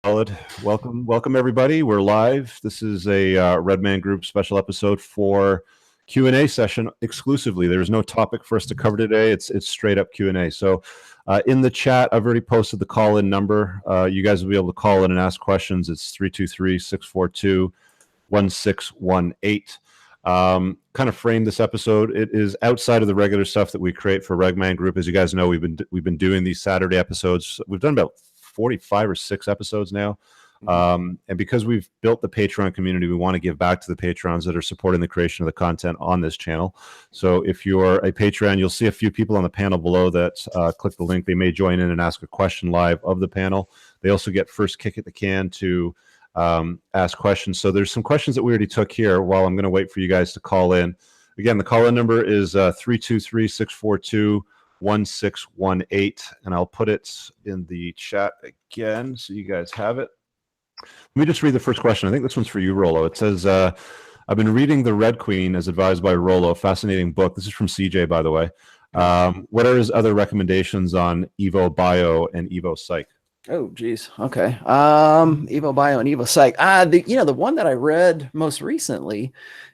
Solid. Welcome everybody. We're live. This is a Red Man Group special episode for Q&A session exclusively. There's no topic for us to cover today. It's straight up Q&A. So in the chat, I've already posted the call-in number. You guys will be able to call in and ask questions. It's 323-642-1618. Kind of frame this episode. It is outside of the regular stuff that we create for Red Man Group. As you guys know, we've been doing these Saturday episodes. We've done about 45 or 6 episodes now. And because we've built the Patreon community, we want to give back to the patrons that are supporting the creation of the content on this channel. So if you're a Patreon, you'll see a few people on the panel below that click the link. They may join in and ask a question live of the panel. They also get first kick at the can to ask questions. So there's some questions that we already took here while I'm going to wait for you guys to call in. Again, the call-in number is 323-642-1618, and I'll put it in the chat again so you guys have it. Let me just read the first question. I think this one's for you, Rollo. It says, I've been reading The Red Queen as advised by Rollo. Fascinating book. This is from CJ, by the way. What are his other recommendations on Evo Bio and Evo Psych? Oh, geez. Okay. Evo Bio and Evo Psych. The one that I read most recently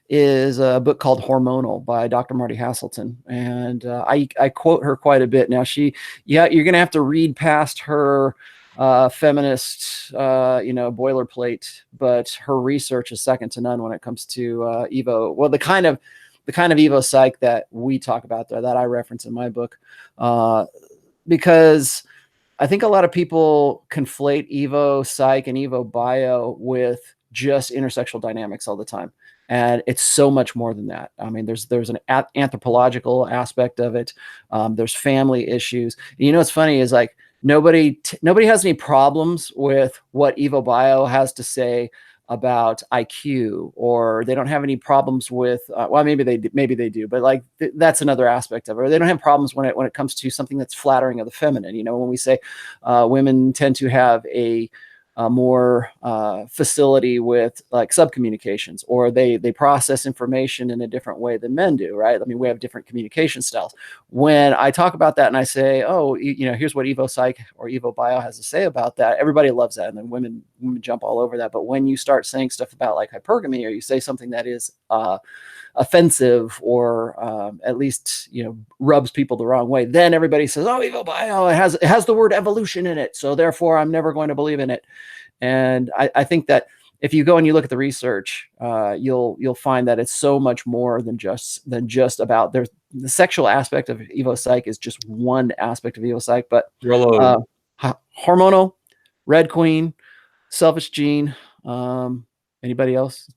is a book called Hormonal by Dr. Marty Hasselton. And I quote her quite a bit. Now you're going to have to read past her feminist, boilerplate, but her research is second to none when it comes to Evo. Well, the kind of Evo Psych that we talk about there, that I reference in my book, because I think a lot of people conflate Evo Psych and Evo Bio with just intersexual dynamics all the time. And it's so much more than that. I mean, there's an anthropological aspect of it. There's family issues. You know, what's funny is like nobody has any problems with what Evo Bio has to say about IQ, or they don't have any problems with well, maybe they do, but like that's another aspect of it. Or they don't have problems when it comes to something that's flattering of the feminine. You know, when we say women tend to have a more facility with like subcommunications, or they process information in a different way than men do, right? I mean, we have different communication styles. When I talk about that and I say, oh, here's what Evo Psych or Evo Bio has to say about that, everybody loves that, and then women jump all over that. But when you start saying stuff about like hypergamy, or you say something that is offensive, or at least rubs people the wrong way, then everybody says, oh, Evo Bio, it has the word evolution in it, so therefore I'm never going to believe in it. And I think that if you go and you look at the research, you'll find that it's so much more than just about the sexual aspect of Evo Psych is just one aspect of Evo Psych. But Hormonal, Red Queen, Selfish Gene, anybody else?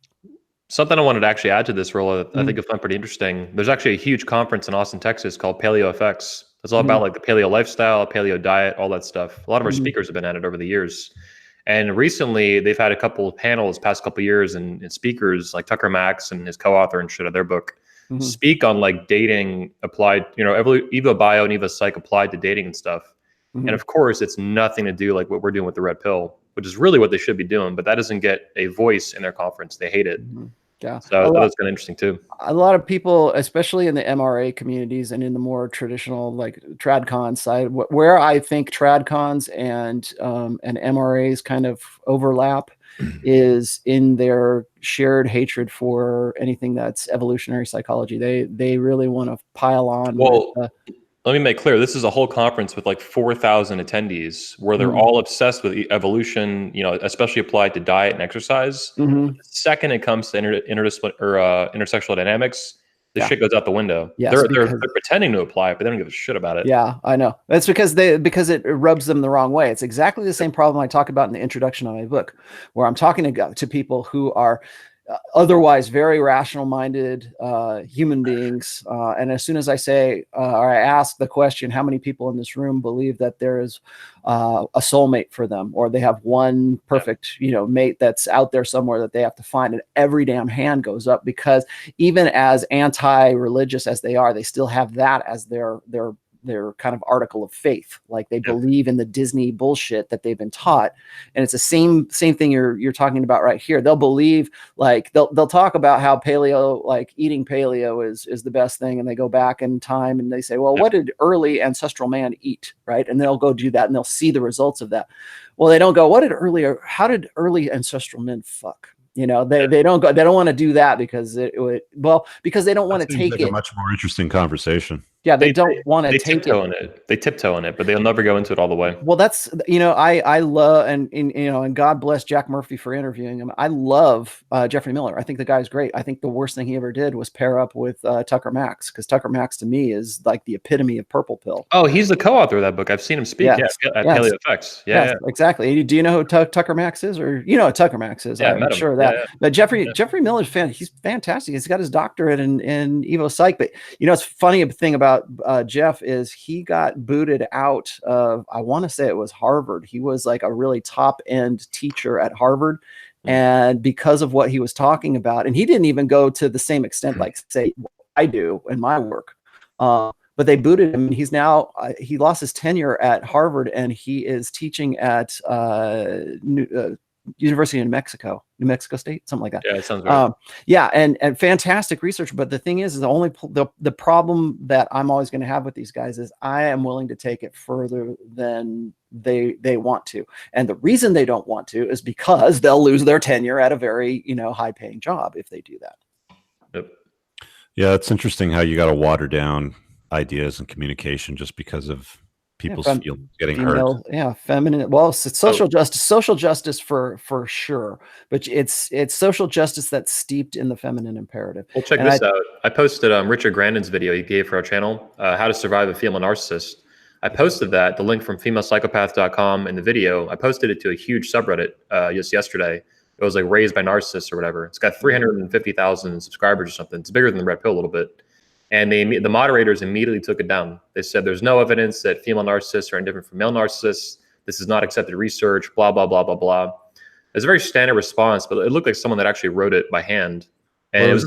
Something I wanted to actually add to this, Rollo, that I think you'll find pretty interesting. There's actually a huge conference in Austin, Texas called Paleo FX. It's all about like the paleo lifestyle, paleo diet, all that stuff. A lot of our speakers have been at it over the years. And recently they've had a couple of panels past couple of years, and speakers like Tucker Max and his co-author and shit of their book speak on like dating applied, Evo Bio and Evo Psych applied to dating and stuff. And of course it's nothing to do like what we're doing with the red pill, which is really what they should be doing, but that doesn't get a voice in their conference. They hate it. Yeah. So that was kind of interesting too. A lot of people, especially in the MRA communities and in the more traditional like TradCon side, where I think TradCons and MRAs kind of overlap is in their shared hatred for anything that's evolutionary psychology. They really want to pile on. Well, let me make clear, this is a whole conference with like 4,000 attendees where they're all obsessed with evolution, especially applied to diet and exercise. The second it comes to intersexual dynamics, the shit goes out the window. Yes, they're pretending to apply it, but they don't give a shit about it. Yeah, I know. That's because it rubs them the wrong way. It's exactly the same problem I talk about in the introduction of my book, where I'm talking to people who are otherwise very rational-minded human beings, and as soon as I say or I ask the question, how many people in this room believe that there is a soulmate for them, or they have one perfect mate that's out there somewhere that they have to find, and every damn hand goes up, because even as anti-religious as they are, they still have that as their their kind of article of faith. Like they believe in the Disney bullshit that they've been taught. And it's the same thing you're talking about right here. They'll believe, like they'll talk about how paleo, like eating paleo is the best thing. And they go back in time and they say, well, what did early ancestral man eat? Right. And they'll go do that and they'll see the results of that. Well, they don't go, how did early ancestral men fuck? You know, they don't want to do that because because they don't want to take a much more interesting conversation. Yeah, they don't want to take it. They tiptoe in it, but they'll never go into it all the way. Well, that's, you know, I love, and God bless Jack Murphy for interviewing him. I love Jeffrey Miller. I think the guy's great. I think the worst thing he ever did was pair up with Tucker Max, because Tucker Max to me is like the epitome of purple pill. Oh, he's the co-author of that book. I've seen him speak at Paleo Effects. Yeah, exactly. Do you know who Tucker Max is, or you know what Tucker Max is? Yeah, I'm sure of that. Yeah. But Jeffrey Miller's he's fantastic. He's got his doctorate in Evo Psych. But you know, it's funny thing about Jeff is he got booted out of, I want to say it was Harvard. He was like a really top end teacher at Harvard. And because of what he was talking about, and he didn't even go to the same extent, like say I do in my work, but they booted him. He's now, he lost his tenure at Harvard and he is teaching at University of New Mexico State, something like that. Yeah, it sounds right. Yeah, and fantastic research. But the thing is the only the problem that I'm always going to have with these guys is I am willing to take it further than they want to, and the reason they don't want to is because they'll lose their tenure at a very high paying job if they do that. Yep. Yeah, it's interesting how you got to water down ideas and communication just because of people's feelings getting hurt. Yeah, feminine. Well, it's social justice for sure, but it's social justice that's steeped in the feminine imperative. Well, check this out. I posted Richard Grandin's video he gave for our channel, How to Survive a Female Narcissist. I posted the link from femalpsychopath.com in the video. I posted it to a huge subreddit just yesterday. It was like Raised by Narcissists or whatever. It's got 350,000 subscribers or something. It's bigger than the Red Pill a little bit. And the moderators immediately took it down. They said there's no evidence that female narcissists are indifferent from male narcissists. This is not accepted research, blah, blah, blah, blah, blah. It's a very standard response, but it looked like someone that actually wrote it by hand. And it was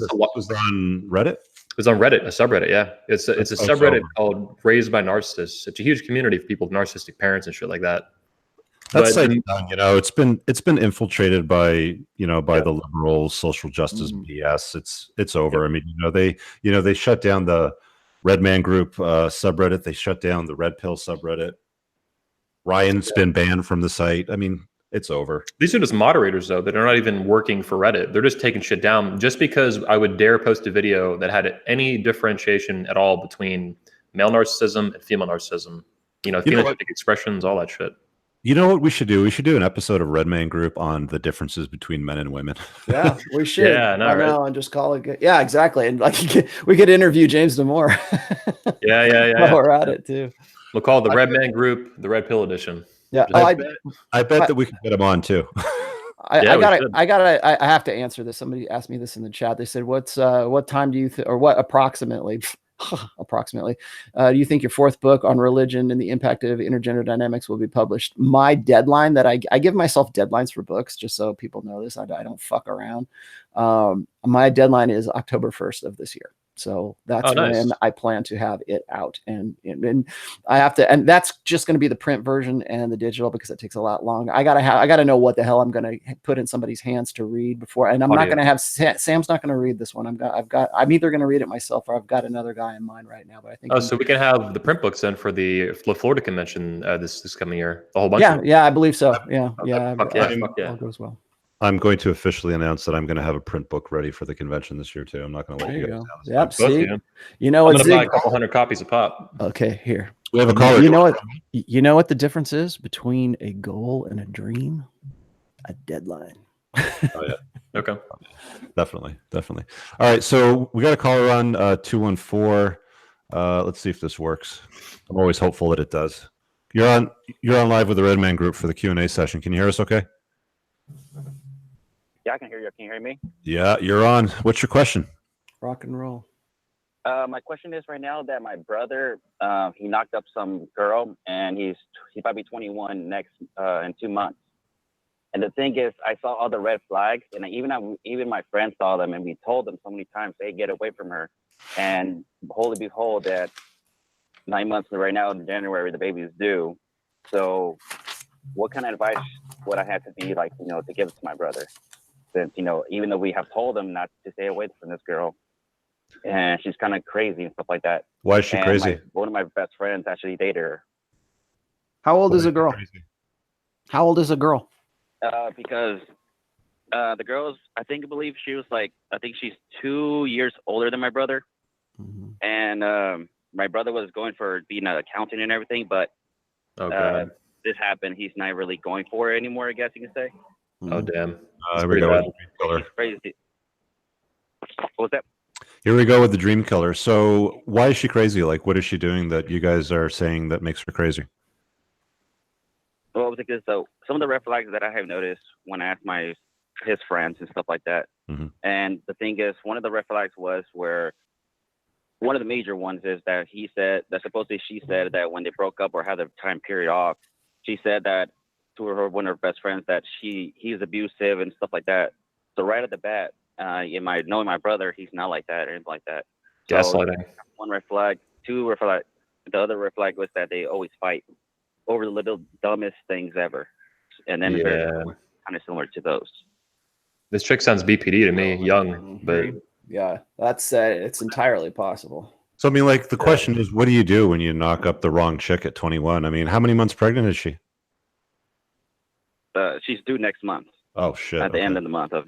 on Reddit? It was on Reddit, a subreddit, yeah. It's a subreddit called Raised by Narcissists. It's a huge community for people with narcissistic parents and shit like that. That's it's been infiltrated by the liberal social justice BS. It's over. I mean, they shut down the Red Man Group subreddit. They shut down the Red Pill subreddit. Ryan's been banned from the site. I mean, it's over. These are just moderators, though, that are not even working for Reddit. They're just taking shit down. Just because I would dare post a video that had any differentiation at all between male narcissism and female narcissism, phenotypic expressions, all that shit. You know what we should do? We should do an episode of Red Man Group on the differences between men and women. Yeah, we should. Yeah, right? And just call it good. Yeah, exactly. And like we could interview James Damore. Yeah. While we're at it too. We'll call it the Red Man Group, the Red Pill Edition. Yeah, I bet that we could get him on too. I have to answer this. Somebody asked me this in the chat. They said, what time do you or what approximately do you think your fourth book on religion and the impact of intergender dynamics will be published? My deadline that I give myself deadlines for books, just so people know this. I don't fuck around. My deadline is October 1st of this year. So that's when I plan to have it out, and I have to, and that's just going to be the print version and the digital because it takes a lot longer. I gotta know what the hell I'm going to put in somebody's hands to read before, and I'm not going to have Sam's not going to read this one. I'm either going to read it myself or I've got another guy in mind right now. But I think so we can have the print books then for the Florida convention this coming year. A whole bunch. Yeah, I believe so. Yeah. All goes well. I'm going to officially announce that I'm going to have a print book ready for the convention this year too. I'm not going to let you guys down. Yep. See, I'm going to buy a couple hundred copies of pop. Okay, here we have a caller. You know what the difference is between a goal and a dream? A deadline. Oh yeah. Okay. Definitely. All right, so we got a caller on 214. Let's see if this works. I'm always hopeful that it does. You're on live with the Red Man Group for the Q&A session. Can you hear us? Okay. Yeah, I can hear you. Can you hear me? Yeah, you're on. What's your question? Rock and roll. My question is right now that my brother, he knocked up some girl, and he's probably 21 next in 2 months. And the thing is, I saw all the red flags, and even my friends saw them, and we told them so many times, "Hey, get away from her." And behold, that 9 months right now. In January, the baby is due. So, what kind of advice would I have to be like, to give to my brother? Since even though we have told him not to stay away from this girl, and she's kind of crazy and stuff like that. Why is she crazy? One of my best friends actually dated her. How old is a girl? How old is a girl? Because the girl's, I believe she was like, I think she's 2 years older than my brother. Mm-hmm. And my brother was going for being an accountant and everything, but this happened. He's not really going for it anymore, I guess you can say. Oh, damn. Here we go with the dream killer. Crazy. What was that? Here we go with the dream killer. So why is she crazy? Like, what is she doing that you guys are saying that makes her crazy? Well, because so some of the red flags that I have noticed when I ask his friends and stuff like that. Mm-hmm. And the thing is, one of the red flags was where one of the major ones is that he said that supposedly she said that when they broke up or had the time period off, she said that to one of her best friends that he's abusive and stuff like that. So right at the bat, knowing my brother, he's not like that or anything like that. So Gaslighting. one red flag. Two red flag. The other red flag was that they always fight over the little dumbest things ever. And then they're kind of similar to those. This chick sounds BPD to me, young, but yeah, that's it's entirely possible. So I mean, like the question is, what do you do when you knock up the wrong chick at 21? I mean, how many months pregnant is she? She's due next month. Oh shit! At the end of the month of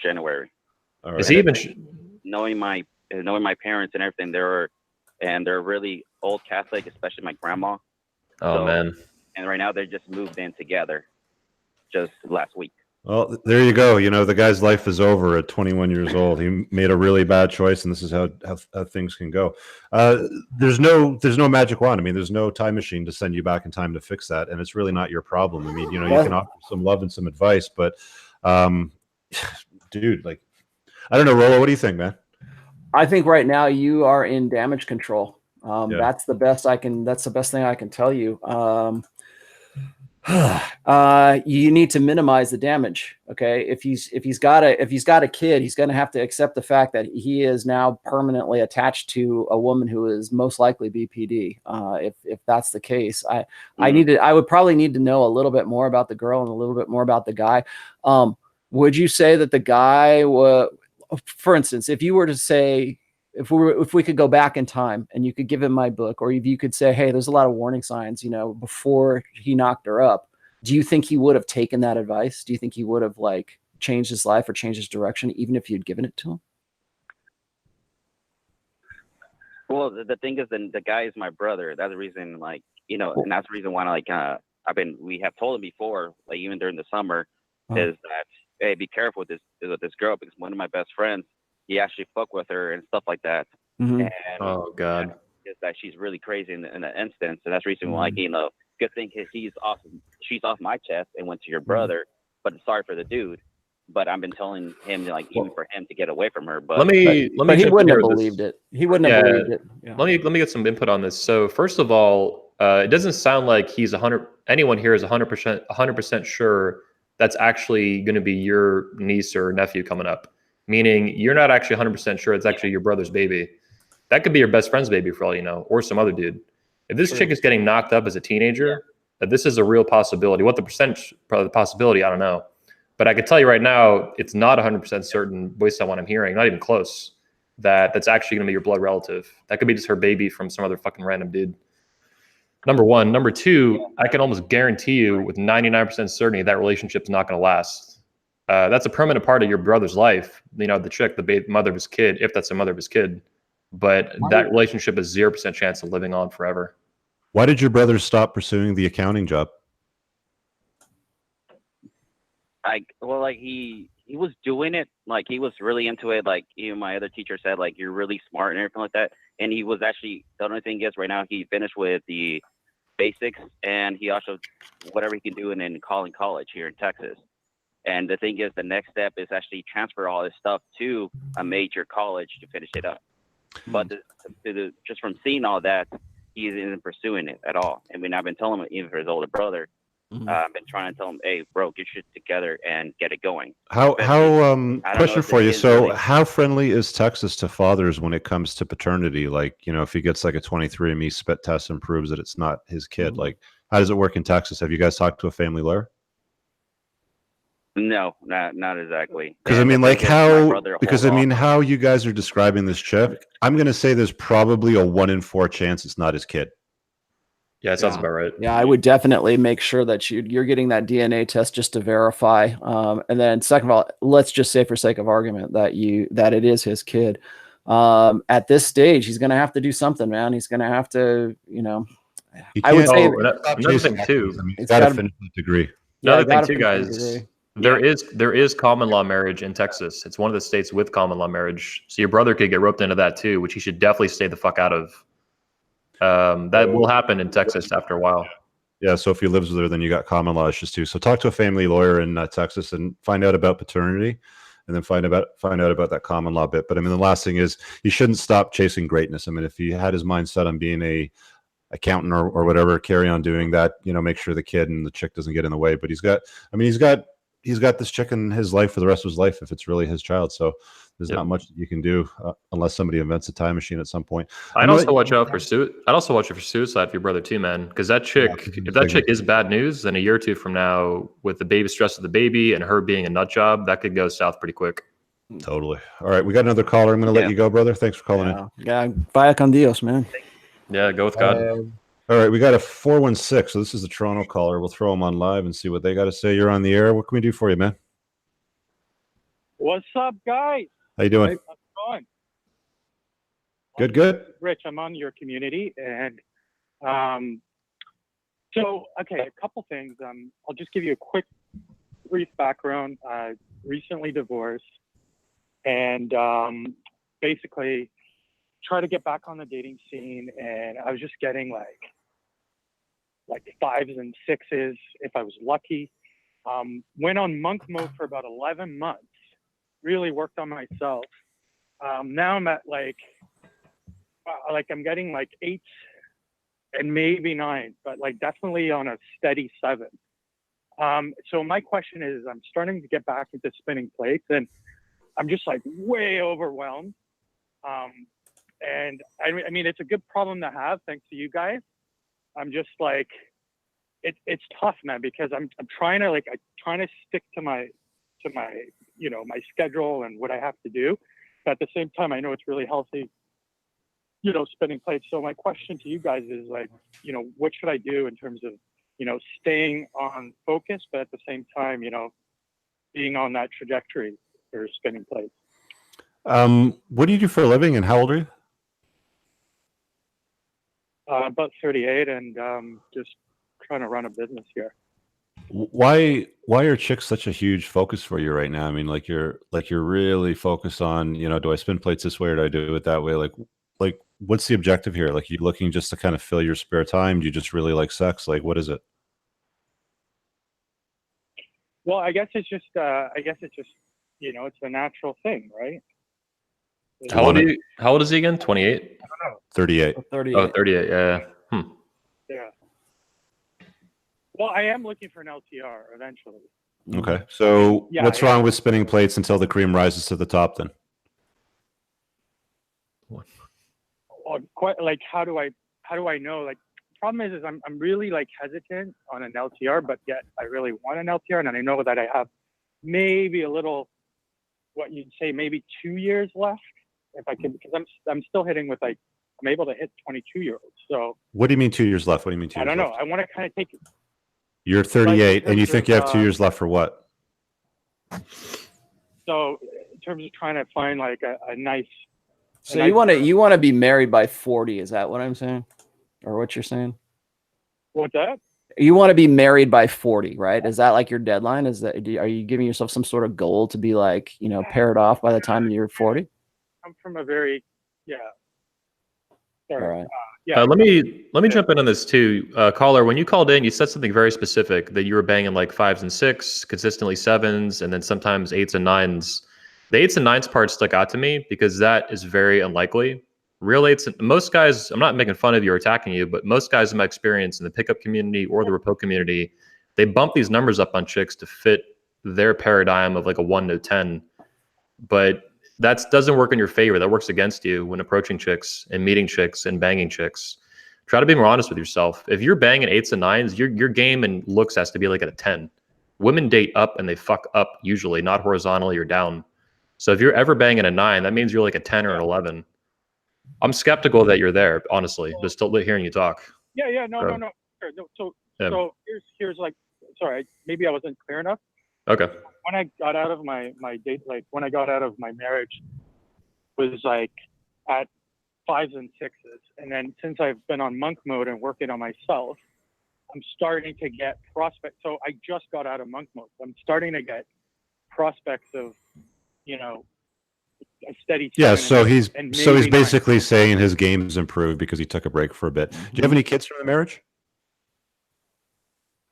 January. All right. Is he even knowing my parents and everything? They're really old Catholic, especially my grandma. Oh man! And right now they just moved in together, just last week. Well, there you go. The guy's life is over at 21 years old. He made a really bad choice, and this is how things can go. There's no magic wand. I mean, there's no time machine to send you back in time to fix that, and it's really not your problem. I mean, you can offer some love and some advice, but, dude, like, I don't know, Rolo, what do you think, man? I think right now you are in damage control. That's the best that's the best thing I can tell you. You need to minimize the damage. Okay. If he's got a kid, he's going to have to accept the fact that he is now permanently attached to a woman who is most likely BPD. If that's the case, I would probably need to know a little bit more about the girl and a little bit more about the guy. Would you say that the guy for instance, if you were to say, if we could go back in time and you could give him my book, or if you could say, hey, there's a lot of warning signs, before he knocked her up, do you think he would have taken that advice? Do you think he would have like changed his life or changed his direction, even if you'd given it to him? Well, the thing is, the guy is my brother. That's the reason, like, and that's the reason why, like, we have told him before, like, even during the summer, is that, hey, be careful with this girl, because one of my best friends, he actually fucked with her and stuff like that. Mm-hmm. And oh god, is that she's really crazy in the instance, and that's the reason why, good thing she's off my chest and went to your brother. But sorry for the dude. But I've been telling him, like, even for him to get away from her. But let me. But he wouldn't have believed it. He wouldn't have believed it. Yeah. Let me get some input on this. So first of all, it doesn't sound like he's 100. Anyone here is 100% sure that's actually going to be your niece or nephew coming up. Meaning you're not actually 100% sure it's actually your brother's baby. That could be your best friend's baby for all you know, or some other dude. If this chick is getting knocked up as a teenager, this is a real possibility. What the percentage, probably the possibility, I don't know. But I can tell you right now, it's not 100% certain based on what I'm hearing, not even close, that that's actually going to be your blood relative. That could be just her baby from some other fucking random dude. Number one. Number two, I can almost guarantee you with 99% certainty that relationship's not going to last. That's a permanent part of your brother's life. The chick, the mother of his kid, if that's the mother of his kid. But that relationship is 0% chance of living on forever. Why did your brother stop pursuing the accounting job? He was doing it, like, he was really into it. Like, even my other teacher said, like, you're really smart and everything like that. And he was actually, the only thing is right now he finished with the basics, and he also, whatever he can do in college here in Texas. And the thing is, the next step is actually transfer all this stuff to a major college to finish it up. But just from seeing all that, he isn't pursuing it at all. I mean, I've been telling him, even for his older brother, I've been trying to tell him, hey, bro, get shit together and get it going. How question for you. So really... how friendly is Texas to fathers when it comes to paternity? Like, you know, if he gets like a 23andMe spit test and proves that it's not his kid, like how does it work in Texas? Have you guys talked to a family lawyer? No, not exactly. Because I mean, like how, because I mean, how you guys are describing this chick, I'm going to say there's probably a 1 in 4 chance it's not his kid. Yeah, it sounds about right. Yeah, I would definitely make sure that you're getting that DNA test just to verify. And then second of all, let's just say for sake of argument that it is his kid. At this stage, he's going to have to do something, man. He's going to have to, you know, I would say another thing too. I mean, he's got to finish the degree. Another thing too, guys. There is common law marriage in Texas. It's one of the states with common law marriage. So your brother could get roped into that too, which he should definitely stay the fuck out of. That will happen in Texas after a while. Yeah, so if he lives with her, then you got common law issues too. So talk to a family lawyer in Texas and find out about paternity, and then find out about that common law bit. But I mean, the last thing is he shouldn't stop chasing greatness. I mean, if he had his mind set on being a accountant or whatever, carry on doing that. You know, make sure the kid and the chick doesn't get in the way. But he's got this chick in his life for the rest of his life if it's really his child. So there's not much that you can do unless somebody invents a time machine at some point. I'd also watch out for suicide for your brother too, man. Because that chick, if that chick is bad news, then a year or two from now, with the baby stress of the baby and her being a nut job, that could go south pretty quick. Totally. All right, we got another caller. I'm going to let you go, brother. Thanks for calling in. Yeah, vaya con Dios, man. Yeah, go with God. All right, we got a 416. So this is the Toronto caller. We'll throw them on live and see what they got to say. You're on the air. What can we do for you, man? What's up, guys? How you doing? How's it going? Good. Rich, I'm on your community, and so okay, a couple things. I'll just give you a quick, brief background. Recently divorced, and basically try to get back on the dating scene, and I was just getting like 5s and 6s if I was lucky. Went on monk mode for about 11 months. Really worked on myself. Now I'm at like I'm getting like 8s and maybe 9s, but like definitely on a steady 7. So my question is, I'm starting to get back into spinning plates, and I'm just like way overwhelmed. And I mean, it's a good problem to have, thanks to you guys. I'm just like, it's tough, man, because I'm trying to stick to my you know, my schedule and what I have to do. But at the same time, I know it's really healthy, you know, spinning plates. So my question to you guys is like, you know, what should I do in terms of, you know, staying on focus, but at the same time, you know, being on that trajectory for spinning plates? What do you do for a living, and how old are you? About 38, and just trying to run a business here. Why are chicks such a huge focus for you right now? I mean, like you're really focused on, you know, do I spin plates this way or do I do it that way? Like what's the objective here? Like, you looking just to kind of fill your spare time? Do you just really like sex? Like, what is it? Well, I guess it's just you know, it's a natural thing, right? How old is he again? 28? I don't know. 38. 38. Oh, 38. Yeah. Yeah. Well, I am looking for an LTR eventually. Okay. So what's wrong with spinning plates until the cream rises to the top then? Well, quite like, how do I know? Like, the problem is I'm really like hesitant on an LTR, but yet I really want an LTR, and I know that I have maybe a little, what you'd say, maybe 2 years left if I could, because I'm still hitting with like, I'm able to hit 22-year-olds. So what do you mean 2 years left? What do you mean 2 years left? I don't know. I want to kind of take it. You're 38 and you think you have 2 years left for what? So in terms of trying to find like a nice. So you want to be married by 40? Is that what I'm saying, or what you're saying? What's that? You want to be married by 40, right? Is that like your deadline? Are you giving yourself some sort of goal to be like, you know, paired off by the time you're 40? I'm from a very, Sorry. All right. Let me jump in on this too. Caller, when you called in, you said something very specific, that you were banging like 5s and 6s, consistently 7s, and then sometimes 8s and 9s. The 8s and 9s part stuck out to me because that is very unlikely. Real 8s, most guys, I'm not making fun of you or attacking you, but most guys in my experience in the pickup community or the repo community, They bump these numbers up on chicks to fit their paradigm of like a 1 to 10, but that doesn't work in your favor. That works against you when approaching chicks and meeting chicks and banging chicks. Try to be more honest with yourself. If you're banging 8s and 9s, your game and looks has to be like at a 10. Women date up and they fuck up usually, not horizontally or down. So if you're ever banging a 9, that means you're like a 10 or an 11. I'm skeptical that you're there, honestly, just hearing you talk. No. Sure. No, so here's like, sorry, maybe I wasn't clear enough. Okay. When I got out of my date, like when I got out of my marriage, was like at 5s and 6s, and then since I've been on monk mode and working on myself, I'm starting to get prospects. So I just got out of monk mode. I'm starting to get prospects of, a steady. Yeah, so he's basically saying his game's improved because he took a break for a bit. Do you have any kids from the marriage?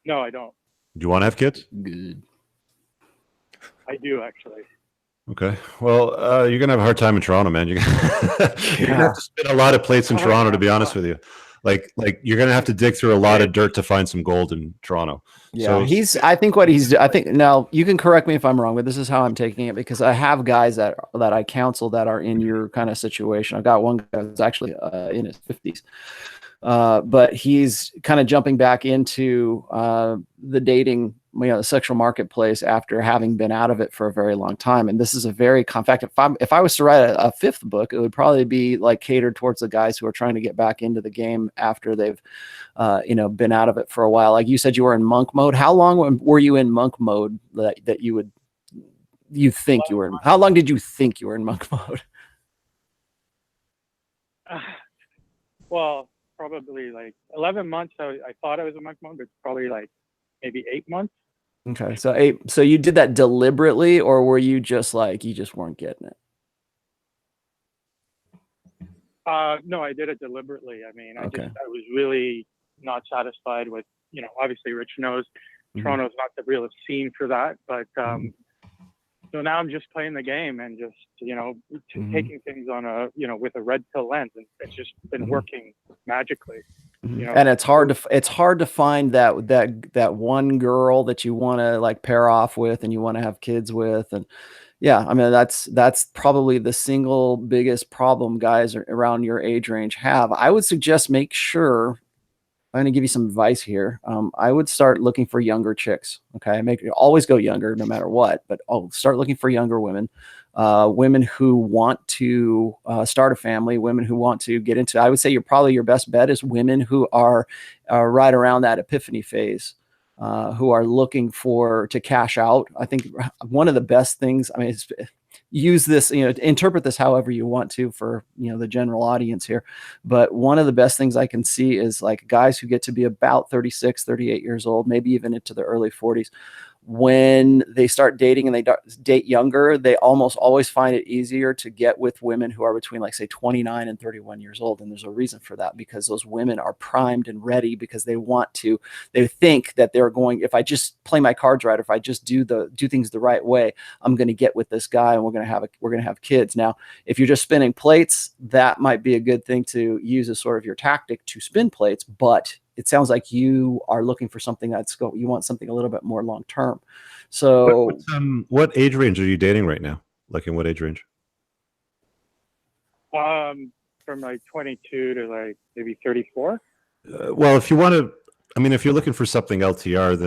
No, I don't. Do you want to have kids? Good. I do actually. Okay. Well, you're gonna have a hard time in Toronto, man. You're gonna have to spin a lot of plates in Toronto, to be honest with you. Like you're gonna have to dig through a lot of dirt to find some gold in Toronto. Yeah, I think now you can correct me if I'm wrong, but this is how I'm taking it, because I have guys that I counsel that are in your kind of situation. I've got one guy that's actually in his 50s. But he's kind of jumping back into the dating, the sexual marketplace after having been out of it for a very long time. And this is a very, in fact, if I was to write a 5th book, it would probably be like catered towards the guys who are trying to get back into the game after they've, been out of it for a while. Like you said, you were in monk mode. How long were you in monk mode that you think you were in? How long did you think you were in monk mode? Well, probably like 11 months. I thought I was in monk mode, but probably like maybe 8 months. Okay. So you did that deliberately, or were you just like, you just weren't getting it? No, I did it deliberately. I mean, I was really not satisfied with, obviously Rich knows Toronto's not the real scene for that, but, so now I'm just playing the game and just, taking things on with a red pill lens, and it's just been working magically. And it's hard to find that one girl that you want to like pair off with and you want to have kids with. And yeah, I mean, that's probably the single biggest problem guys around your age range have. I would suggest make sure, I'm going to give you some advice here. I would start looking for younger chicks. Okay. Always go younger no matter what, but start looking for younger women, women who want to start a family, women who want to get into, I would say your best bet is women who are right around that epiphany phase, who are looking to cash out. I think one of the best things, I mean, use this, interpret this however you want to for, the general audience here. But one of the best things I can see is like guys who get to be about 36, 38 years old, maybe even into the early 40s. When they start dating and they date younger, they almost always find it easier to get with women who are between, like, say, 29 and 31 years old. And there's a reason for that, because those women are primed and ready, because they think that they're going, if I just play my cards right, or if I just do things the right way, I'm going to get with this guy and we're going to have kids. Now, if you're just spinning plates, that might be a good thing to use as sort of your tactic to spin plates, but it sounds like you are looking for something you want something a little bit more long term. So, what age range are you dating right now? Like, in what age range? From like 22 to like maybe 34. Well, if you want to, if you're looking for something LTR,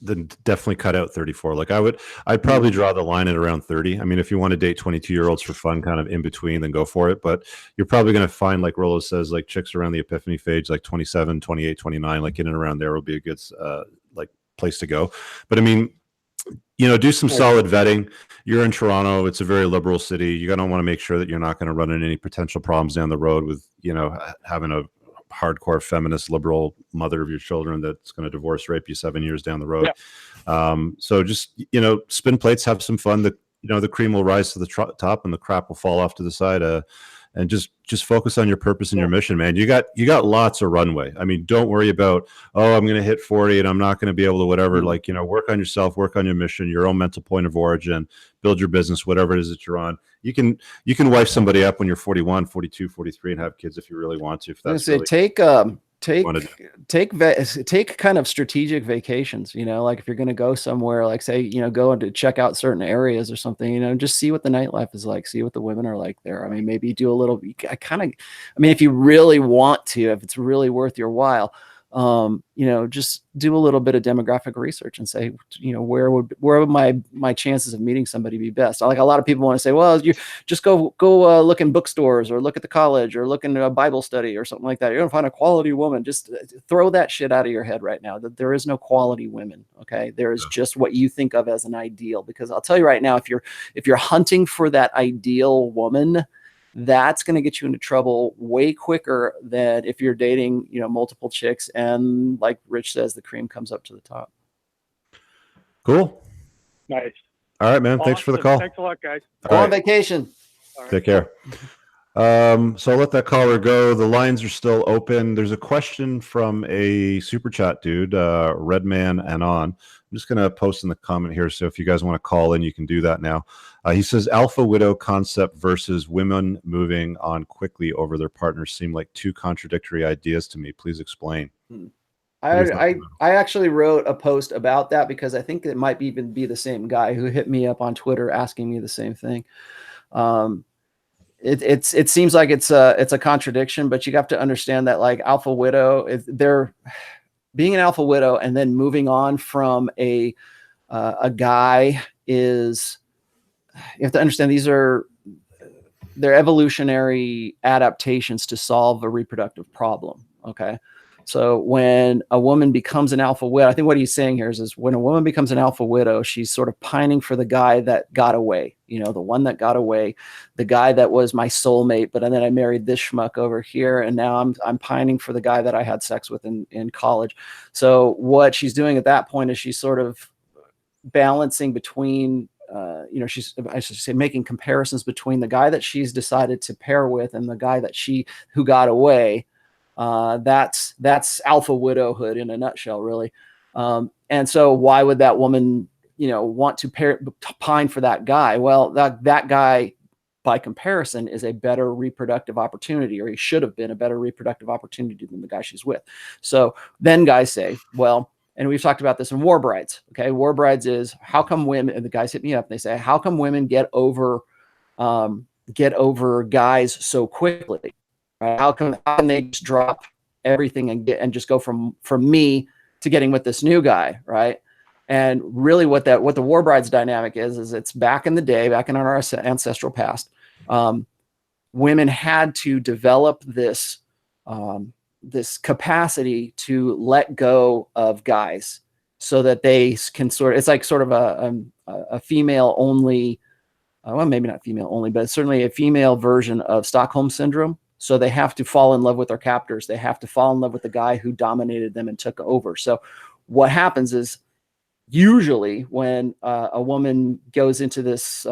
then definitely cut out 34. Like I'd probably draw the line at around 30. If you want to date 22-year-olds for fun, kind of in between, then go for it. But you're probably going to find, like Rollo says, like chicks around the epiphany phase, like 27, 28, 29, like in and around there will be a good place to go. But do some solid vetting. You're in Toronto. It's a very liberal city. You're going to want to make sure that you're not going to run into any potential problems down the road with, having a hardcore feminist liberal mother of your children that's going to divorce rape you 7 years down the road. Yeah. So just, spin plates, have some fun. The cream will rise to the top and the crap will fall off to the side. And just focus on your purpose and your mission, man. You got lots of runway. Don't worry about, I'm going to hit 40 and I'm not going to be able to whatever. Like, work on yourself, work on your mission, your own mental point of origin, build your business, whatever it is that you're on. You can wife somebody up when you're 41, 42, 43 and have kids if you really want to. If that's take wanna do. take kind of strategic vacations, like if you're going to go somewhere, like say, go and to check out certain areas or something, just see what the nightlife is like, see what the women are like there. I mean, maybe do a little, if you really want to, if it's really worth your while, just do a little bit of demographic research and say, where would my chances of meeting somebody be best? Like a lot of people want to say, well, you just go look in bookstores or look at the college or look in a Bible study or something like that. You're gonna find a quality woman. Just throw that shit out of your head right now. That there is no quality women. Okay, there is just what you think of as an ideal. Because I'll tell you right now, if you're hunting for that ideal woman, that's going to get you into trouble way quicker than if you're dating, multiple chicks. And like Rich says, the cream comes up to the top. Cool. Nice. All right, man. Thanks for the call. Thanks a lot, guys. Go on vacation. Take care. So I'll let that caller go. The lines are still open. There's a question from a super chat dude, Redman Anon. I'm just going to post in the comment here. So if you guys want to call in, you can do that now. He says, alpha widow concept versus women moving on quickly over their partners seem like two contradictory ideas to me. Please explain. I actually wrote a post about that because I think it might even be the same guy who hit me up on Twitter asking me the same thing. It seems like it's a contradiction, but you have to understand that like alpha widow, they're being an alpha widow and then moving on from a guy is, you have to understand they're evolutionary adaptations to solve a reproductive problem. Okay. So when a woman becomes an alpha widow, I think what he's saying here is when a woman becomes an alpha widow, she's sort of pining for the guy that got away, the one that got away, the guy that was my soulmate, but then I married this schmuck over here. And now I'm pining for the guy that I had sex with in college. So what she's doing at that point is she's sort of balancing between, I should say, making comparisons between the guy that she's decided to pair with and the guy who got away. That's alpha widowhood in a nutshell, really. And so why would that woman, want to pine for that guy? Well, that guy, by comparison, is a better reproductive opportunity, or he should have been a better reproductive opportunity than the guy she's with. So then guys say, well, and we've talked about this in War Brides. Okay. War Brides is how come women, and the guys hit me up and they say, how come women get over guys so quickly? Right? How can they just drop everything and just go from me to getting with this new guy, right? And really, what the War Brides dynamic is it's back in the day, back in our ancestral past, women had to develop this capacity to let go of guys so that they can it's like sort of a female only, well, maybe not female only, but certainly a female version of Stockholm syndrome. So they have to fall in love with their captors. They have to fall in love with the guy who dominated them and took over. So what happens is usually when a woman goes into this,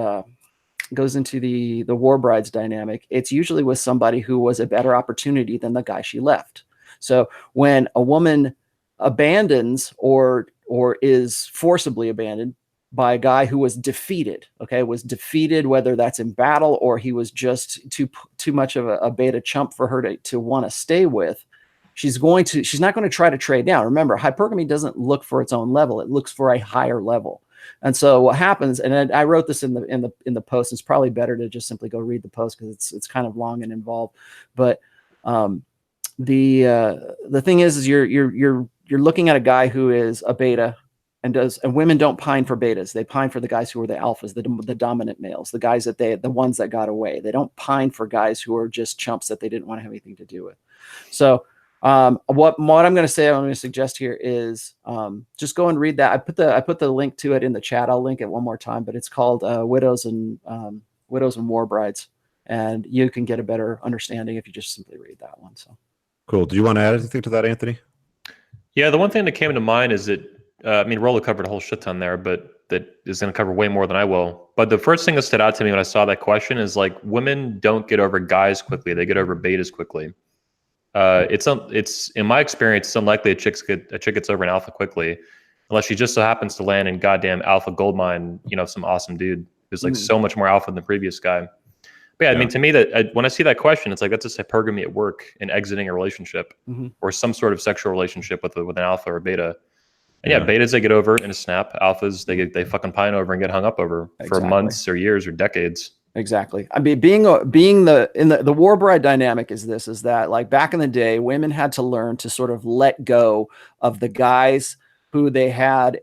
goes into the War Brides dynamic, it's usually with somebody who was a better opportunity than the guy she left. So when a woman abandons or is forcibly abandoned by a guy who was defeated, whether that's in battle or he was just too much of a beta chump for her to want to stay with, she's not going to try to trade down. Remember, hypergamy doesn't look for its own level. It looks for a higher level. And so what happens, and I wrote this in the post, it's probably better to just simply go read the post because it's kind of long and involved. But the thing is you're looking at a guy who is a beta, and women don't pine for betas. They pine for the guys who are the alphas, the dominant males, the guys the ones that got away. They don't pine for guys who are just chumps that they didn't want to have anything to do with. So what I'm going to suggest here is just go and read that. I put the link to it in the chat. I'll link it one more time, but it's called Widows and War Brides, and you can get a better understanding if you just simply read that one. So cool. Do you want to add anything to that, Anthony? Yeah, the one thing that came to mind is that Rollo covered a whole shit ton there, but that is going to cover way more than I will. But the first thing that stood out to me when I saw that question is like women don't get over guys quickly; they get over betas quickly. It's in my experience, it's unlikely a chick gets over an alpha quickly, unless she just so happens to land in goddamn alpha goldmine, some awesome dude who's like so much more alpha than the previous guy. But yeah, I mean, to me, that when I see that question, it's like that's just hypergamy at work and exiting a relationship or some sort of sexual relationship with an alpha or beta. And yeah, betas they get over in a snap. Alphas they fucking pine over and get hung up over for months or years or decades. Exactly. I mean, being the war bride dynamic is that like back in the day, women had to learn to sort of let go of the guys who they had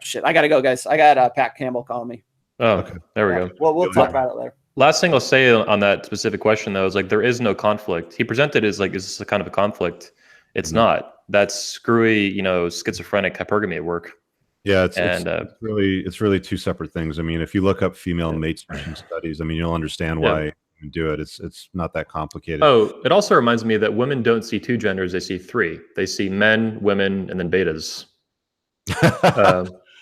shit. I gotta go, guys. I got Pat Campbell calling me. Oh, okay. There we go. Well, we'll talk about it later. Last thing I'll say on that specific question though is like there is no conflict. He presented as like, is this a kind of a conflict? It's not. That's screwy, schizophrenic hypergamy at work. Yeah, it's really two separate things. I mean, if you look up female mate switching studies, I mean, you'll understand why you do it. It's not that complicated. Oh, it also reminds me that women don't see two genders; they see three. They see men, women, and then betas.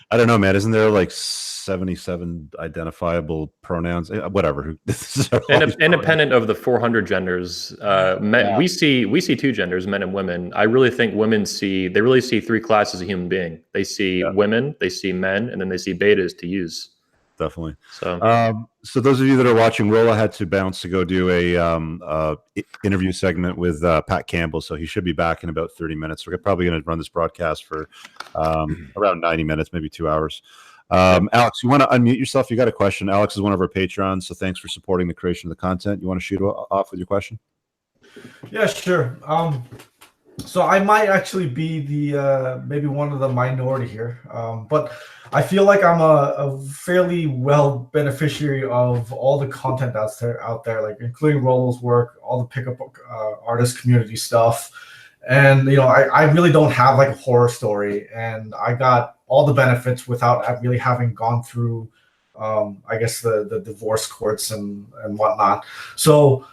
I don't know, man. Isn't there like 77 identifiable pronouns? Whatever. Independent of the 400 genders, we see two genders, men and women. I really think women really see three classes of human being. They see women, they see men, and then they see betas to use. Definitely. So those of you that are watching, Rolla had to bounce to go do a interview segment with Pat Campbell, so he should be back in about 30 minutes. We're probably going to run this broadcast for around 90 minutes, maybe 2 hours. Alex, you want to unmute yourself? You got a question? Alex is one of our patrons, so thanks for supporting the creation of the content. You want to shoot off with your question? Yeah, sure. So I might actually be the maybe one of the minority here, but I feel like I'm a fairly well beneficiary of all the content that's out there, like including Rollo's work, all the pickup artist community stuff, and I really don't have like a horror story, and I got all the benefits without really having gone through, I guess the divorce courts and whatnot. So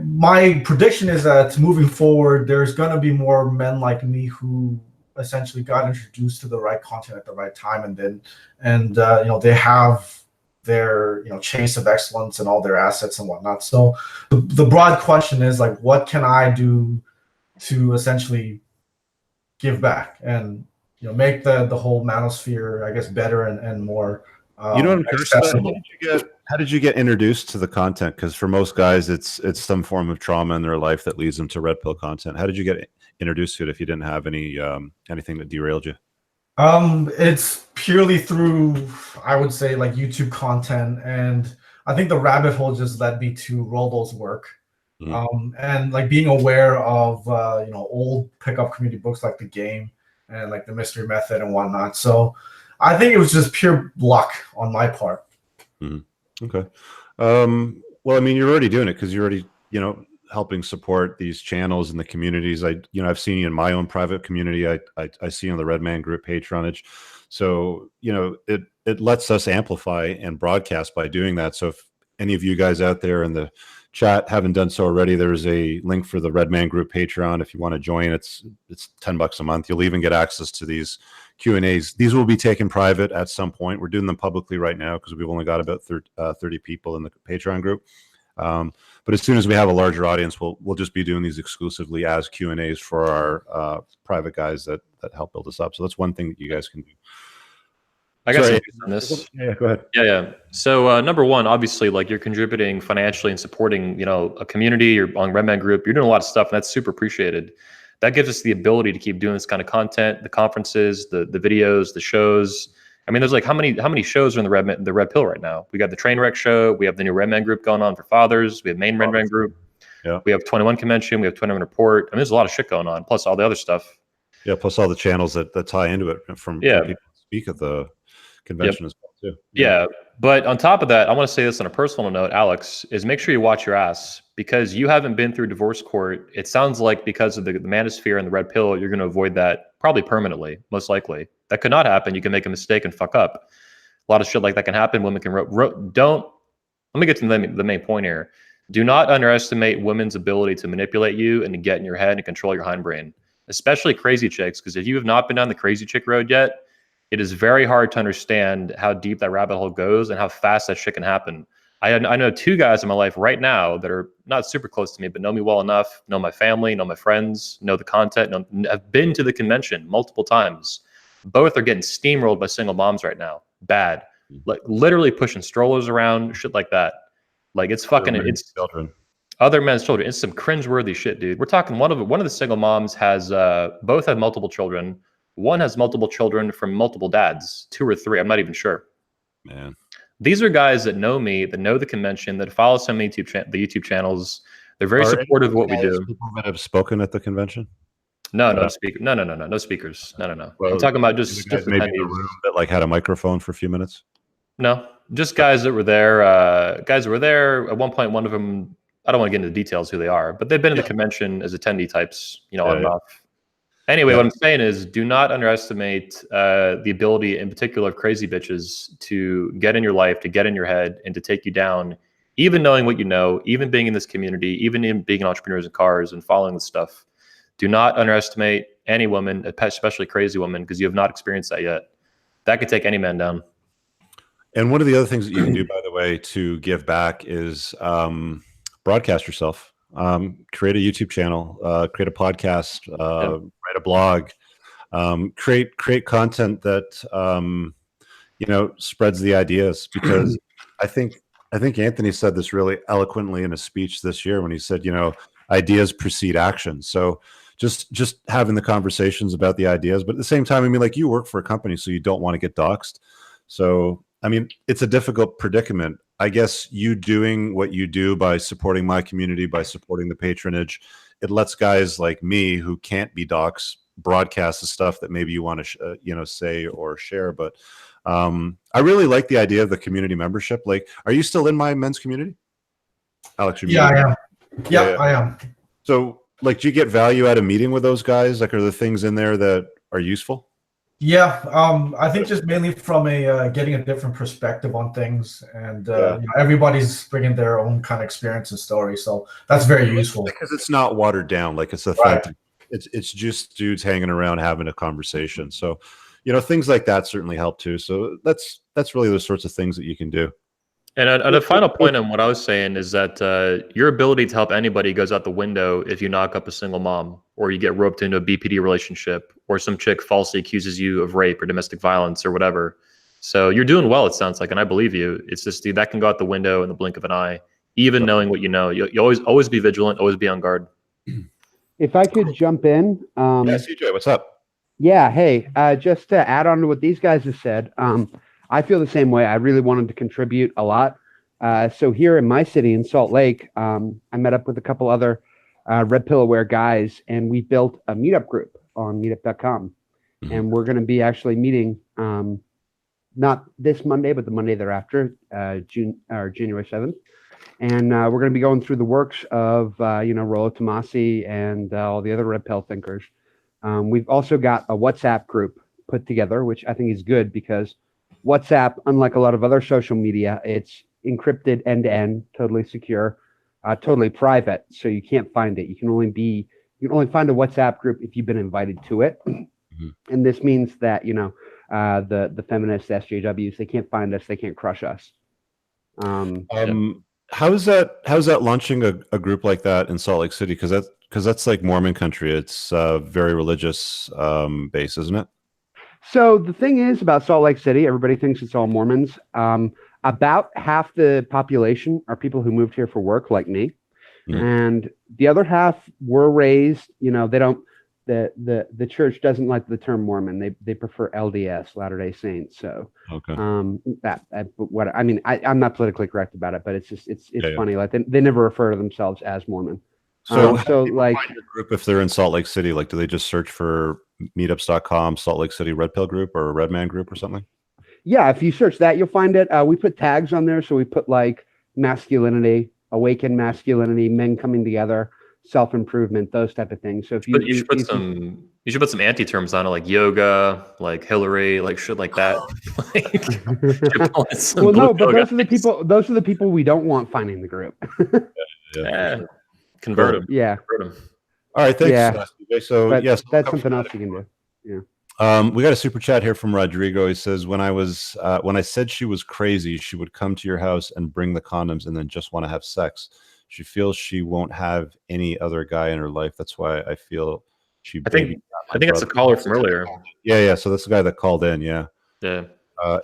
my prediction is that moving forward, there's going to be more men like me who essentially got introduced to the right content at the right time, and they have their chase of excellence and all their assets and whatnot. So the broad question is like, what can I do to essentially give back and make the whole manosphere, I guess, better and more accessible? How did you get introduced to the content? Because for most guys, it's some form of trauma in their life that leads them to red pill content. How did you get introduced to it if you didn't have anything that derailed you? It's purely through, I would say, like YouTube content, and I think the rabbit hole just led me to Rollo's work, and like being aware of old pickup community books like The Game and like The Mystery Method and whatnot. So I think it was just pure luck on my part. Okay. Well, I mean, you're already doing it because you're already, helping support these channels and the communities. I've seen you in my own private community. I see you on the Red Man Group patronage. So, it lets us amplify and broadcast by doing that. So if any of you guys out there in the chat haven't done so already, there's a link for the Red Man Group Patreon. If you want to join, it's $10 a month. You'll even get access to these Q&As. These will be taken private at some point. We're doing them publicly right now because we've only got about 30 people in the Patreon group. But as soon as we have a larger audience, we'll just be doing these exclusively as Q&As for our private guys that help build us up. So that's one thing that you guys can do. I got some views on this. Yeah, go ahead. Yeah. So number one, obviously, like you're contributing financially and supporting, a community. You're on Red Man Group. You're doing a lot of stuff, and that's super appreciated. That gives us the ability to keep doing this kind of content, the conferences, the videos, the shows. I mean, there's like how many shows are in the Red Pill right now? We got the Trainwreck show. We have the new Red Man Group going on for fathers. We have main Red Man Group. Yeah. We have 21 Convention. We have 21 Report. I mean, there's a lot of shit going on. Plus all the other stuff. Yeah. Plus all the channels that tie into it from people who speak at the convention as well too. Yeah. But on top of that, I want to say this on a personal note, Alex, is make sure you watch your ass because you haven't been through divorce court. It sounds like because of the manosphere and the red pill, you're going to avoid that probably permanently, most likely. That could not happen. You can make a mistake and fuck up. A lot of shit like that can happen. Women can let me get to the main point here. Do not underestimate women's ability to manipulate you and to get in your head and control your hindbrain, especially crazy chicks. Because if you have not been down the crazy chick road yet, it is very hard to understand how deep that rabbit hole goes and how fast that shit can happen. I know two guys in my life right now that are not super close to me, but know me well enough, know my family, know my friends, know the content, have been to the convention multiple times. Both are getting steamrolled by single moms right now. Bad. Like literally pushing strollers around, shit like that. Like it's fucking it's children. Other men's children. It's some cringeworthy shit, dude. We're talking one of the single moms has both have multiple children. One has multiple children from multiple dads, 2 or 3. I'm not even sure. Man, these are guys that know me, that know the convention, that follow some the YouTube channels. They're very supportive of what we do. People that have spoken at the convention. No speaker. No speakers. No. Well, I'm talking about just maybe in the room that like had a microphone for a few minutes. No, just guys that were there. Guys that were there at one point. One of them, I don't want to get into the details who they are, but they've been in the convention as attendee types, on and off. Anyway, what I'm saying is, do not underestimate the ability, in particular, of crazy bitches to get in your life, to get in your head, and to take you down. Even knowing what you know, even being in this community, even in being entrepreneurs in cars and following this stuff. Do not underestimate any woman, especially crazy women, because you have not experienced that yet. That could take any man down. And one of the other things that you can do, by the way, to give back is broadcast yourself. Create a YouTube channel, create a podcast, write a blog, create content that spreads the ideas. Because I think Anthony said this really eloquently in a speech this year when he said, ideas precede action. So just having the conversations about the ideas, but at the same time, I mean, like, you work for a company, so you don't want to get doxxed. So, I mean, it's a difficult predicament. I guess you doing what you do by supporting my community, by supporting the patronage, it lets guys like me who can't be doxxed broadcast the stuff that maybe you want to, say or share. But I really like the idea of the community membership. Like, are you still in my men's community, Alex? Yeah, I am. Yeah, I am. So, like, do you get value out of meeting with those guys? Like, are there things in there that are useful? Yeah, I think just mainly from a getting a different perspective on things, and everybody's bringing their own kind of experience and story, so that's very useful because it's not watered down. Like, it's authentic. Right. It's just dudes hanging around having a conversation. So, things like that certainly help too. So that's really the sorts of things that you can do. And a final point on what I was saying is that your ability to help anybody goes out the window if you knock up a single mom, or you get roped into a BPD relationship, or some chick falsely accuses you of rape or domestic violence or whatever. So you're doing well, it sounds like, and I believe you. It's just, dude, that can go out the window in the blink of an eye, even knowing what you know. You always be vigilant, always be on guard. If I could jump in. Yeah, CJ, what's up? Yeah, hey, just to add on to what these guys have said, I feel the same way. I really wanted to contribute a lot. So here in my city, in Salt Lake, I met up with a couple other Red Pill Aware guys, and we built a meetup group on meetup.com. Mm-hmm. And we're going to be actually meeting not this Monday, but the Monday thereafter, January 7th. And we're going to be going through the works of, Rollo Tomasi and all the other Red Pill thinkers. We've also got a WhatsApp group put together, which I think is good because WhatsApp, unlike a lot of other social media, it's encrypted end-to-end, totally secure, totally private, so you can't find it. You can only find a WhatsApp group if you've been invited to it. Mm-hmm. And this means that, the feminists, the SJWs, they can't find us, they can't crush us. How's that launching a group like that in Salt Lake City? Because that's like Mormon country. It's very religious base, isn't it? So the thing is about Salt Lake City, everybody thinks it's all Mormons. About half the population are people who moved here for work, like me, and the other half were raised. They don't. The church doesn't like the term Mormon. They prefer LDS, Latter-day Saints. So okay. I'm not politically correct about it, but it's just it's funny. Like they never refer to themselves as Mormon. So like find your group if they're in Salt Lake City, like, do they just search for meetups.com, Salt Lake City Red Pill group or Red Man group or something? Yeah, if you search that, you'll find it. We put tags on there. So we put like masculinity, awakened masculinity, men coming together, self-improvement, those type of things. So if you should put some anti-terms on it, like yoga, like Hillary, like shit like that. Well, no, but those are the people we don't want finding the group. Convert them. Yeah. Convert them. All right, thanks. Yeah. So yes, that's something else you can do. Yeah. We got a super chat here from Rodrigo. He says, when I said she was crazy, she would come to your house and bring the condoms and then just want to have sex. She feels she won't have any other guy in her life. That's why I feel she. I think that's a caller from earlier. Yeah. So that's the guy that called in. Yeah. Yeah.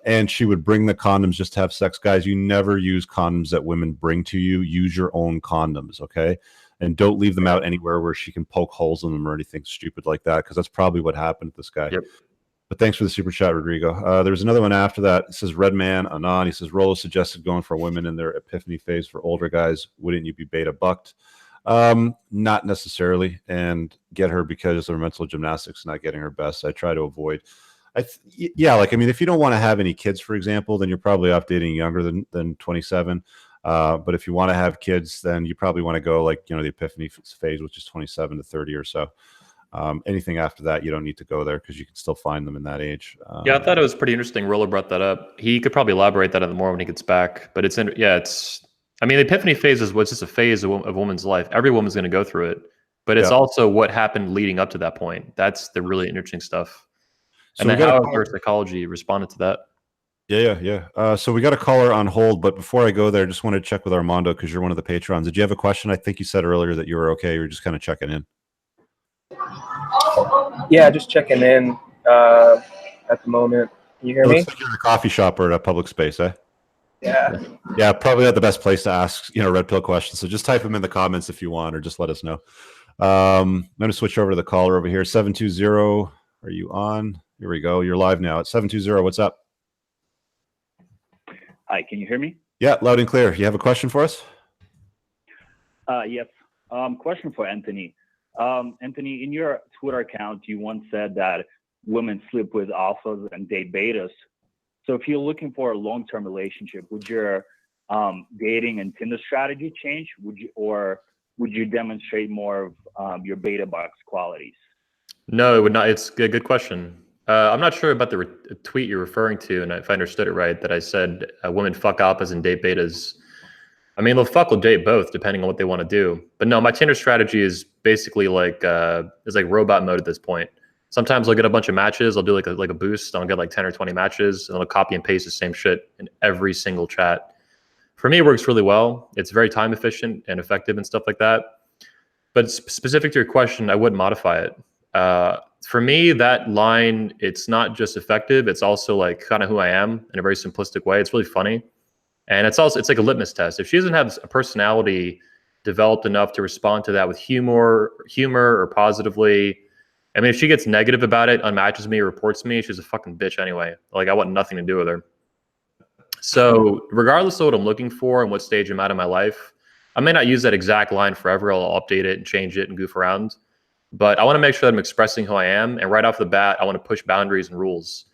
And she would bring the condoms just to have sex. Guys, you never use condoms that women bring to you. Use your own condoms, okay? And don't leave them out anywhere where she can poke holes in them or anything stupid like that, because that's probably what happened to this guy. Yep. But thanks for the super chat, Rodrigo. There's another one after that. It says Red Man Anon. He says Rolo suggested going for women in their epiphany phase. For older guys, wouldn't you be beta bucked? Not necessarily, and get her because of her mental gymnastics not getting her best. I try to avoid. Yeah, like I mean, if you don't want to have any kids, for example, then you're probably off dating younger than 27. But if you want to have kids, then you probably want to go like, you know, the epiphany phase, which is 27 to 30 or so. Anything after that, you don't need to go there because you can still find them in that age. Yeah, I thought it was pretty interesting. Roller brought that up. He could probably elaborate that on more when he gets back. But it's I mean, the epiphany phase is what's just a phase of a woman's life. Every woman's going to go through it, but it's also what happened leading up to that point. That's the really interesting stuff. So and then how our psychology responded to that. Yeah. So we got a caller on hold, but before I go there, just wanted to check with Armando because you're one of the patrons. Did you have a question? I think you said earlier that you were okay. You were just kind of checking in. Yeah, just checking in at the moment. Can you hear me? Looks like you're in a coffee shop or at a public space, eh? Yeah, probably not the best place to ask, red pill questions. So just type them in the comments if you want, or just let us know. I'm going to switch over to the caller over here. 720, are you on? Here we go. You're live now at 720. What's up? Hi, can you hear me? Yeah, loud and clear. You have a question for us? Yes. Question for Anthony. Anthony, in your Twitter account, you once said that women sleep with alphas and date betas. So if you're looking for a long-term relationship, would your dating and Tinder strategy change? Would you demonstrate more of your beta box qualities? No, it would not. It's a good question. I'm not sure about the tweet you're referring to, and if I understood it right, that I said women fuck alphas and date betas. I mean, they'll fuck or date both, depending on what they want to do. But no, my Tinder strategy is basically like robot mode at this point. Sometimes I'll get a bunch of matches. I'll do like a boost. I'll get like 10 or 20 matches, and I'll copy and paste the same shit in every single chat. For me, it works really well. It's very time efficient and effective and stuff like that. But specific to your question, I wouldn't modify it. For me, that line, it's not just effective. It's also like kind of who I am in a very simplistic way. It's really funny. And it's like a litmus test. If she doesn't have a personality developed enough to respond to that with humor or positively, I mean, if she gets negative about it, unmatches me, or reports me, she's a fucking bitch anyway. Like, I want nothing to do with her. So regardless of what I'm looking for and what stage I'm at in my life, I may not use that exact line forever. I'll update it and change it and goof around. But I want to make sure that I'm expressing who I am. And right off the bat, I want to push boundaries and rules.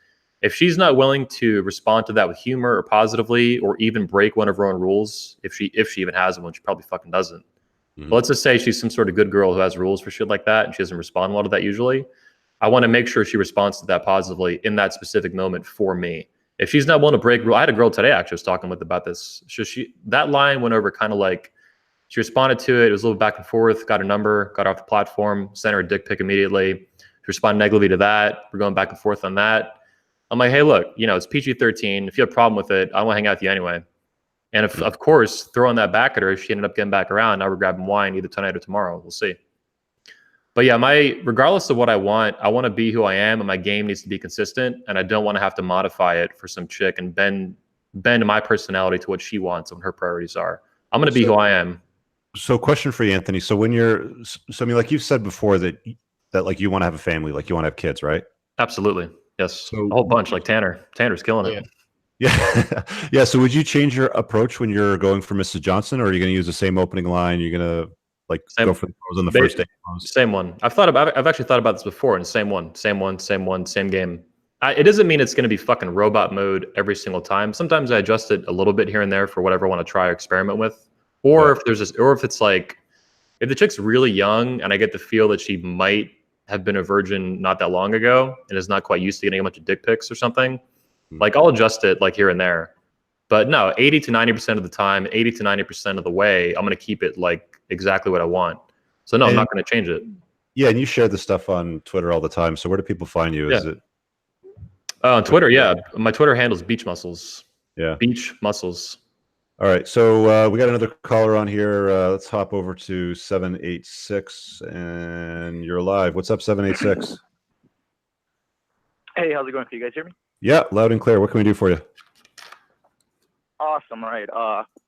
If she's not willing to respond to that with humor or positively, or even break one of her own rules, if she even has one, she probably fucking doesn't. But let's just say she's some sort of good girl who has rules for shit like that, and she doesn't respond well to that usually. I want to make sure she responds to that positively in that specific moment for me. If she's not willing to break rule, I had a girl today actually was talking with about this. So that line went over kind of like, she responded to it. It was a little back and forth, got her number, got her off the platform, sent her a dick pic immediately. She responded negatively to that. We're going back and forth on that. I'm like, hey, look, it's PG-13. If you have a problem with it, I want to hang out with you anyway. And if, of course, throwing that back at her, if she ended up getting back around, now we're grabbing wine either tonight or tomorrow. We'll see. But yeah, regardless of what I want to be who I am, and my game needs to be consistent. And I don't want to have to modify it for some chick and bend my personality to what she wants and what her priorities are. I'm going to be who I am. So question for you, Anthony. So I mean, like you've said before that like you want to have a family, like you want to have kids, right? Absolutely. Yes. So, a whole bunch, like Tanner. Tanner's killing it. Yeah. Yeah. So would you change your approach when you're going for Mrs. Johnson, or are you going to use the same opening line? You're going to go for the pose on the first day? Same one. I've actually thought about this before, and same one, same game. It doesn't mean it's going to be fucking robot mode every single time. Sometimes I adjust it a little bit here and there for whatever I want to try or experiment with. Or if it's like, if the chick's really young and I get the feel that she might have been a virgin not that long ago and is not quite used to getting a bunch of dick pics or something, like I'll adjust it like here and there. But no, 80 to 90% of the time, 80 to 90% of the way, I'm going to keep it like exactly what I want. So no, I'm not going to change it. Yeah, and you share this stuff on Twitter all the time. So where do people find you? Is it on Twitter? Yeah, my Twitter handle is Beach Muscles. Yeah, Beach Muscles. All right, so we got another caller on here. Let's hop over to 786, and you're live. What's up, 786? Hey, how's it going? Can you guys hear me? Yeah, loud and clear. What can we do for you? Awesome, right?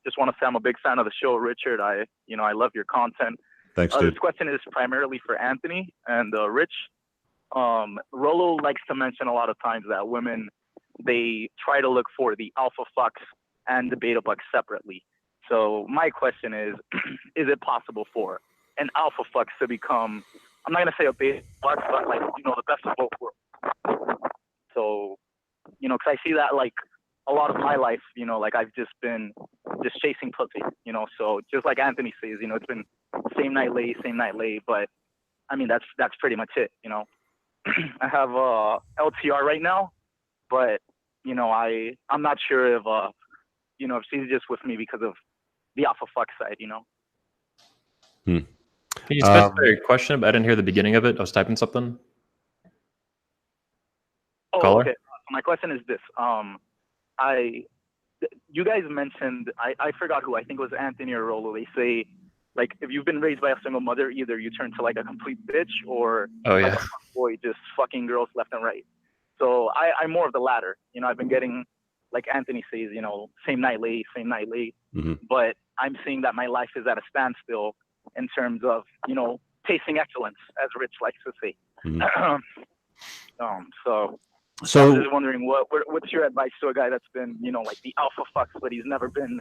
Just want to say I'm a big fan of the show, Richard. I love your content. Thanks, dude. This question is primarily for Anthony and Rich. Rolo likes to mention a lot of times that women, they try to look for the alpha fucks and the beta bucks separately. So my question is it possible for an alpha fuck to become, I'm not gonna say a beta buck, but like, the best of both worlds? So, because I see that like a lot of my life, like I've just been chasing pussy, so just like Anthony says, it's been same night lay, but I mean, that's pretty much it, I have LTR right now, but I'm not sure if if she's just with me because of the alpha fuck side, Can you specify your question? I didn't hear the beginning of it. I was typing something. Oh, Caller? okay. So my question is this: you guys mentioned, I forgot who. I think it was Anthony or Rolo. They say, like, if you've been raised by a single mother, either you turn to like a complete bitch or like a boy just fucking girls left and right. So I'm more of the latter. I've been getting, like Anthony says, same night late. Mm-hmm. But I'm seeing that my life is at a standstill in terms of, pacing excellence, as Rich likes to say. Mm-hmm. So So I was just wondering, what's your advice to a guy that's been, like the alpha fucks, but he's never been,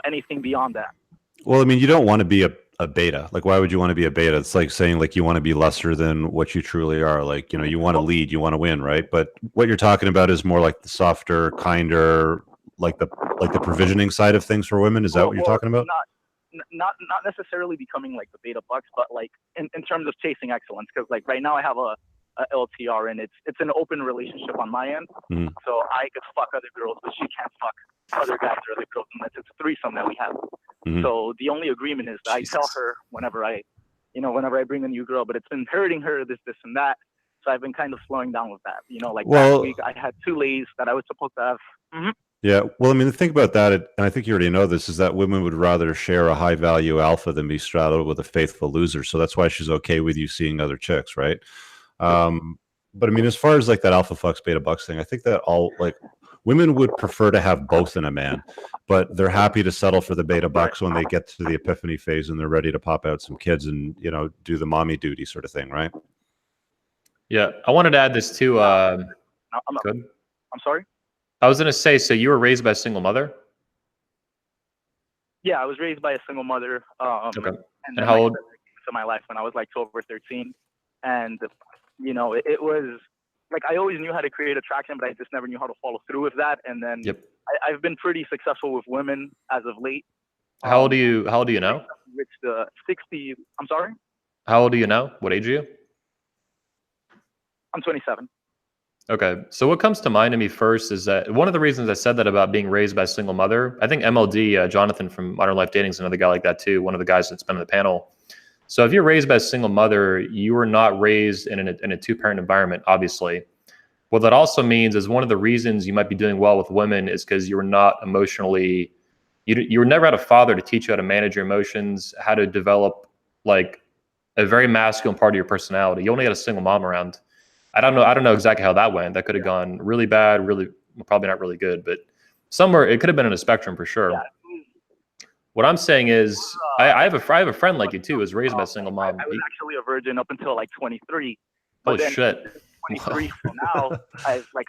anything beyond that? Well, I mean, you don't want to be a beta. Like, why would you want to be a beta? It's like saying like you want to be lesser than what you truly are. Like, you want to lead, you want to win, right? But what you're talking about is more like the softer, kinder, like the provisioning side of things for women. Is that what you're talking about? Not necessarily becoming like the beta bucks, but like in terms of chasing excellence. Because like right now I have a LTR and it's an open relationship on my end. Mm-hmm. So I could fuck other girls, but she can't fuck other guys or other girls unless it's a threesome that we have. Mm-hmm. So the only agreement is that I tell her whenever I bring a new girl, but it's been hurting her, this and that. So I've been kind of slowing down with that. Like last week I had 2 lays that I was supposed to have. Mm-hmm. Yeah. Well, I mean, the thing about that, and I think you already know this, is that women would rather share a high value alpha than be straddled with a faithful loser. So that's why she's okay with you seeing other chicks, right? But I mean, as far as like that alpha fucks beta bucks thing, I think that all like women would prefer to have both in a man, but they're happy to settle for the beta bucks when they get to the epiphany phase and they're ready to pop out some kids and do the mommy duty sort of thing, right? Yeah, I wanted to add this too. I'm sorry. I was gonna say, so you were raised by a single mother? Yeah, I was raised by a single mother. Okay. And how old? To my life when I was like 12 or 13, and it was like I always knew how to create attraction, but I just never knew how to follow through with that. And then I've been pretty successful with women as of late. How old are you now? Reached 60. I'm sorry. How old are you now? What age are you? I'm 27. Okay, so what comes to mind to me first is that one of the reasons I said that about being raised by a single mother, I think MLD, Jonathan from Modern Life Dating is another guy like that too, one of the guys that's been on the panel. So if you're raised by a single mother, you were not raised in a two-parent environment, obviously. What that also means is one of the reasons you might be doing well with women is because you were not emotionally, you were never had a father to teach you how to manage your emotions, how to develop like a very masculine part of your personality. You only had a single mom around. I don't know exactly how that went. That could have gone really bad, probably not really good, but somewhere it could have been in a spectrum for sure. Yeah. What I'm saying is, I have a friend like you too, who was raised by a single mom. I was actually a virgin up until like 23. Holy shit! 23 so now,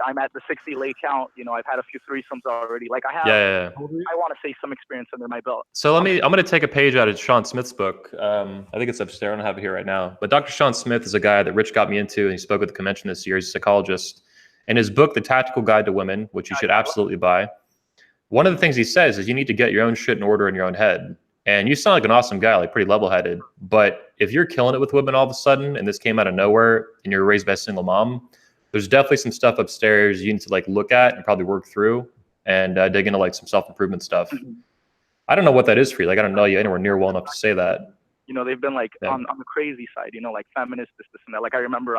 I'm at the 60 lay count. I've had a few threesomes already. Like I have. Yeah. I want to say some experience under my belt. So I'm going to take a page out of Sean Smith's book. I think it's upstairs. I don't have it here right now. But Dr. Sean Smith is a guy that Rich got me into, and he spoke at the convention this year. He's a psychologist. In his book, The Tactical Guide to Women, which you should absolutely buy, one of the things he says is you need to get your own shit in order in your own head. And you sound like an awesome guy, like pretty level-headed. But if you're killing it with women all of a sudden, and this came out of nowhere, and you're raised by a single mom, there's definitely some stuff upstairs you need to like look at and probably work through and dig into like some self-improvement stuff. Mm-hmm. I don't know what that is for you. Like, I don't know you anywhere near well enough to say that. They've been like on the crazy side, like feminist, this and that. Like I remember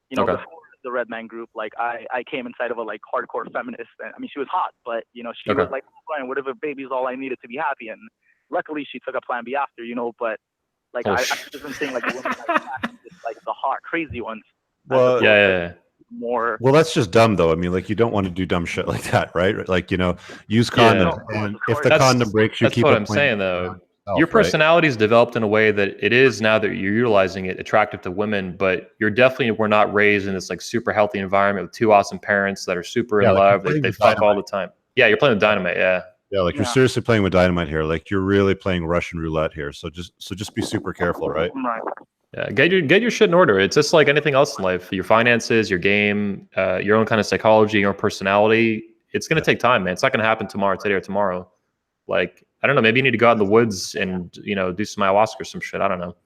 before the Red Man group, like I came inside of a like hardcore feminist. And I mean, she was hot, but she was like, Brian, what if a baby's all I needed to be happy? And luckily she took a plan B after, but like I wasn't saying like the women like just like the hot, crazy ones. Well, yeah. more. Well, that's just dumb, though. I mean, like, you don't want to do dumb shit like that, right? Like, use Yeah. condoms, and if the condom breaks, you That's keep what it I'm playing saying, with though. yourself, Your right? personality is developed in a way that it is, now that you're utilizing it, attractive to women, but you're definitely were not raised in this like super healthy environment with two awesome parents that are super in Yeah, like you're love. They playing with fuck all dynamite. the time. Yeah, you're playing with dynamite. Yeah. Yeah, like you're Yeah. seriously playing with dynamite here. Like you're really playing Russian roulette here. So just be super careful, right? Right. Yeah, get your shit in order. It's just like anything else in life. Your finances, your game, your own kind of psychology, your own personality. It's gonna take time, man. It's not gonna happen tomorrow, today, or tomorrow. Like, I don't know. Maybe you need to go out in the woods and do some ayahuasca or some shit. I don't know.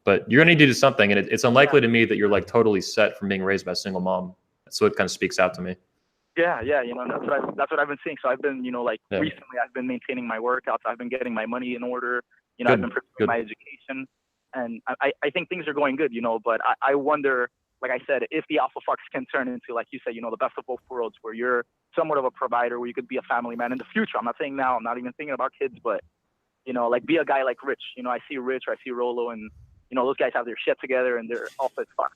But you're gonna need to do something, and it's unlikely to me that you're like totally set from being raised by a single mom. So it kind of speaks out to me. Yeah, that's what I've been seeing. So I've been, Yeah. recently I've been maintaining my workouts. I've been getting my money in order. Good, I've been pursuing good. my education, and I think things are going good. But I wonder, like I said, if the alpha fucks can turn into, like you said, the best of both worlds, where you're somewhat of a provider, where you could be a family man in the future. I'm not saying now. I'm not even thinking about kids, but like be a guy like Rich. I see Rich, or I see Rolo, and those guys have their shit together and they're alpha as fuck.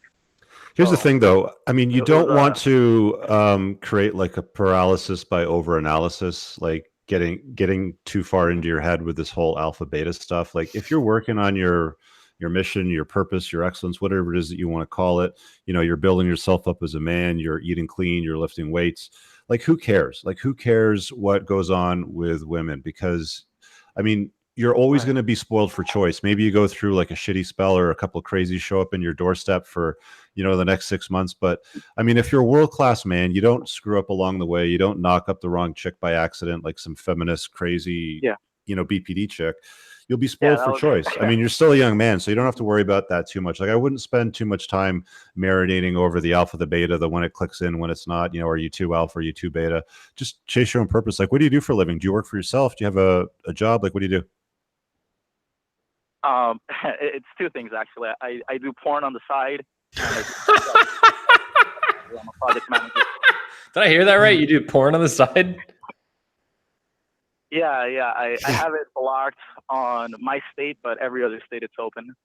Here's the thing, though. I mean, you it don't was, want to create like a paralysis by over-analysis, like getting too far into your head with this whole alpha beta stuff. Like if you're working on your mission, your purpose, your excellence, whatever it is that you want to call it, you're building yourself up as a man, you're eating clean, you're lifting weights. Like who cares? Like who cares what goes on with women? Because, I mean, you're always going to be spoiled for choice. Maybe you go through like a shitty spell or a couple of crazies show up in your doorstep for, the next 6 months. But I mean, if you're a world-class man, you don't screw up along the way. You don't knock up the wrong chick by accident, like some feminist, crazy, BPD chick. You'll be spoiled for choice. I mean, you're still a young man, so you don't have to worry about that too much. Like I wouldn't spend too much time marinating over the alpha, the beta, the when it clicks in, when it's not, are you too alpha, are you too beta? Just chase your own purpose. Like, what do you do for a living? Do you work for yourself? Do you have a job? Like, what do you do? It's two things actually. I do porn on the side. And I'm a project manager. Did I hear that right? You do porn on the side? Yeah. I have it blocked on my state, but every other state it's open.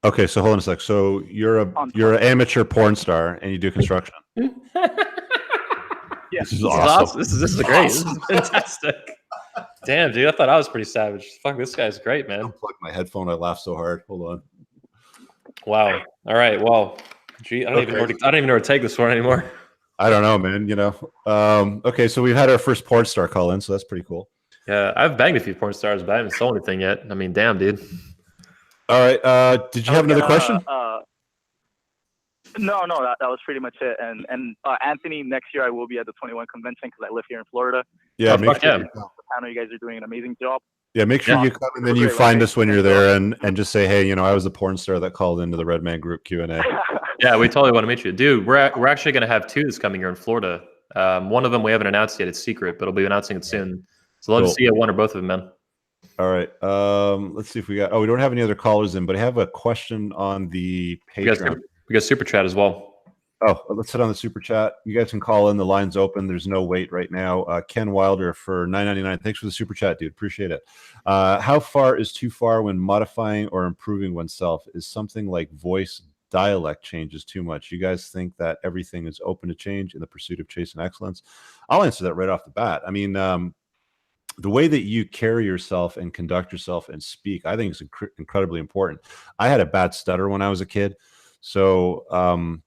Okay, so hold on a sec. So you're an amateur porn star and you do construction. Yeah. This is awesome. This is great. This is fantastic. Damn, dude, I thought I was pretty savage. Fuck, this guy's great, man. Unplug my headphone. I laughed so hard. Hold on. Wow. All right. Well, gee, I don't even know where to take this one anymore. I don't know, man. Okay, so we've had our first porn star call in, so that's pretty cool. Yeah, I've banged a few porn stars, but I haven't sold anything yet. I mean, damn, dude. All right. Did you have another question? No, that was pretty much it. And Anthony, next year I will be at the 21 convention because I live here in Florida. Yeah, make sure you guys are doing an amazing job. Yeah, make sure you come and then you find us when you're there and just say, hey, I was a porn star that called into the Red Man Group Q&A. Yeah, we totally want to meet you. Dude, we're actually going to have two this coming year in Florida. One of them we haven't announced yet. It's secret, but we'll be announcing it soon. So love to see you at one or both of them, man. All right. Let's see if we got... Oh, we don't have any other callers in, but I have a question on the Patreon. We got Super Chat as well. Oh, let's hit on the Super Chat. You guys can call in. The line's open. There's no wait right now. Ken Wilder for $9.99. Thanks for the Super Chat, dude. Appreciate it. How far is too far when modifying or improving oneself? Is something like voice dialect changes too much? You guys think that everything is open to change in the pursuit of chasing excellence? I'll answer that right off the bat. I mean, the way that you carry yourself and conduct yourself and speak, I think is incredibly important. I had a bad stutter when I was a kid. So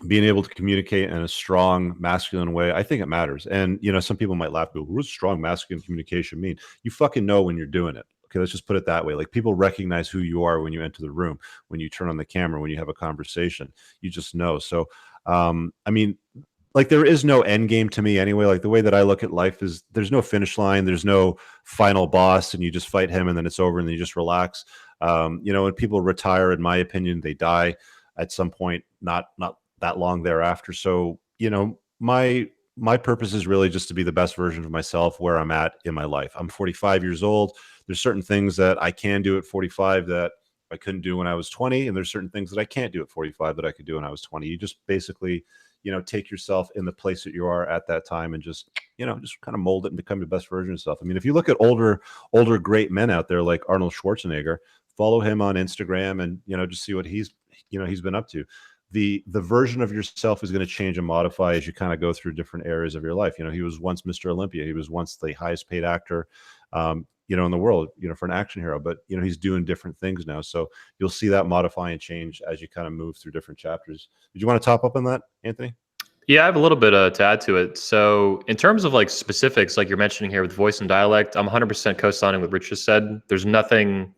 being able to communicate in a strong masculine way, I think it matters. And, some people might laugh, go, what does strong masculine communication mean? You fucking know when you're doing it. Okay, let's just put it that way. Like people recognize who you are when you enter the room, when you turn on the camera, when you have a conversation, you just know. So, I mean, like there is no end game to me anyway. Like the way that I look at life is there's no finish line. There's no final boss and you just fight him and then it's over and then you just relax. When people retire, in my opinion, they die at some point, not that long thereafter. So, my purpose is really just to be the best version of myself where I'm at in my life. I'm 45 years old. There's certain things that I can do at 45 that I couldn't do when I was 20. And there's certain things that I can't do at 45 that I could do when I was 20. You just basically, take yourself in the place that you are at that time and just kind of mold it and become the best version of yourself. I mean, if you look at older great men out there, like Arnold Schwarzenegger, follow him on Instagram and, just see what he's been up to. the version of yourself is going to change and modify as you kind of go through different areas of your life. You know, he was once Mr. Olympia. He was once the highest paid actor, you know, in the world, you know, for an action hero, but, you know, he's doing different things now. So you'll see that modify and change as you kind of move through different chapters. Did you want to top up on that, Anthony? Yeah, I have a little bit to add to it. So in terms of like specifics, like you're mentioning here with voice and dialect, I'm 100% co-signing what Rich just said. There's probably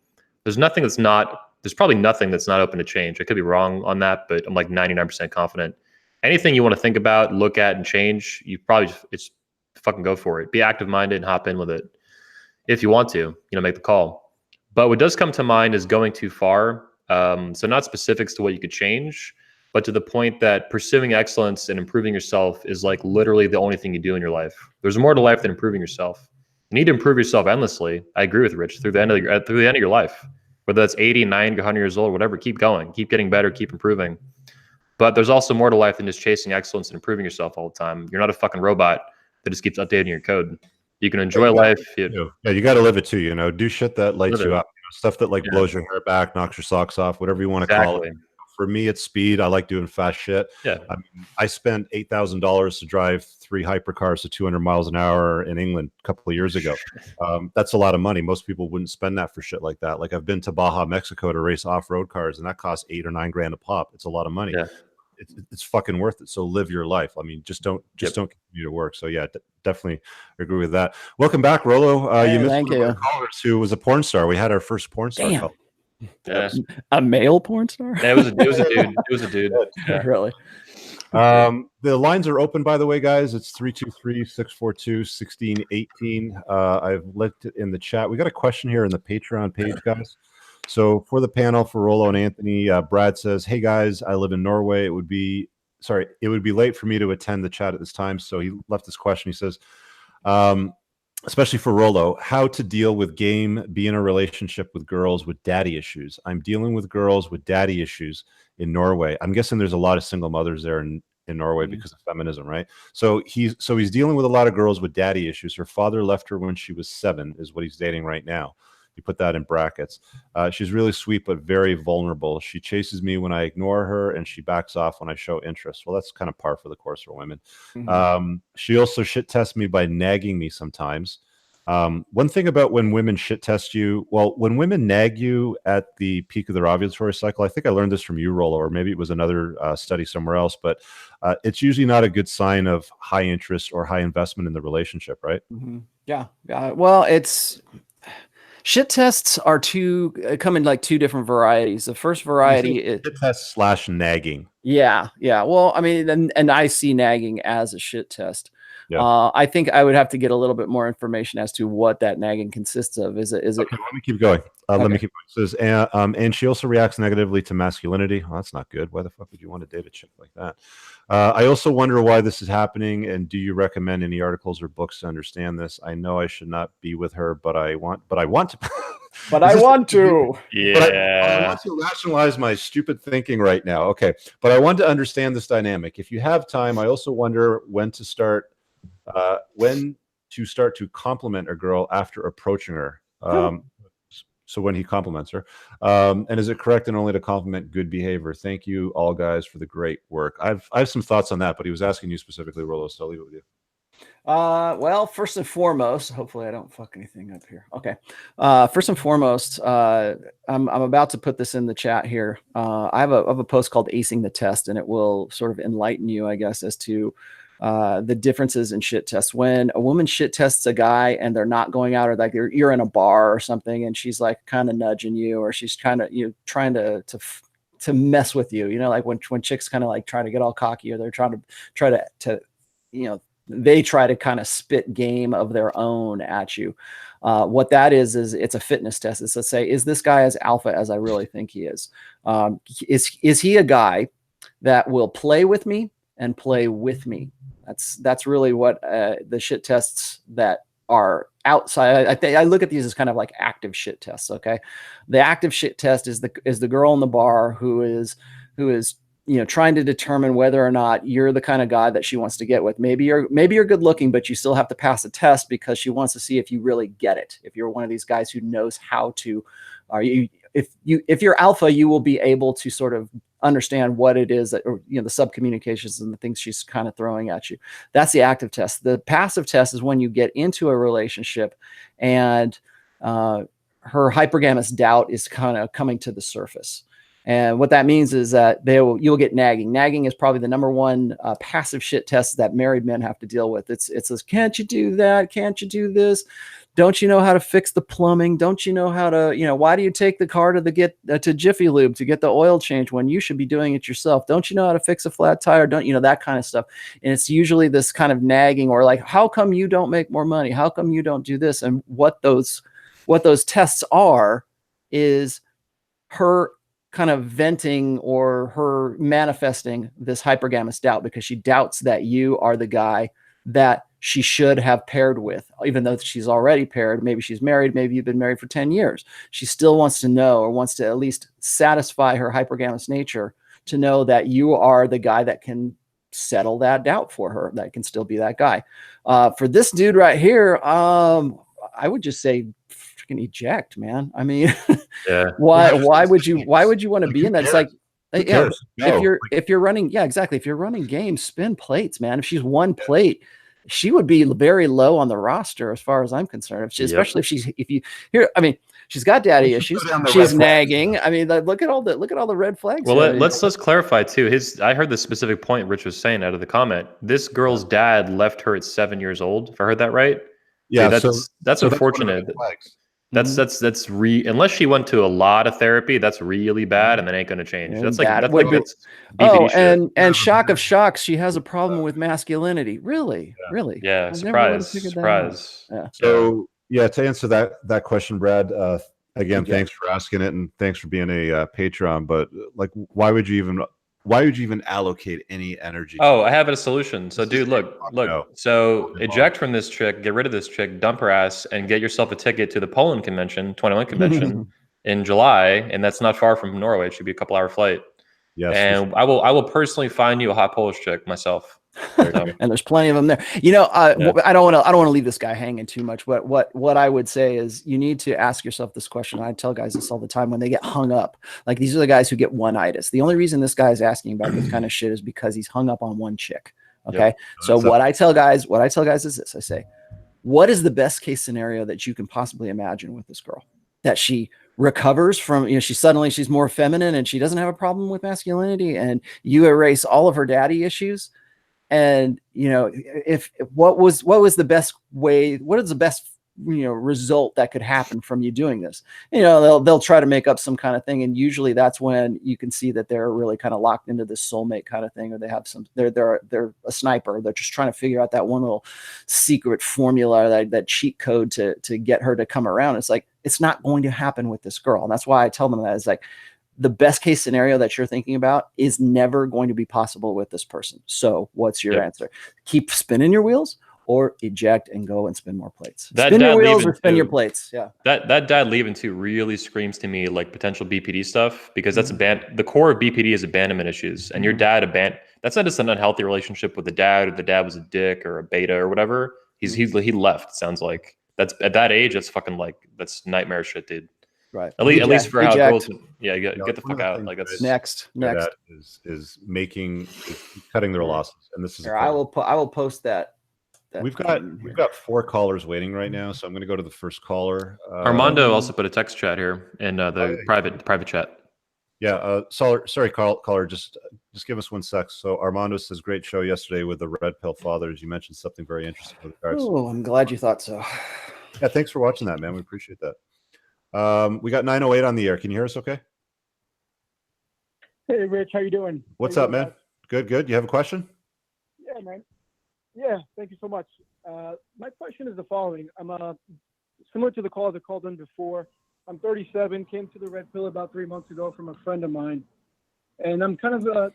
nothing that's not open to change. I could be wrong on that, but I'm like 99% confident. Anything you want to think about, look at, and change, it's fucking go for it. Be active-minded and hop in with it. If you want to, you know, make the call. But what does come to mind is going too far. So not specifics to what you could change, but to the point that pursuing excellence and improving yourself is like literally the only thing you do in your life. There's more to life than improving yourself. You need to improve yourself endlessly. I agree with Rich, through the end of your life, whether that's 80, 90, 100 years old, whatever. Keep going, keep getting better, keep improving. But there's also more to life than just chasing excellence and improving yourself all the time. You're not a fucking robot that just keeps updating your code. You can enjoy life. Yeah, you got to live it too. You know, do shit that lights you up. You know, stuff that like Yeah. blows your hair back, knocks your socks off, whatever you want to call it. For me, it's speed. I like doing fast shit. Yeah. I mean, I spent $8,000 to drive 3 hypercars to 200 miles an hour in England a couple of years ago. That's a lot of money. Most people wouldn't spend that for shit like that. Like I've been to Baja, Mexico to race off-road cars, and that costs $8 or $9 grand a pop. It's a lot of money. Yeah. It's fucking worth it. So live your life. I mean, just don't continue to work. So yeah, definitely agree with that. Welcome back, Rolo. You missed one of our callers who was a porn star. We had our first porn star call. Yeah. A male porn star? Yeah, it was a dude. It was a dude. Yeah. Really? The lines are open, by the way, guys. It's 323-642-1618. I've looked in the chat. We got a question here in the Patreon page, guys. So for the panel, for Rolo and Anthony, Brad says, "Hey guys, I live in Norway. It would be late for me to attend the chat at this time." So he left this question. He says, especially for Rolo, how to deal with be in a relationship with girls with daddy issues. I'm dealing with girls with daddy issues in Norway. I'm guessing there's a lot of single mothers there in Norway because of feminism, right? So he's dealing with a lot of girls with daddy issues. Her father left her when she was 7, is what he's dating right now. You put that in brackets. She's really sweet, but very vulnerable. She chases me when I ignore her, and she backs off when I show interest. Well, that's kind of par for the course for women. She also shit tests me by nagging me sometimes. One thing about when women shit test you, well, when women nag you at the peak of their ovulatory cycle, I think I learned this from you, Rolo, or maybe it was another study somewhere else, but it's usually not a good sign of high interest or high investment in the relationship, right? Yeah. Well, shit tests come in like 2 different varieties. The first variety is shit test / nagging. Yeah. Well, I mean, and I see nagging as a shit test. Yeah. I think I would have to get a little bit more information as to what that nagging consists of. Is it? Okay, let me keep going. Let me keep going. It says, and she also reacts negatively to masculinity. Well, that's not good. Why the fuck would you want to date a chick like that? I also wonder why this is happening, and do you recommend any articles or books to understand this? I know I should not be with her, but I want to. But I want to. Yeah. I want to rationalize my stupid thinking right now. Okay, but I want to understand this dynamic. If you have time, I also wonder when to start to compliment a girl after approaching her. So when he compliments her, and is it correct and only to compliment good behavior? Thank you all guys for the great work. I have some thoughts on that, but he was asking you specifically, Rolo, so I'll leave it with you. Well, first and foremost, hopefully I don't fuck anything up here. Okay. First and foremost, I'm about to put this in the chat here. I have a post called Acing the Test, and it will sort of enlighten you, I guess, as to the differences in shit tests. When a woman shit tests a guy and they're not going out, or like you're in a bar or something, and she's like kind of nudging you, or she's kind of trying to mess with you, like when chicks kind of like try to get all cocky, or they're trying to they try to kind of spit game of their own at you. What that is it's a fitness test. It's to say, is this guy as alpha as I really think he is? Is he a guy that will play with me and play with me? That's really what the shit tests that are outside. I look at these as kind of like active shit tests. Okay, the active shit test is the girl in the bar who is trying to determine whether or not you're the kind of guy that she wants to get with. Maybe you're good looking, but you still have to pass a test because she wants to see if you really get it. If you're one of these guys who knows how to, if you're alpha, you will be able to sort of understand what it is that, or, the subcommunications and the things she's kind of throwing at you. That's the active test. The passive test is when you get into a relationship and her hypergamous doubt is kind of coming to the surface. And what that means is that you'll get nagging. Nagging is probably the number one passive shit test that married men have to deal with. It's this, can't you do that? Can't you do this? Don't you know how to fix the plumbing? Don't you know how to, why do you take the car to Jiffy Lube to get the oil change when you should be doing it yourself? Don't you know how to fix a flat tire? Don't you know, that kind of stuff? And it's usually this kind of nagging, or like, how come you don't make more money? How come you don't do this? And what those tests are is her kind of venting or her manifesting this hypergamous doubt, because she doubts that you are the guy that she should have paired with, even though she's already paired. Maybe she's married. Maybe you've been married for 10 years. She still wants to know, or wants to at least satisfy her hypergamous nature to know that you are the guy that can settle that doubt for her, that can still be that guy. For this dude right here, I would just say freaking eject, man. I mean, Yeah. why would you want to be in that? It's like, cares? if you're running, exactly. If you're running games, spin plates, man. If she's one plate, she would be very low on the roster as far as I'm concerned. Especially she's got daddy issues. She's nagging. I mean, look at all the red flags. Well, let's clarify too. I heard the specific point Rich was saying out of the comment. This girl's dad left her at 7 years old. If I heard that right. Yeah, that's unfortunate. That's unless she went to a lot of therapy, that's really bad, and that ain't going to change. And that's BPD and shock of shocks, she has a problem with masculinity. Really? Yeah. Surprise. Yeah. So to answer that question, Brad, again, thanks for asking it, and thanks for being a Patreon. But like, why would you even allocate any energy? Oh, I have a solution. So, dude, look. So, eject from this chick, get rid of this chick, dump her ass, and get yourself a ticket to the Poland convention, 21 convention in July, and that's not far from Norway. It should be a couple-hour flight. Yes, and I will personally find you a hot Polish chick myself. And there's plenty of them there. I don't want to leave this guy hanging too much. But what I would say is, you need to ask yourself this question. I tell guys this all the time when they get hung up. Like, these are the guys who get one-itis. The only reason this guy is asking about this kind of shit is because he's hung up on one chick. Okay. Yep. So what I tell guys is this. I say, what is the best case scenario that you can possibly imagine with this girl? That she recovers from, she's more feminine and she doesn't have a problem with masculinity, and you erase all of her daddy issues. And what is the best way? What is the best result that could happen from you doing this? They'll try to make up some kind of thing, and usually that's when you can see that they're really kind of locked into this soulmate kind of thing, or they have they're a sniper. They're just trying to figure out that one little secret formula, that cheat code to get her to come around. It's like, it's not going to happen with this girl, and that's why I tell them that. It's like, the best case scenario that you're thinking about is never going to be possible with this person. So what's your answer? Keep spinning your wheels, or eject and go and spin more plates. Spin your wheels or spin your plates. Yeah. That dad leaving too really screams to me like potential BPD stuff, because that's the core of BPD is abandonment issues. And your dad that's not just an unhealthy relationship with the dad, or the dad was a dick or a beta or whatever. He left. Sounds like that's at that age. That's fucking that's nightmare shit, dude. Right. At least for how girls. Yeah, get the fuck out. Like, that's next. That is cutting their losses, and this is. Here, I will post that. We've got 4 callers waiting right now, so I'm going to go to the first caller. Armando also put a text chat here in the private chat. Yeah, sorry, caller. Just give us 1 sec. So Armando says, great show yesterday with the Red Pill Fathers. You mentioned something very interesting with regards. Oh, I'm glad you thought so. Yeah, thanks for watching that, man. We appreciate that. We got 908 on the air. Can you hear us okay? Hey, Rich, how you doing? What's up, man? Good. You have a question? Yeah, man. Yeah, thank you so much. My question is the following. I'm similar to the calls I called in before. I'm 37, came to the Red Pill about 3 months ago from a friend of mine. And I'm kind of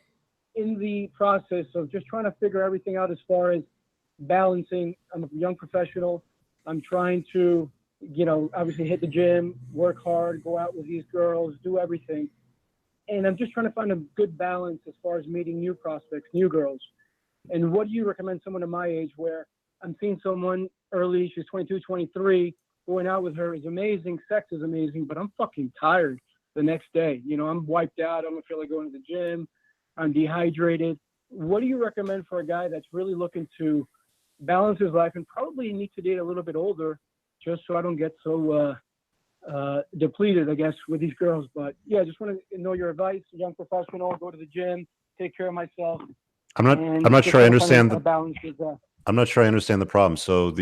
in the process of just trying to figure everything out as far as balancing. I'm a young professional. I'm trying to obviously hit the gym, work hard, go out with these girls, do everything. And I'm just trying to find a good balance as far as meeting new prospects, new girls. And what do you recommend someone at my age where I'm seeing someone early, she's 22, 23, going out with her is amazing, sex is amazing, but I'm fucking tired. the next day. You know, I'm wiped out. I don't feel like going to the gym. I'm dehydrated. What do you recommend for a guy that's really looking to balance his life and probably need to date a little bit older, just so I don't get so depleted, I guess, with these girls? But yeah, I just want to know your advice. Young professional, go to the gym, take care of myself. I'm not sure I understand the balance is, I'm not sure I understand the problem. So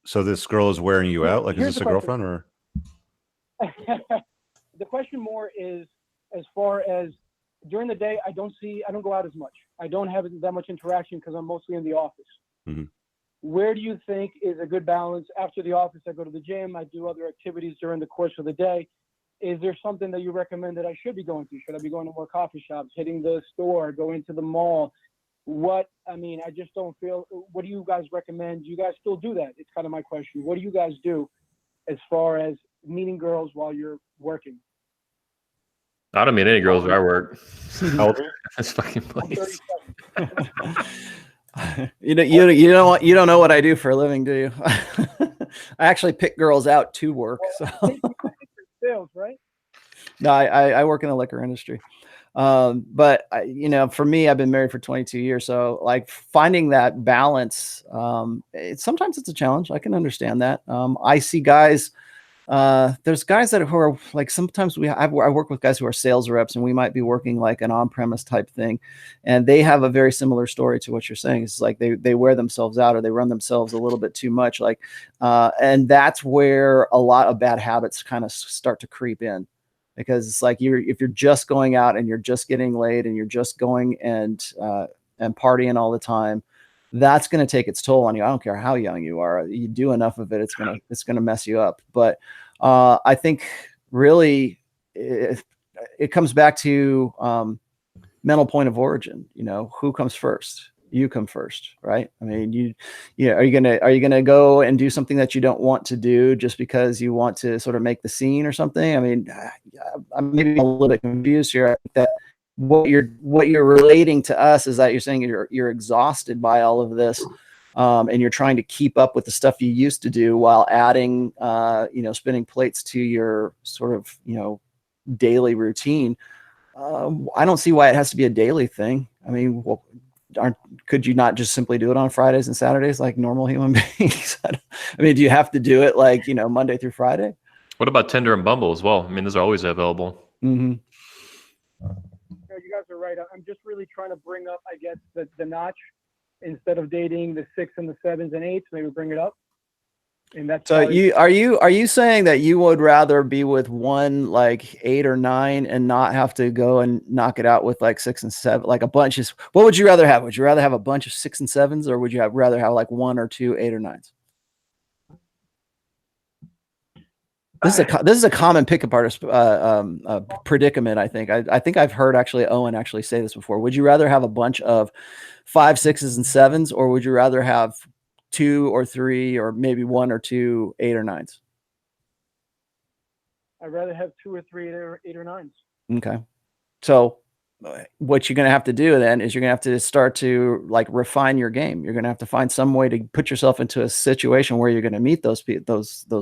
so this girl is wearing you out? Like, is this a girlfriend or? The question more is, as far as during the day, I don't go out as much. I don't have that much interaction because I'm mostly in the office. Mm-hmm. Where do you think is a good balance? After the office, I go to the gym. I do other activities during the course of the day. Is there something that you recommend that I should be going to? Should I be going to more coffee shops, hitting the store, going to the mall? I just don't feel, what do you guys recommend? Do you guys still do that? It's kind of my question. What do you guys do as far as meeting girls while you're working? I don't meet any girls where I work. How old are you? This fucking place. You don't know what I do for a living, do you? I actually pick girls out to work. So. Sales, right? No, I work in the liquor industry. But for me, I've been married for 22 years. So like finding that balance, sometimes it's a challenge. I can understand that. I see guys, there's guys who are like, sometimes I work with guys who are sales reps, and we might be working like an on-premise type thing. And they have a very similar story to what you're saying. It's like they wear themselves out, or they run themselves a little bit too much. And that's where a lot of bad habits kind of start to creep in. Because it's like if you're just going out and you're just getting laid and you're just going and partying all the time, that's going to take its toll on you. I don't care how young you are. You do enough of it, it's gonna mess you up. But I think really it comes back to mental point of origin. Who comes first? You come first, right? I mean, are you gonna go and do something that you don't want to do just because you want to sort of make the scene or something? I mean, I'm maybe a little bit confused here. I think that what you're relating to us is that you're saying you're exhausted by all of this, and you're trying to keep up with the stuff you used to do while adding, spinning plates to your sort of, daily routine. I don't see why it has to be a daily thing. I mean, could you not just simply do it on Fridays and Saturdays like normal human beings? I mean, do you have to do it like, Monday through Friday? What about Tinder and Bumble as well? I mean, those are always available. Mm-hmm. No, you guys are right. I'm just really trying to bring up, I guess, the notch. Instead of dating the 6 and the 7s and 8s, maybe bring it up. And that's so are you saying that you would rather be with one like 8 or 9 and not have to go and knock it out with like 6 and 7, like a bunch of, what would you rather have? Would you rather have a bunch of 6 and 7s, or would you rather have like 1 or 2 8 or 9s? This is a common pickup artist predicament. I think I've heard actually Owen actually say this before. Would you rather have a bunch of 5, 6s, and 7s, or would you rather have 2 or 3 or maybe 1 or 2 8 or 9s? I'd rather have 2 or 3 8 or 9s. Okay, so what you're going to have to do then is you're going to have to start to like refine your game. You're going to have to find some way to put yourself into a situation where you're going to meet those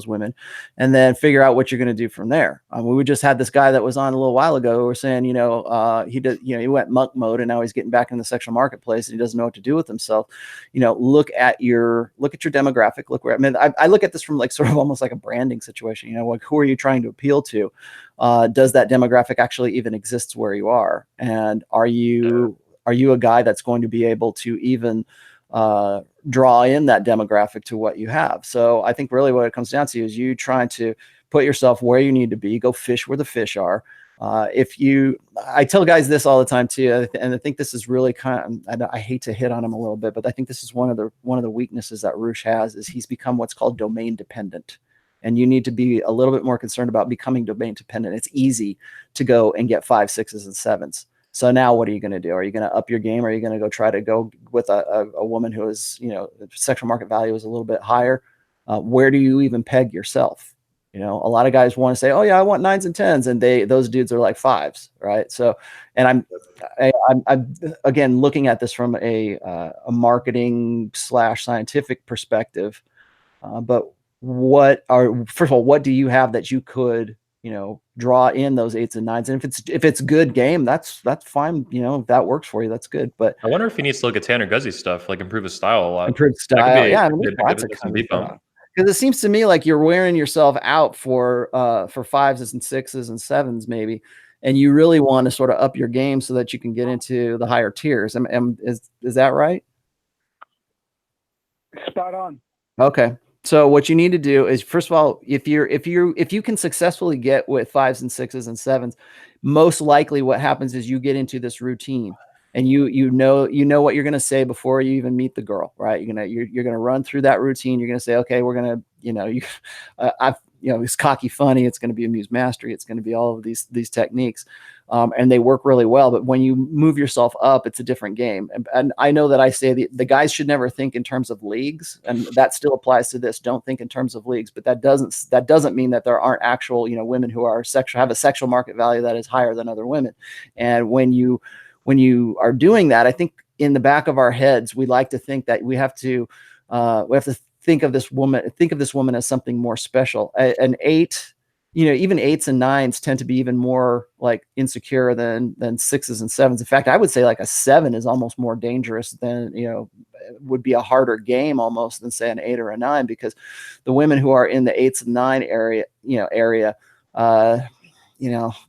women, and then figure out what you're going to do from there. We just had this guy that was on a little while ago. We're saying, he went monk mode, and now he's getting back in the sexual marketplace, and he doesn't know what to do with himself. Look at your demographic. Look where, I look at this from like sort of almost like a branding situation. Like, who are you trying to appeal to? Does that demographic actually even exist where you are? And are you a guy that's going to be able to even draw in that demographic to what you have? So I think really what it comes down to is you trying to put yourself where you need to be, go fish where the fish are. I tell guys this all the time too, and I think this is really I hate to hit on him a little bit, but I think this is one of the weaknesses that Roosh has, is he's become what's called domain dependent. And you need to be a little bit more concerned about becoming domain dependent. It's easy to go and get 5, 6s, and 7s. So now what are you going to do? Are you going to up your game? Or are you going to go try to go with a woman who is, sexual market value is a little bit higher? Where do you even peg yourself? A lot of guys want to say, oh yeah, I want 9s and 10s. And those dudes are like 5s. Right. So, and I'm again, looking at this from a marketing / scientific perspective. But first of all, what do you have that you could draw in those 8s and 9s. And if it's good game, that's fine. If that works for you, that's good. But I wonder if he needs to look at Tanner Guzzi's stuff, like improve his style a lot. Improve style. Yeah, I mean, there's lots of some beat bump. Because it seems to me like you're wearing yourself out for 5s and 6s and 7s maybe, and you really want to sort of up your game so that you can get into the higher tiers. Is that right? Spot on. Okay. So what you need to do is, first of all, if you can successfully get with 5s and 6s and 7s, most likely what happens is you get into this routine, and you know what you're going to say before you even meet the girl, right? You're going to run through that routine. You're going to say, okay, we're going to, it's cocky funny. It's going to be amuse mastery. It's going to be all of these techniques. And they work really well. But when you move yourself up, it's a different game. And I know that I say the guys should never think in terms of leagues, and that still applies to this. Don't think in terms of leagues, but that doesn't mean that there aren't actual, women who are have a sexual market value that is higher than other women. And when you are doing that, I think in the back of our heads, we like to think that we have to think of this woman as something more special. An 8, even 8s and 9s tend to be even more like insecure than 6s and 7s. In fact, I would say like a 7 is almost more dangerous than, would be a harder game almost than say an 8 or a 9, because the women who are in the 8s and 9 area,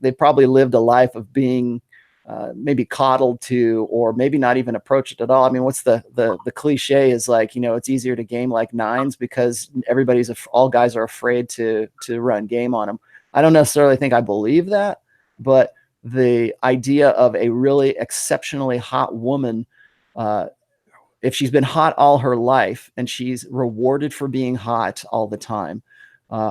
they probably lived a life of being maybe coddled to, or maybe not even approached at all. I mean, what's the cliche is like, it's easier to game like 9s because all guys are afraid to run game on them. I don't necessarily think I believe that, but the idea of a really exceptionally hot woman, if she's been hot all her life and she's rewarded for being hot all the time,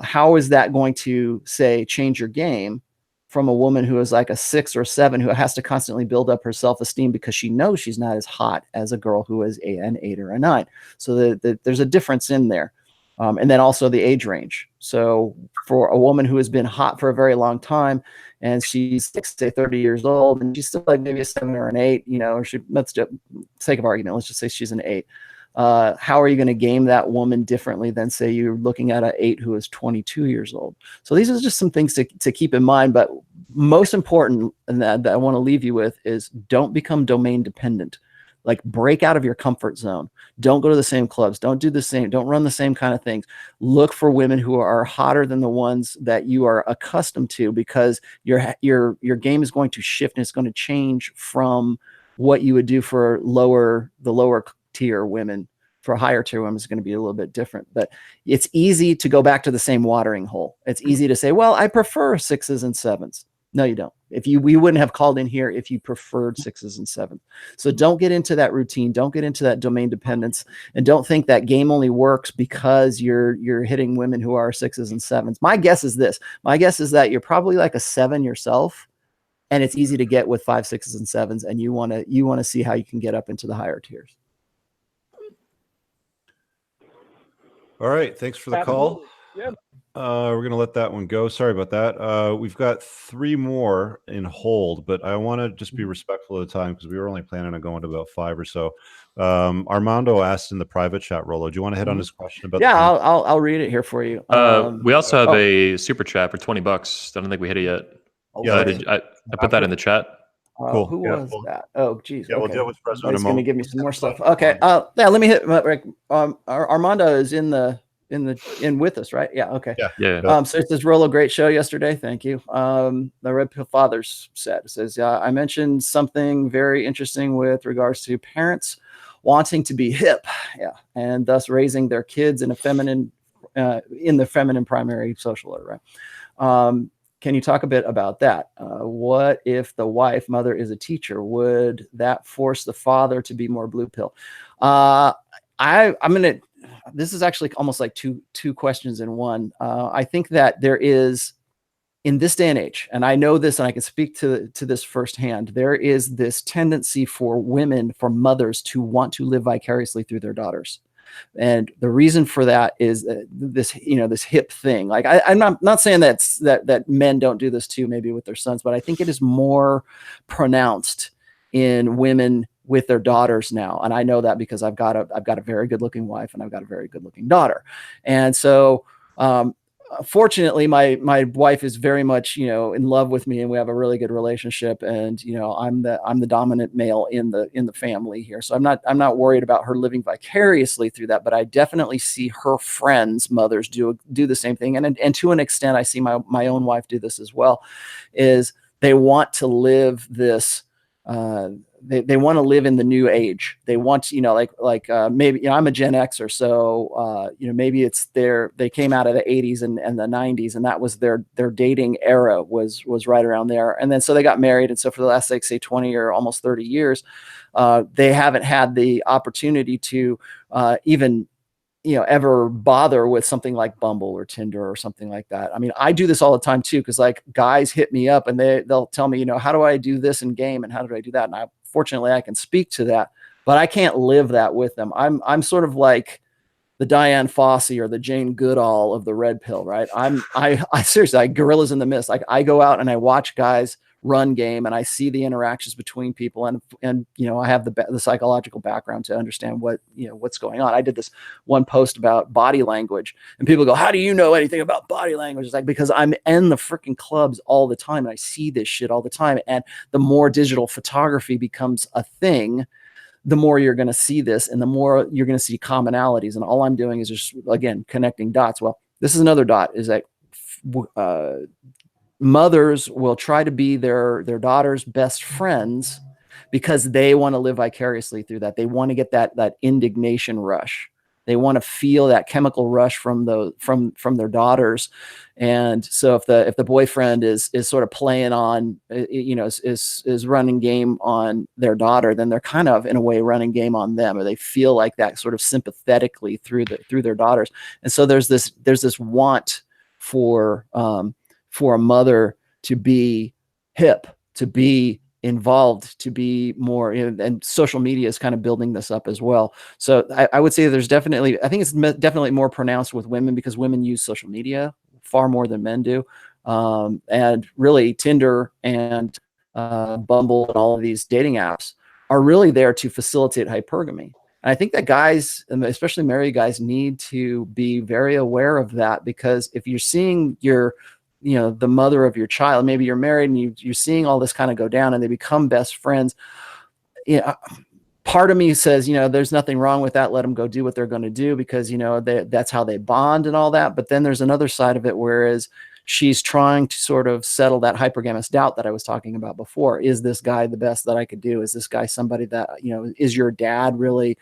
how is that going to change your game from a woman who is like a 6 or 7 who has to constantly build up her self-esteem because she knows she's not as hot as a girl who is an 8 or a 9. So there's a difference in there. And then also the age range. So for a woman who has been hot for a very long time and she's 30 years old and she's still like maybe a 7 or an 8, or let's just, sake of argument, let's just say she's an 8. How are you going to game that woman differently than say you're looking at an 8 who is 22 years old? So these are just some things to keep in mind. But most important, and that I want to leave you with, is don't become domain dependent. Like, break out of your comfort zone. Don't go to the same clubs. Don't run the same kind of things. Look for women who are hotter than the ones that you are accustomed to, because your game is going to shift and it's going to change from what you would do for the lower tier women. For higher tier women, is going to be a little bit different. But it's easy to go back to the same watering hole. It's easy to say, well, I prefer 6s and 7s. No, you don't. We wouldn't have called in here if you preferred 6s and 7s. So don't get into that routine. Don't get into that domain dependence, and don't think that game only works because you're hitting women who are 6s and 7s. My guess is this. My guess is that you're probably like a 7 yourself, and it's easy to get with 5, 6s, and 7s, and you want to see how you can get up into the higher tiers. All right. Thanks for the call. Yeah. We're going to let that one go. Sorry about that. We've got 3 more in hold, but I want to just be respectful of the time because we were only planning on going to about 5 or so. Armando asked in the private chat, Rolo, do you want to hit on his question about? Yeah, I'll read it here for you. We also have a super chat for $20. I don't think we hit it yet. Okay. I put that in the chat. Cool. Who was that? Oh, geez. Yeah, okay. we'll deal with Fresno. He's going to give me some more stuff. Okay. Yeah. Let me hit. Armando is in with us, right? Yeah. Okay. Yeah. So it says, Rolo, great show yesterday. Thank you. The Red Pill Fathers says, I mentioned something very interesting with regards to parents wanting to be hip, and thus raising their kids in the feminine primary social order, right? Can you talk a bit about that? What if the mother is a teacher? Would that force the father to be more blue pill? This is actually almost like two questions in one. I think that there is, in this day and age, and I know this and I can speak to this firsthand, there is this tendency for mothers to want to live vicariously through their daughters. And the reason for that is this hip thing. Like I'm not saying that men don't do this too, maybe with their sons, but I think it is more pronounced in women with their daughters now. And I know that because I've got a very good looking wife and I've got a very good looking daughter. And so fortunately, my wife is very much, in love with me, and we have a really good relationship. And I'm the dominant male in the family here, so I'm not worried about her living vicariously through that. But I definitely see her friends' mothers do the same thing, and to an extent, I see my own wife do this as well. Is they want to live this. They want to live in the new age. They want to, maybe I'm a Gen Xer, so maybe it's they came out of the 80s and the 90s, and that was their dating era was right around there. And then so they got married, and so for the last say 20 or almost 30 years, they haven't had the opportunity to even ever bother with something like Bumble or Tinder or something like that. I mean, I do this all the time too, because like guys hit me up and they'll tell me, how do I do this in game and how do I do that? And fortunately I can speak to that, but I can't live that with them. I'm sort of like the Diane Fossey or the Jane Goodall of the red pill, right? I seriously, gorillas in the mist. Like I go out and I watch guys run game and I see the interactions between people, and I have the psychological background to understand what's going on. I did this one post about body language, and people go, how do you know anything about body language? It's like, because I'm in the freaking clubs all the time and I see this shit all the time. And the more digital photography becomes a thing, the more you're going to see this, and the more you're going to see commonalities. And all I'm doing is just, again, connecting dots. Well, this is another dot, is that mothers will try to be their daughter's best friends because they want to live vicariously through that. They want to get that indignation rush. They want to feel that chemical rush from their daughters. And so if the boyfriend is sort of playing on, is running game on their daughter, then they're kind of in a way running game on them, or they feel like that sort of sympathetically through their daughters. And so there's this want for a mother to be hip, to be involved, to be more, and social media is kind of building this up as well. So I would say I think it's definitely more pronounced with women, because women use social media far more than men do. And really Tinder and Bumble and all of these dating apps are really there to facilitate hypergamy. And I think that guys, especially married guys, need to be very aware of that, because if you're seeing the mother of your child, maybe you're married and you're seeing all this kind of go down and they become best friends. Part of me says, there's nothing wrong with that. Let them go do what they're going to do, because, that's how they bond and all that. But then there's another side of it, whereas she's trying to sort of settle that hypergamous doubt that I was talking about before. Is this guy the best that I could do? Is this guy somebody that, is your dad really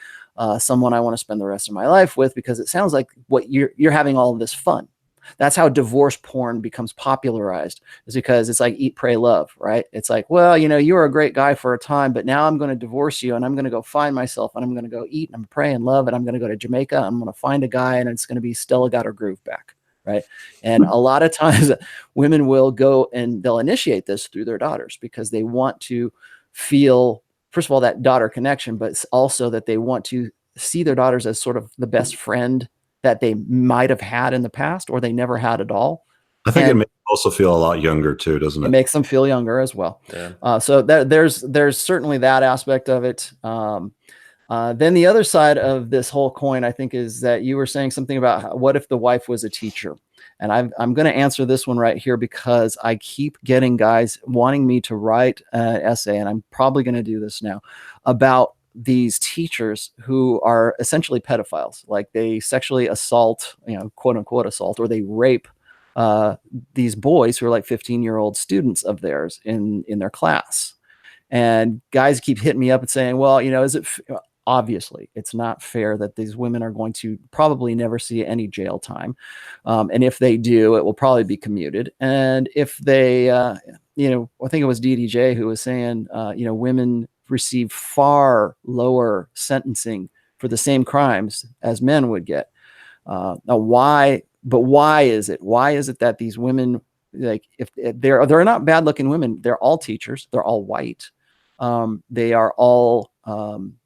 someone I want to spend the rest of my life with? Because it sounds like what you're having all of this fun. That's how divorce porn becomes popularized, is because it's like eat, pray, love, right? It's like, well, you were a great guy for a time, but now I'm going to divorce you and I'm going to go find myself and I'm going to go eat and I'm pray and love and I'm going to go to Jamaica. I'm going to find a guy and it's going to be Stella got her groove back, right? And a lot of times women will go and they'll initiate this through their daughters, because they want to feel, first of all, that daughter connection, but also that they want to see their daughters as sort of the best friend that they might have had in the past, or they never had at all. I think it makes them also feel a lot younger too, doesn't it? It makes them feel younger as well. Yeah. So there's certainly that aspect of it. Then the other side of this whole coin, I think, is that you were saying something about what if the wife was a teacher? And I'm going to answer this one right here, because I keep getting guys wanting me to write an essay, and I'm probably going to do this now, about these teachers who are essentially pedophiles. Like they sexually assault, quote unquote assault, or they rape these boys who are like 15-year-old students of theirs in their class. And guys keep hitting me up and saying, well, is it obviously it's not fair that these women are going to probably never see any jail time. And if they do, it will probably be commuted. And if they, I think it was DDJ who was saying, women receive far lower sentencing for the same crimes as men would get. Now, why is it? Why is it that these women, like, if they're not bad looking women, they're all teachers, they're all white. They are all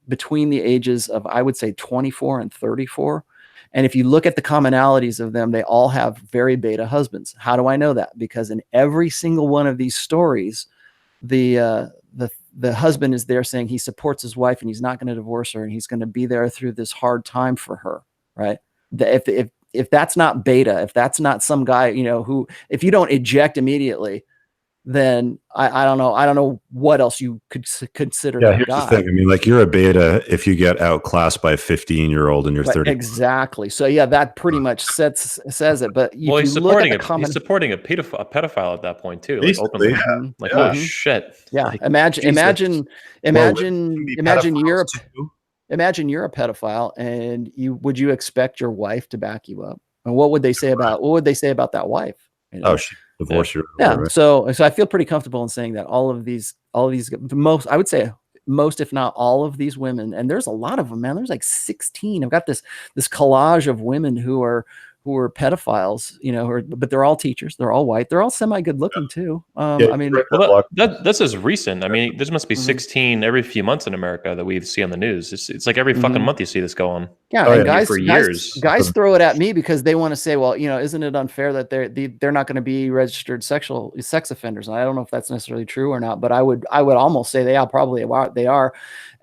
between the ages of, I would say, 24 and 34. And if you look at the commonalities of them, they all have very beta husbands. How do I know that? Because in every single one of these stories, the husband is there saying he supports his wife and he's not going to divorce her and he's going to be there through this hard time for her, right? if that's not beta, if that's not some guy, you know, who, if you don't eject immediately, then I don't know what else you could consider Yeah, that here's guy. the thing. I mean, like, you're a beta if you get outclassed by a 15-year-old and you're Right, 30. exactly. So yeah, that pretty much says it. But if Well, you he's look at supporting the he's supporting a pedophile at that point too, like Basically, openly. yeah. Like, Yeah. holy shit. Yeah, Like, imagine, Jesus. imagine, Well, women can be imagine you're pedophiles a, too. imagine you're a pedophile, and would you expect your wife to back you up? And what would they say about that wife? You know? Oh, she divorced you. Yeah. Right? So I feel pretty comfortable in saying that all of these, most, I would say most, if not all of these women, and there's a lot of them, man. There's like 16. I've got this collage of women who are pedophiles, you know, but they're all teachers. They're all white. They're all semi good looking too. I mean, well, this is recent. I mean, there must be Mhm. 16 every few months in America that we see on the news. It's like every fucking Mhm. month you see this go on. yeah, Oh, and yeah. For years. guys throw it at me because they want to say, well, you know, isn't it unfair that they're not going to be registered sex offenders? And I don't know if that's necessarily true or not, but I would almost say they are.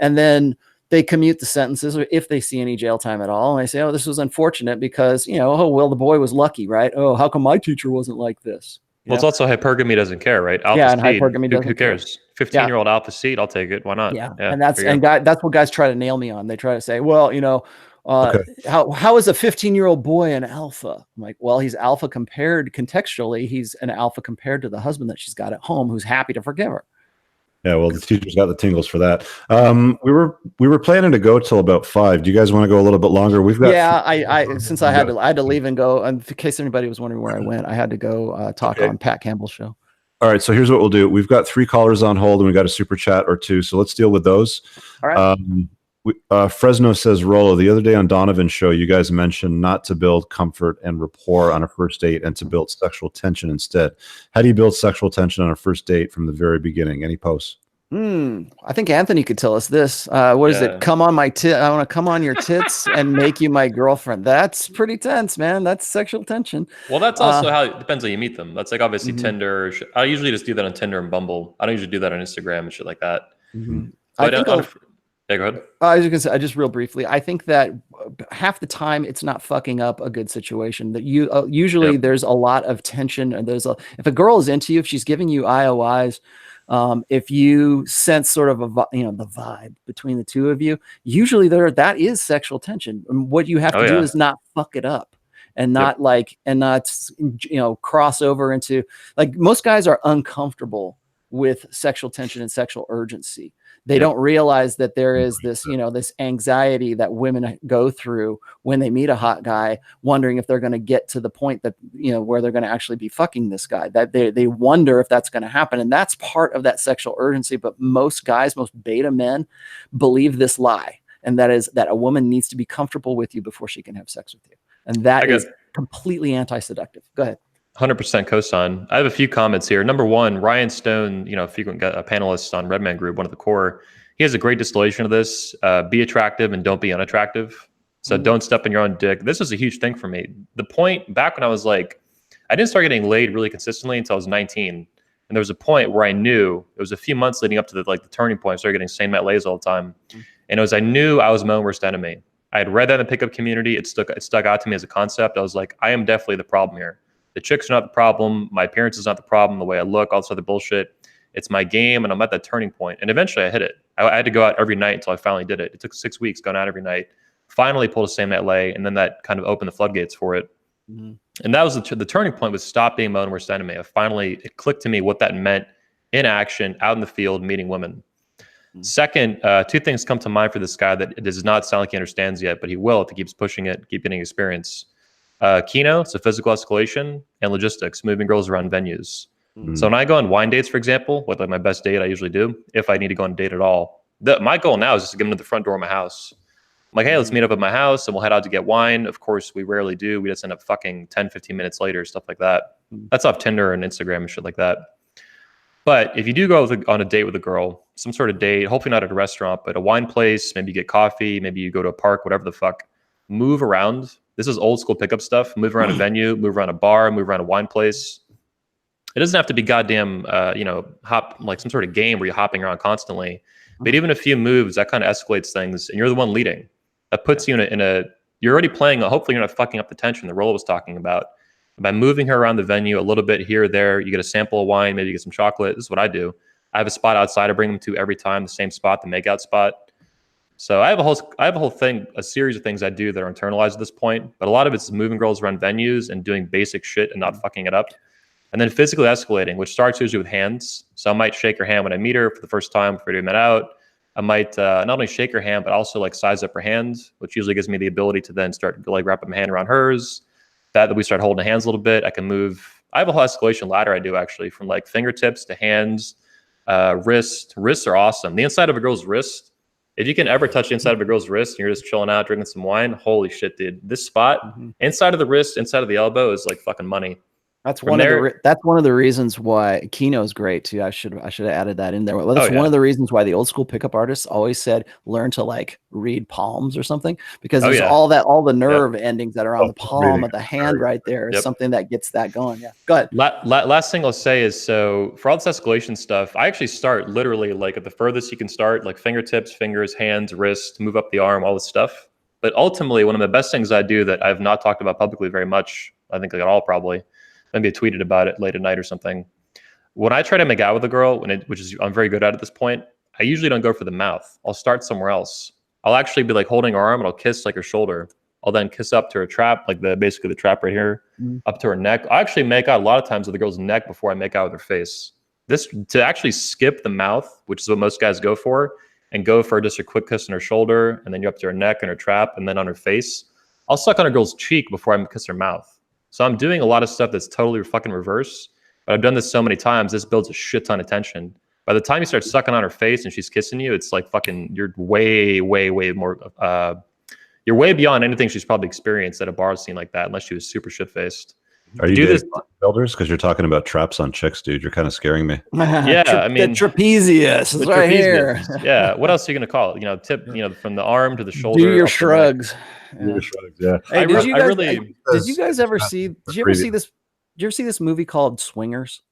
And then they commute the sentences, or if they see any jail time at all, and they say, oh, this was unfortunate because, you know, oh, well, the boy was lucky, right? Oh, how come my teacher wasn't like this? Well, it's also hypergamy doesn't care, right? Alpha Yeah, and seed, hypergamy who doesn't care. cares? 15-year-old alpha seed, I'll take it. Why not? Yeah, Yeah, and that's there you go. that's what guys try to nail me on. They try to say, well, you know, Okay. how is a 15-year-old boy an alpha? I'm like, well, he's alpha compared contextually. He's an alpha compared to the husband that she's got at home, who's happy to forgive her. Yeah, well, the teacher's got the tingles for that. We were planning to go till about 5. Do you guys want to go a little bit longer? We've got Since I had to leave and go, and in case anybody was wondering where I went, I had to go talk on Pat Campbell's show. All right, so here's what we'll do. We've got 3 callers on hold, and we got a super chat or 2. So let's deal with those. All right. Fresno says, Rollo, the other day on Donovan's show, you guys mentioned not to build comfort and rapport on a first date and to build sexual tension instead. How do you build sexual tension on a first date from the very beginning? Any posts? I think Anthony could tell us this. What is it? Come on my tit. I want to come on your tits and make you my girlfriend. That's pretty tense, man. That's sexual tension. Well, that's also how it depends how you meet them. That's like obviously Tinder. I usually just do that on Tinder and Bumble. I don't usually do that on Instagram and shit like that. But yeah, go ahead. I was gonna say, just real briefly, I think that half the time it's not fucking up a good situation. That you usually there's a lot of tension, and if a girl is into you, if she's giving you IOIs, if you sense sort of the vibe between the two of you, usually that is sexual tension. And what you have to do is not fuck it up, and not cross over into, like, most guys are uncomfortable with sexual tension and sexual urgency. They don't realize that there is this, this anxiety that women go through when they meet a hot guy, wondering if they're going to get to the point that, where they're going to actually be fucking this guy, that they wonder if that's going to happen. And that's part of that sexual urgency. But most guys, most beta men believe this lie. And that is that a woman needs to be comfortable with you before she can have sex with you. And that is completely anti-seductive. Go ahead. 100% cosign. I have a few comments here. Number one, Ryan Stone, frequent panelist on Redman Group, one of the core, he has a great distillation of this. Be attractive and don't be unattractive. So don't step on your own dick. This was a huge thing for me. The point back when I was I didn't start getting laid really consistently until I was 19. And there was a point where I knew, it was a few months leading up to the turning point. I started getting same-met lays all the time. And I knew I was my own worst enemy. I had read that in the pickup community. It stuck out to me as a concept. I was like, I am definitely the problem here. The chicks are not the problem. My appearance is not the problem. The way I look, all this other bullshit. It's my game, and I'm at that turning point. And eventually I hit it. I had to go out every night until I finally did it. It took 6 weeks going out every night. Finally pulled a same-night lay, and then that kind of opened the floodgates for it. And that was the turning point, was stop being my own worst enemy. It clicked to me what that meant in action, out in the field, meeting women. Second, 2 things come to mind for this guy that it does not sound like he understands yet, but he will if he keeps pushing it, keep getting experience. Kino, so physical escalation, and logistics, moving girls around venues. So when I go on wine dates, for example, with my best date, I usually do, if I need to go on a date at all. My goal now is just to get them to the front door of my house. I'm like, hey, let's meet up at my house and we'll head out to get wine. Of course, we rarely do. We just end up fucking 10, 15 minutes later, stuff like that. That's off Tinder and Instagram and shit like that. But if you do go on a date with a girl, some sort of date, hopefully not at a restaurant, but a wine place, maybe you get coffee, maybe you go to a park, whatever the fuck, move around. This is old school pickup stuff. Move around a venue, move around a bar, move around a wine place. It doesn't have to be goddamn, hop like some sort of game where you're hopping around constantly. But even a few moves, that kind of escalates things, and you're the one leading. That puts you in a you're already playing. Hopefully, you're not fucking up the tension that Rollo was talking about. By moving her around the venue a little bit here or there, you get a sample of wine, maybe you get some chocolate. This is what I do. I have a spot outside I bring them to every time, the same spot, the makeout spot. So I have a whole thing, a series of things I do that are internalized at this point. But a lot of it's moving girls around venues and doing basic shit and not fucking it up. And then physically escalating, which starts usually with hands. So I might shake her hand when I meet her for the first time before we met out. I might not only shake her hand, but also like size up her hands, which usually gives me the ability to then start like wrapping my hand around hers. That we start holding hands a little bit. I can move. I have a whole escalation ladder I do actually, from like fingertips to hands, wrist. Wrists are awesome. The inside of a girl's wrist, if you can ever touch the inside of a girl's wrist and you're just chilling out, drinking some wine, holy shit, dude. This spot, inside of the wrist, inside of the elbow is like fucking money. That's one of the reasons why Kino's great too. I should have added that in there. Well, that's one of the reasons why the old school pickup artists always said learn to like read palms or something, because there's all the nerve endings that are on the palm of the hand right there is something that gets that going. Yeah, go ahead. Last thing I'll say is, so for all this escalation stuff, I actually start literally like at the furthest you can start, like fingertips, fingers, hands, wrist, move up the arm, all this stuff. But ultimately, one of the best things I do that I've not talked about publicly very much, I think like at all probably, maybe I tweeted about it late at night or something. When I try to make out with a girl, which is I'm very good at this point, I usually don't go for the mouth. I'll start somewhere else. I'll actually be like holding her arm and I'll kiss like her shoulder. I'll then kiss up to her trap, like basically the trap right here, up to her neck. I actually make out a lot of times with the girl's neck before I make out with her face. This to actually skip the mouth, which is what most guys go for, and go for just a quick kiss on her shoulder, and then you're up to her neck and her trap, and then on her face. I'll suck on a girl's cheek before I kiss her mouth. So I'm doing a lot of stuff that's totally fucking reverse, but I've done this so many times, this builds a shit ton of tension. By the time you start sucking on her face and she's kissing you, it's like fucking, you're way, way, way more, you're way beyond anything she's probably experienced at a bar scene like that, unless she was super shit-faced. Are you do this builders? Because you're talking about traps on chicks, dude. You're kind of scaring me. Yeah, I mean, the trapezius is right here. Yeah, what else are you gonna call it? You know, from the arm to the shoulder. Do your shrugs. Do your shrugs. Yeah. Hey, did you guys ever see? Did you ever see this? Did you ever see this movie called Swingers?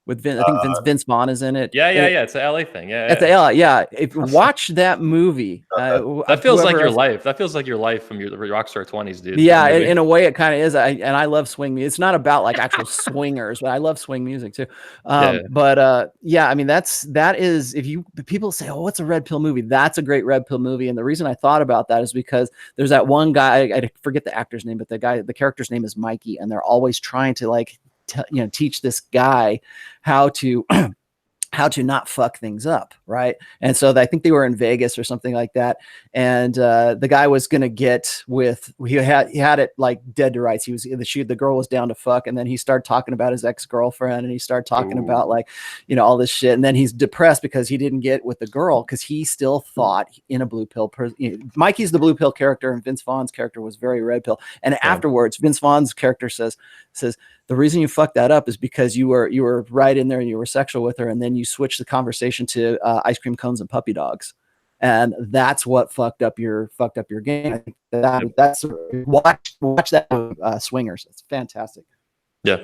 With I think Vince Vaughn is in it. Yeah. It's a LA thing. Yeah. It's a LA. Yeah. If you watch that movie, that feels like your life. That feels like your life from your rockstar 20s, dude. Yeah, in a way, it kind of is. I love swing music. It's not about like actual swingers, but I love swing music too. But yeah, I mean that is if people say, oh, what's a red pill movie? That's a great red pill movie. And the reason I thought about that is because there's that one guy. I forget the actor's name, but the character's name is Mikey, and they're always trying to like teach this guy how to not fuck things up, right? And so I think they were in Vegas or something like that, and the guy was gonna get with he had it like dead to rights. The girl was down to fuck, and then he started talking about his ex-girlfriend, and he started talking about like all this shit, and then he's depressed because he didn't get with the girl because he still thought in a blue pill. Mikey's the blue pill character, and Vince Vaughn's character was very red pill. And afterwards, Vince Vaughn's character says the reason you fucked that up is because you were right in there and you were sexual with her, and then you switched the conversation to ice cream cones and puppy dogs, and that's what fucked up your game. I think that's watch that Swingers. It's fantastic. Yeah.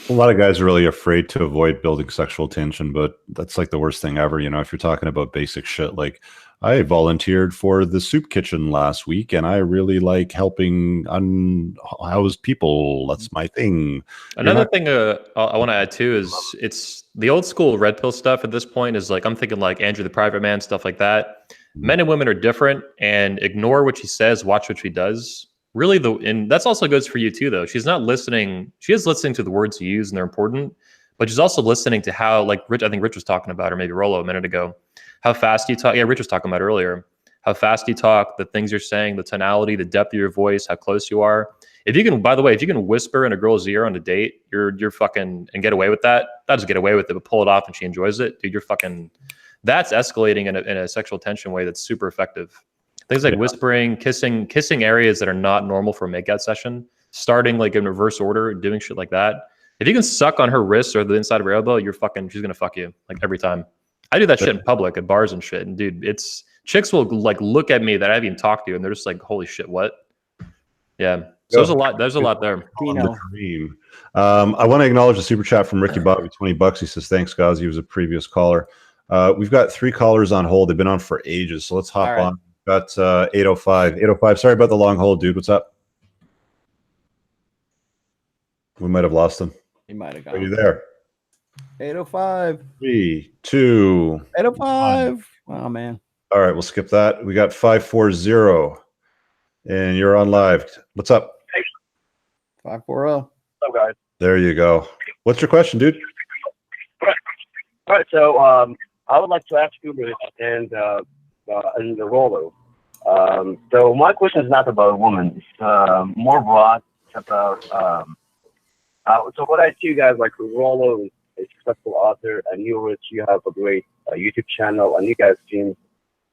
A lot of guys are really afraid to avoid building sexual tension, but that's like the worst thing ever. If you're talking about basic shit, like I volunteered for the soup kitchen last week, and I really like helping unhoused people. That's my thing. Another thing I want to add too is it's the old school red pill stuff at this point is like, I'm thinking like Andrew the Private Man, stuff like that. Men and women are different, and ignore what she says, watch what she does. Really, and that's also goes for you too, though. She's not listening. She is listening to the words you use, and they're important, but she's also listening to how, like I think Rich was talking about, or maybe Rollo a minute ago, how fast you talk. Yeah, Rich was talking about earlier, how fast you talk, the things you're saying, the tonality, the depth of your voice, how close you are. If you can, by the way, if you can whisper in a girl's ear on a date, you're fucking, and get away with that. Not just get away with it, but pull it off and she enjoys it, dude. You're fucking. That's escalating in a sexual tension way that's super effective. Things like whispering, kissing areas that are not normal for a makeout session, starting like in reverse order, doing shit like that. If you can suck on her wrist or the inside of her elbow, she's gonna fuck you like every time. I do that shit in public at bars and shit, and dude, chicks will like look at me that I haven't even talked to, and they're just like, "Holy shit, what?" Yeah, so there's a lot there. I want to acknowledge the super chat from Ricky Bobby, $20. He says, "Thanks, guys." He was a previous caller. We've got 3 callers on hold. They've been on for ages, so let's hop on. Got 805. 805. Sorry about the long hold, dude. What's up? We might have lost him. He might have Are you gone. there? 805. 3, 2. 805. Oh man. All right, we'll skip that. We got 540, and you're on live. What's up? 540. What's up, guys? There you go. What's your question, dude? All right, so I would like to ask you this and the Rollo. So my question is not about women. It's more broad about. So what I see you guys like Rollo is a successful author, and you, Rich, you have a great YouTube channel, and you guys seem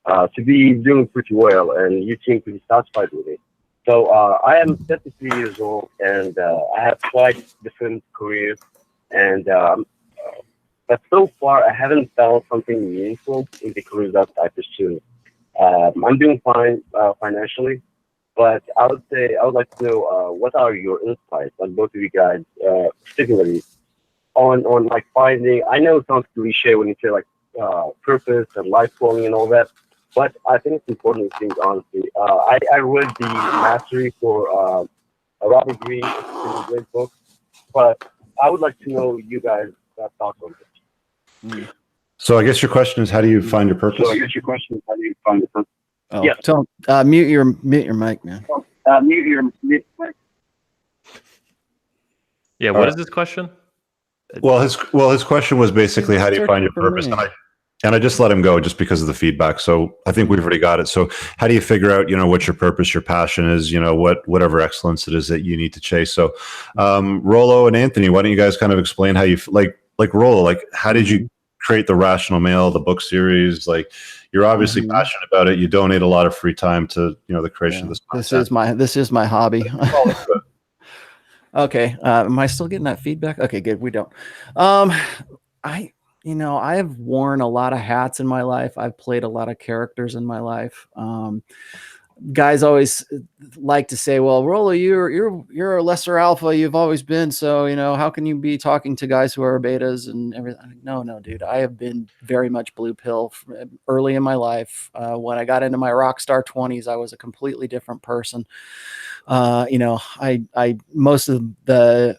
to be doing pretty well, and you seem pretty satisfied with it. So I am 33 years old, and I have tried different careers, and but so far I haven't found something meaningful in the career that I pursue. I'm doing fine financially, but I would say I would like to know what are your insights on both of you guys, particularly on like finding. I know it sounds cliche when you say like purpose and life flowing and all that, but I think it's important things honestly. I read the Mastery for Robert Greene. It's a great book, but I would like to know you guys' thoughts on this. So I guess your question is, how do you find your purpose? So I guess your question is, how do you find your purpose? Oh, Yes. tell mute your mic, man. Mute your mic. Yeah, what is this question? Well, his question was basically, how do you find your purpose? And I just let him go just because of the feedback. So I think we've already got it. So how do you figure out, what your purpose, your passion is, whatever excellence it is that you need to chase? So Rollo and Anthony, why don't you guys kind of explain how you like Rollo, like how did you create the Rational Male, the book series? Like you're obviously passionate about it. You donate a lot of free time to, the creation of this content. This is my hobby. Okay. Am I still getting that feedback? Okay, good. We don't. I have worn a lot of hats in my life. I've played a lot of characters in my life. Guys always like to say, well, Rollo, you're a lesser alpha. You've always been. So, how can you be talking to guys who are betas and everything? No, dude. I have been very much blue pill early in my life. When I got into my rock star 20s, I was a completely different person. I most of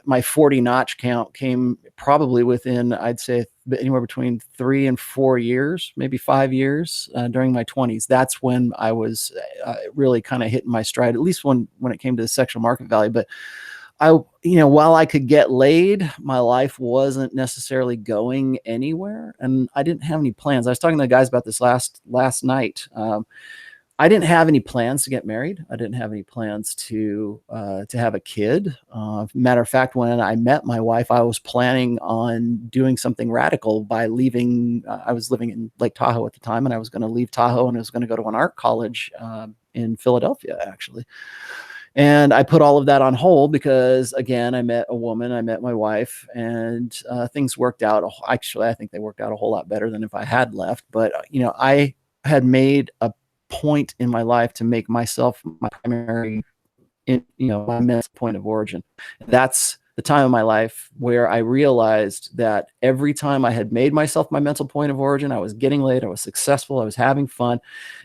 my 40 notch count came probably within, I'd say, anywhere between 3 and 4 years, maybe 5 years during my 20s. That's when I was really kind of hitting my stride, at least when it came to the sexual market value. But while I could get laid, my life wasn't necessarily going anywhere, and I didn't have any plans. I was talking to the guys about this last night. I didn't have any plans to get married. I didn't have any plans to have a kid. Matter of fact, when I met my wife, I was planning on doing something radical by leaving. I was living in Lake Tahoe at the time, and I was going to leave Tahoe and I was going to go to an art college in Philadelphia, actually. And I put all of that on hold because, again, I met a woman, I met my wife, and things worked out. Actually, I think they worked out a whole lot better than if I had left. But, I had made a point in my life to make myself my primary, my mental point of origin. That's the time of my life where I realized that every time I had made myself my mental point of origin, I was getting laid, I was successful, I was having fun.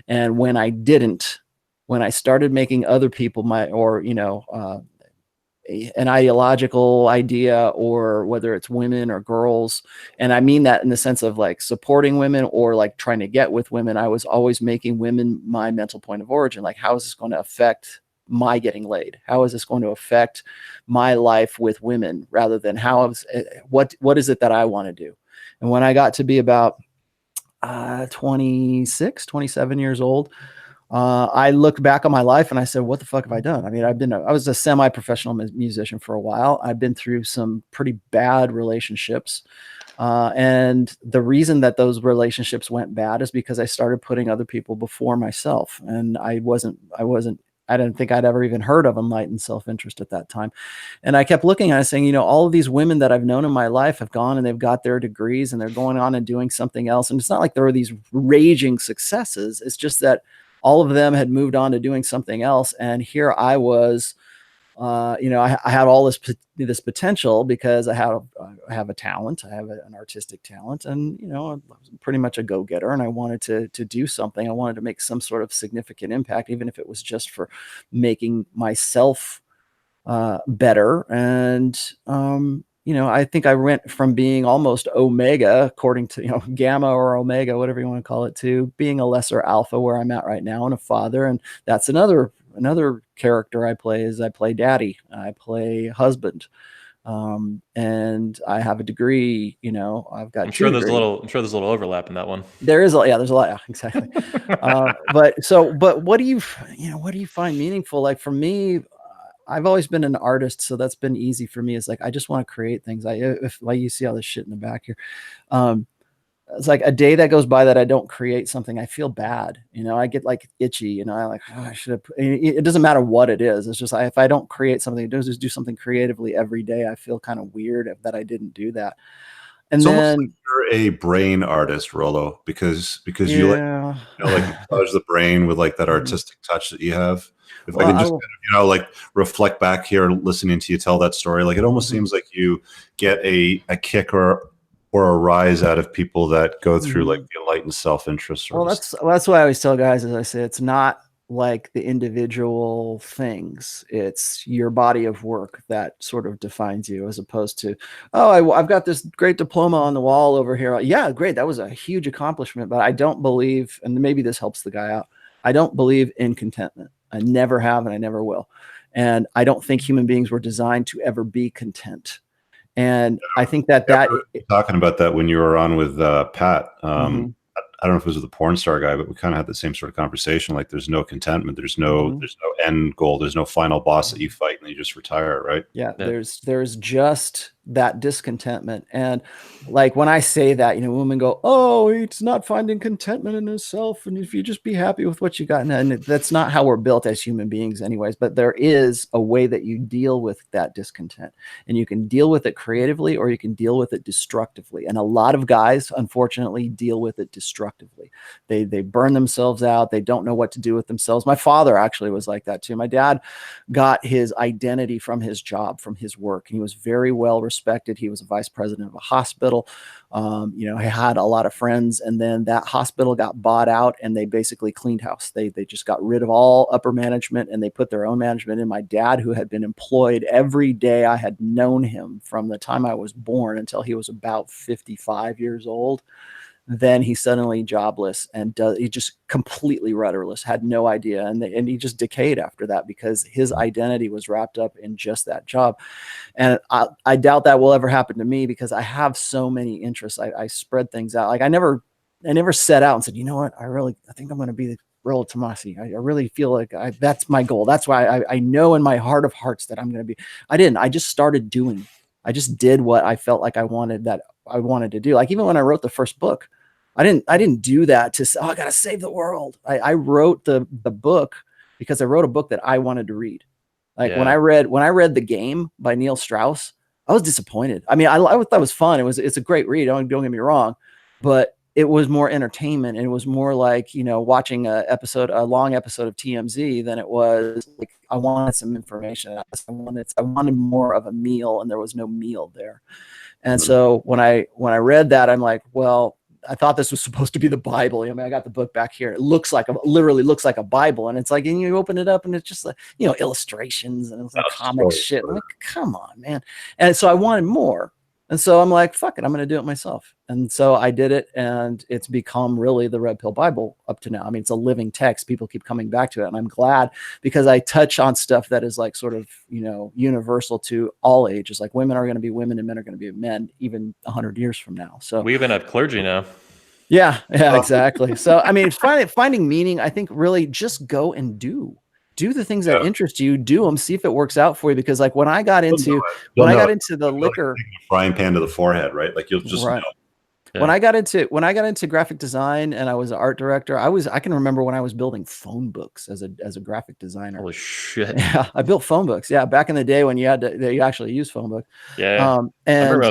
And when I didn't, when I started making other people an ideological idea, or whether it's women or girls. And I mean that in the sense of like supporting women or like trying to get with women. I was always making women my mental point of origin. Like, how is this going to affect my getting laid? How is this going to affect my life with women, rather than what is it that I want to do? And when I got to be about 26, 27 years old, I looked back on my life and I said, what the fuck have I done? I mean, I was a semi-professional musician for a while. I've been through some pretty bad relationships. And the reason that those relationships went bad is because I started putting other people before myself. And I didn't think I'd ever even heard of enlightened self-interest at that time. And I kept looking at it saying, all of these women that I've known in my life have gone and they've got their degrees and they're going on and doing something else. And it's not like there were these raging successes. It's just that all of them had moved on to doing something else. And here I was I had all this potential because I have a talent. I have an artistic talent, and I was pretty much a go-getter, and I wanted to do something. I wanted to make some sort of significant impact, even if it was just for making myself better. And I think I went from being almost omega, according to gamma or omega, whatever you want to call it, to being a lesser alpha, where I'm at right now, and a father. And that's another character I play. Is I play daddy, I play husband, and I have a degree. I've got I'm sure there's degrees. a little overlap in that one. There's a lot. Yeah, exactly. But what do you find meaningful? Like for me, I've always been an artist, so that's been easy for me. It's like I just want to create things. If like you see all this shit in the back here, it's like a day that goes by that I don't create something, I feel bad. I get like itchy. I like, oh, I should have. It doesn't matter what it is. It's just if I don't create something, just do something creatively every day, I feel kind of weird that I didn't do that. And it's then almost like you're a brain artist, Rollo, because you like massage the brain with like that artistic touch that you have. If I can just kind of, like reflect back here, listening to you tell that story, like it almost seems like you get a kick or a rise out of people that go through like the enlightened self-interest. Well, that's why I always tell guys, as I say, it's not like the individual things, it's your body of work that sort of defines you, as opposed to, I've got this great diploma on the wall over here. Yeah, great, that was a huge accomplishment, but I don't believe, and maybe this helps the guy out, I don't believe in contentment. I never have, and I never will. And I don't think human beings were designed to ever be content. And I think that talking about that when you were on with Pat, I don't know if it was with the porn star guy, but we kind of had the same sort of conversation. Like there's no contentment. There's no end goal. There's no final boss that you fight and you just retire. Right. Yeah. There's just that discontentment. And like, when I say that, women go, oh, it's not finding contentment in himself. And if you just be happy with what you got, and that's not how we're built as human beings anyways, but there is a way that you deal with that discontent, and you can deal with it creatively, or you can deal with it destructively. And a lot of guys, unfortunately, deal with it destructively. They burn themselves out. They don't know what to do with themselves. My father actually was like that too. My dad got his identity from his job, from his work. And he was very well respected. He was a vice president of a hospital. He had a lot of friends, and then that hospital got bought out, and they basically cleaned house. They just got rid of all upper management, and they put their own management in. My dad, who had been employed every day I had known him from the time I was born until he was about 55 years old, then he's suddenly jobless, and he just completely rudderless, had no idea. And he just decayed after that, because his identity was wrapped up in just that job. And I doubt that will ever happen to me, because I have so many interests. I spread things out. Like I never set out and said, you know what, I think I'm going to be the Rollo Tomasi. I really feel like that's my goal. That's why I know in my heart of hearts that I'm going to be. I didn't. I just started doing. I just did what I felt like I wanted to do. Like even when I wrote the first book, I didn't do that to say, I got to save the world. I wrote the book because I wrote a book that I wanted to read. Like when I read The Game by Neil Strauss, I was disappointed. I mean, I thought it was fun. It's a great read. Don't get me wrong, but it was more entertainment, and it was more like, watching a long episode of TMZ than it was like, I wanted some information. I wanted more of a meal, and there was no meal there. And so when I read that, I'm like, well, I thought this was supposed to be the Bible. I mean, I got the book back here. It literally looks like a Bible. And it's like, and you open it up and it's just like, illustrations and it's like comic shit. I'm like, come on, man. And so I wanted more. And so I'm like, fuck it, I'm going to do it myself. And so I did it, and it's become really the Red Pill Bible up to now. I mean, it's a living text. People keep coming back to it, and I'm glad, because I touch on stuff that is like sort of, universal to all ages. Like women are going to be women and men are going to be men, even 100 years from now. So we even have clergy now. Yeah, exactly. So, I mean, finding meaning, I think really just go and do the things that interest you, do them, see if it works out for you. Because like when I got into the liquor, frying pan to the forehead, right? Like you'll just know. Yeah. When I got into graphic design and I was an art director, I can remember when I was building phone books as a graphic designer. Holy shit. Yeah, I built phone books. Yeah, back in the day when you actually use phone book. Yeah. And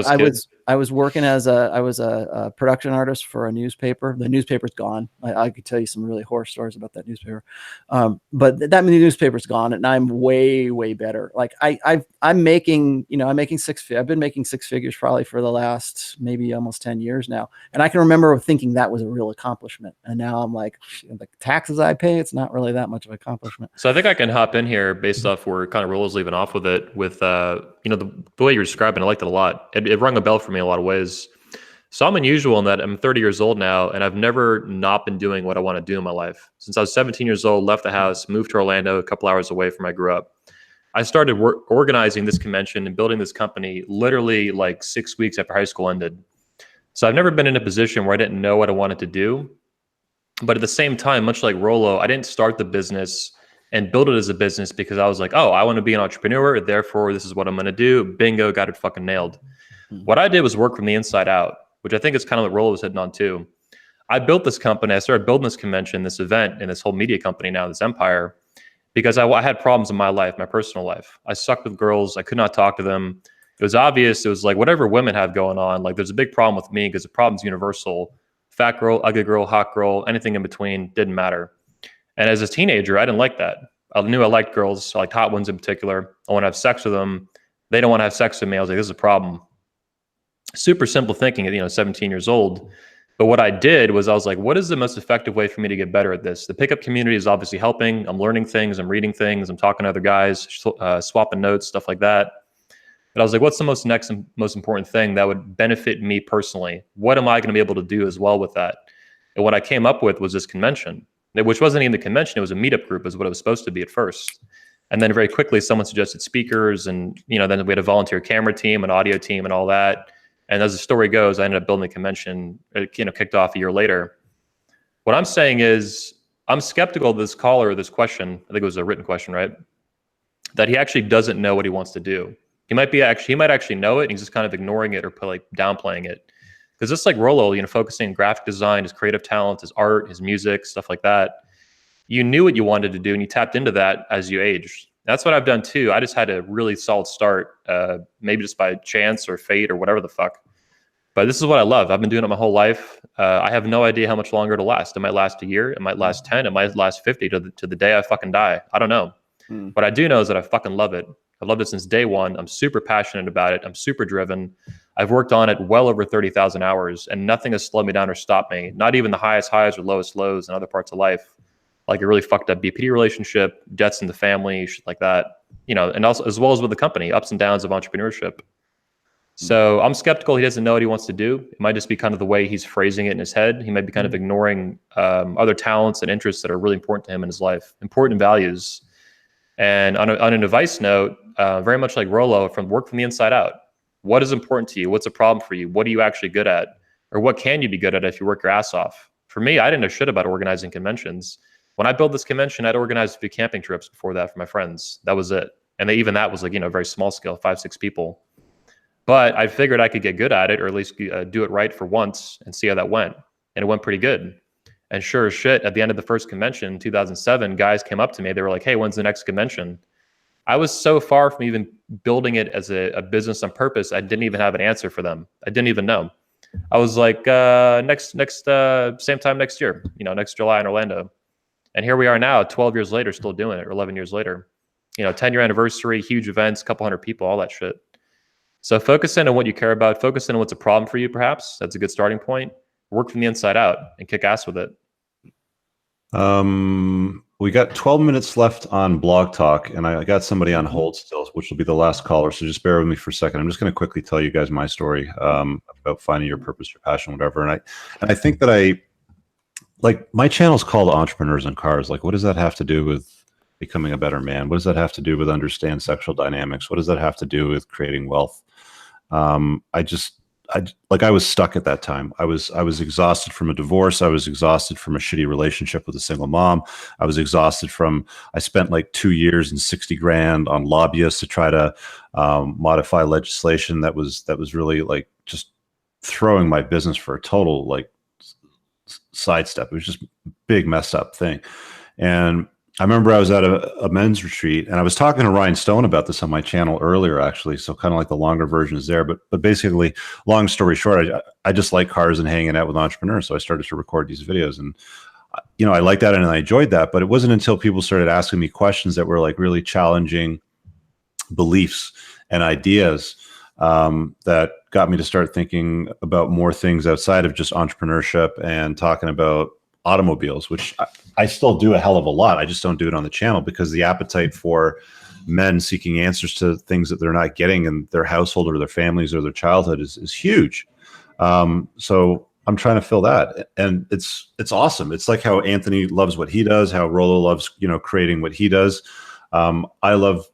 I was working as a production artist for a newspaper. The newspaper's gone. I could tell you some really horror stories about that newspaper. But that newspaper's gone, and I'm way better. Like I'm making, I'm making I've been making six figures probably for the last maybe almost 10 years now. And I can remember thinking that was a real accomplishment. And now I'm like, the taxes I pay, it's not really that much of an accomplishment. So I think I can hop in here based off where kind of Rollo's leaving off with it with, the way you're describing, I liked it a lot. It rung a bell for me in a lot of ways. So I'm unusual in that I'm 30 years old now, and I've never not been doing what I want to do in my life. Since I was 17 years old, left the house, moved to Orlando, a couple hours away from where I grew up. I started organizing this convention and building this company literally like 6 weeks after high school ended. So I've never been in a position where I didn't know what I wanted to do. But at the same time, much like Rollo, I didn't start the business and build it as a business because I was like, oh, I want to be an entrepreneur, therefore this is what I'm going to do. Bingo, got it fucking nailed. What I did was work from the inside out, which I think is kind of what Rollo was hitting on too. I built this company. I started building this convention, this event, and this whole media company now, this empire, because I had problems in my life, my personal life. I sucked with girls. I could not talk to them. It was obvious. It was like whatever women have going on, like there's a big problem with me because the problem's universal. Fat girl, ugly girl, hot girl, anything in between, didn't matter. And as a teenager, I didn't like that. I knew I liked girls, I liked hot ones in particular. I want to have sex with them. They don't want to have sex with me. I was like, this is a problem. Super simple thinking at 17 years old. But what I did was I was like, what is the most effective way for me to get better at this? The pickup community is obviously helping. I'm learning things. I'm reading things. I'm talking to other guys, swapping notes, stuff like that. But I was like, what's the most important thing that would benefit me personally? What am I going to be able to do as well with that? And what I came up with was this convention, which wasn't even the convention. It was a meetup group is what it was supposed to be at first. And then very quickly, someone suggested speakers. And, then we had a volunteer camera team, an audio team and all that. And as the story goes, I ended up building a convention, kicked off a year later. What I'm saying is I'm skeptical of this caller, this question. I think it was a written question, right? That he actually doesn't know what he wants to do. He might actually know it, and he's just kind of ignoring it or like downplaying it. Because just like Rollo, focusing on graphic design, his creative talent, his art, his music, stuff like that, you knew what you wanted to do, and you tapped into that as you aged. That's what I've done too. I just had a really solid start, maybe just by chance or fate or whatever the fuck. But this is what I love. I've been doing it my whole life. I have no idea how much longer it'll last. It might last a year. It might last 10. It might last 50 to the day I fucking die. I don't know. What I do know is that I fucking love it. I've loved it since day one. I'm super passionate about it. I'm super driven. I've worked on it well over 30,000 hours, and nothing has slowed me down or stopped me. Not even the highest highs or lowest lows in other parts of life. Like a really fucked up BPD relationship, debts in the family, shit like that. And also as well as with the company, ups and downs of entrepreneurship. So I'm skeptical he doesn't know what he wants to do. It might just be kind of the way he's phrasing it in his head. He might be kind of ignoring other talents and interests that are really important to him in his life, important values. And on an advice note, very much like Rollo, work from the inside out. What is important to you? What's a problem for you? What are you actually good at? Or what can you be good at if you work your ass off? For me, I didn't know shit about organizing conventions. When I built this convention, I'd organized a few camping trips before that for my friends. That was it. And even that was like, very small scale, 5-6 people. But I figured I could get good at it, or at least do it right for once and see how that went. And it went pretty good. And sure as shit, at the end of the first convention in 2007, guys came up to me. They were like, hey, when's the next convention? I was so far from even building it as a business on purpose, I didn't even have an answer for them. I didn't even know. I was like, next same time next year, next July in Orlando. And here we are now, 12 years later, still doing it, or 11 years later. 10-year anniversary, huge events, couple hundred people, all that shit. So focus in on what you care about. Focus in on what's a problem for you, perhaps. That's a good starting point. Work from the inside out and kick ass with it. We got 12 minutes left on Blog Talk, and I got somebody on hold still, which will be the last caller. So just bear with me for a second. I'm just going to quickly tell you guys my story about finding your purpose, your passion, whatever. And I think that my channel's called Entrepreneurs in Cars. Like, what does that have to do with becoming a better man? What does that have to do with understand sexual dynamics? What does that have to do with creating wealth? I was stuck at that time. I was exhausted from a divorce. I was exhausted from a shitty relationship with a single mom. I was exhausted I spent like 2 years and 60 grand on lobbyists to try to modify legislation that was really like just throwing my business for a total like sidestep. It was just a big messed up thing. And I remember I was at a men's retreat, and I was talking to Ryan Stone about this on my channel earlier, actually. So kind of like the longer version is there, but basically, long story short, I just like cars and hanging out with entrepreneurs, so I started to record these videos, and I liked that and I enjoyed that. But it wasn't until people started asking me questions that were like really challenging beliefs and ideas that got me to start thinking about more things outside of just entrepreneurship and talking about automobiles, which I still do a hell of a lot. I just don't do it on the channel because the appetite for men seeking answers to things that they're not getting in their household or their families or their childhood is huge. So I'm trying to fill that, and it's awesome. It's like how Anthony loves what he does, how Rollo loves, creating what he does. I love,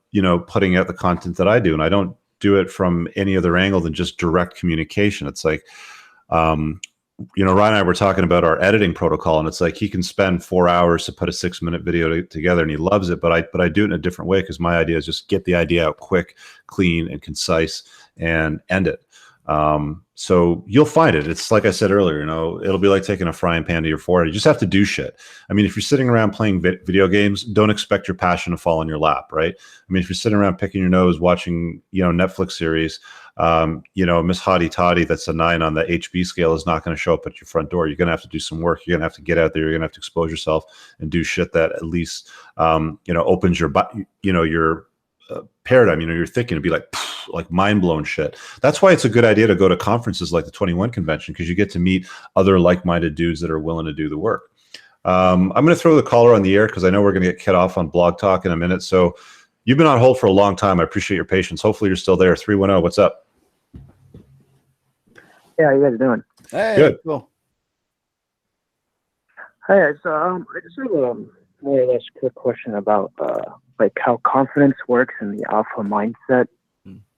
putting out the content that I do, and I don't do it from any other angle than just direct communication. It's like, Ryan and I were talking about our editing protocol, and it's like he can spend 4 hours to put a 6-minute video together, and he loves it. But I do it in a different way because my idea is just get the idea out quick, clean, and concise, and end it. So you'll find it. It's like I said earlier, it'll be like taking a frying pan to your forehead. You just have to do shit. I mean, if you're sitting around playing video games, don't expect your passion to fall in your lap, right? I mean, if you're sitting around picking your nose, watching, Netflix series, Miss Hottie Toddy, that's a 9 on the HB scale, is not going to show up at your front door. You're going to have to do some work. You're going to have to get out there. You're going to have to expose yourself and do shit that at least, opens your, your paradigm. You're thinking to be like mind blown shit. That's why it's a good idea to go to conferences like the 21 convention, because you get to meet other like-minded dudes that are willing to do the work. I'm going to throw the caller on the air because I know we're going to get cut off on Blog Talk in a minute. So you've been on hold for a long time. I appreciate your patience. Hopefully you're still there. 310, what's up? Yeah, how you guys doing? Hey, good. Cool. Hey, so I just have a more or less quick question about like how confidence works in the alpha mindset.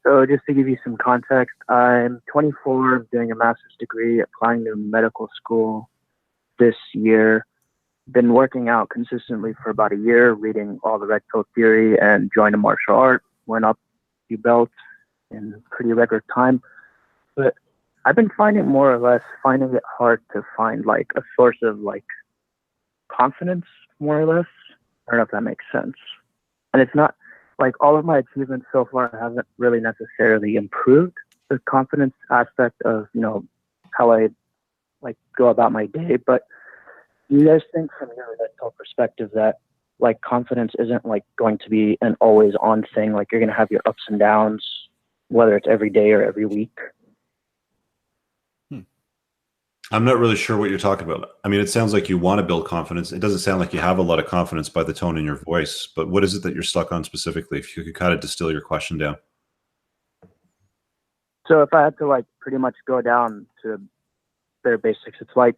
So just to give you some context, I'm 24, doing a master's degree, applying to medical school this year. Been working out consistently for about a year, reading all the red pill theory, and joined a martial art. Went up a few belts in pretty record time. But I've been finding it hard to find like a source of like confidence, more or less. I don't know if that makes sense. And it's not like all of my achievements so far haven't really necessarily improved the confidence aspect of, how I like go about my day. But do you guys think from your mental perspective that like confidence isn't like going to be an always on thing? Like you're going to have your ups and downs, whether it's every day or every week? I'm not really sure what you're talking about. I mean, it sounds like you want to build confidence. It doesn't sound like you have a lot of confidence by the tone in your voice, but what is it that you're stuck on specifically? If you could kind of distill your question down. So if I had to like pretty much go down to bare basics, it's like,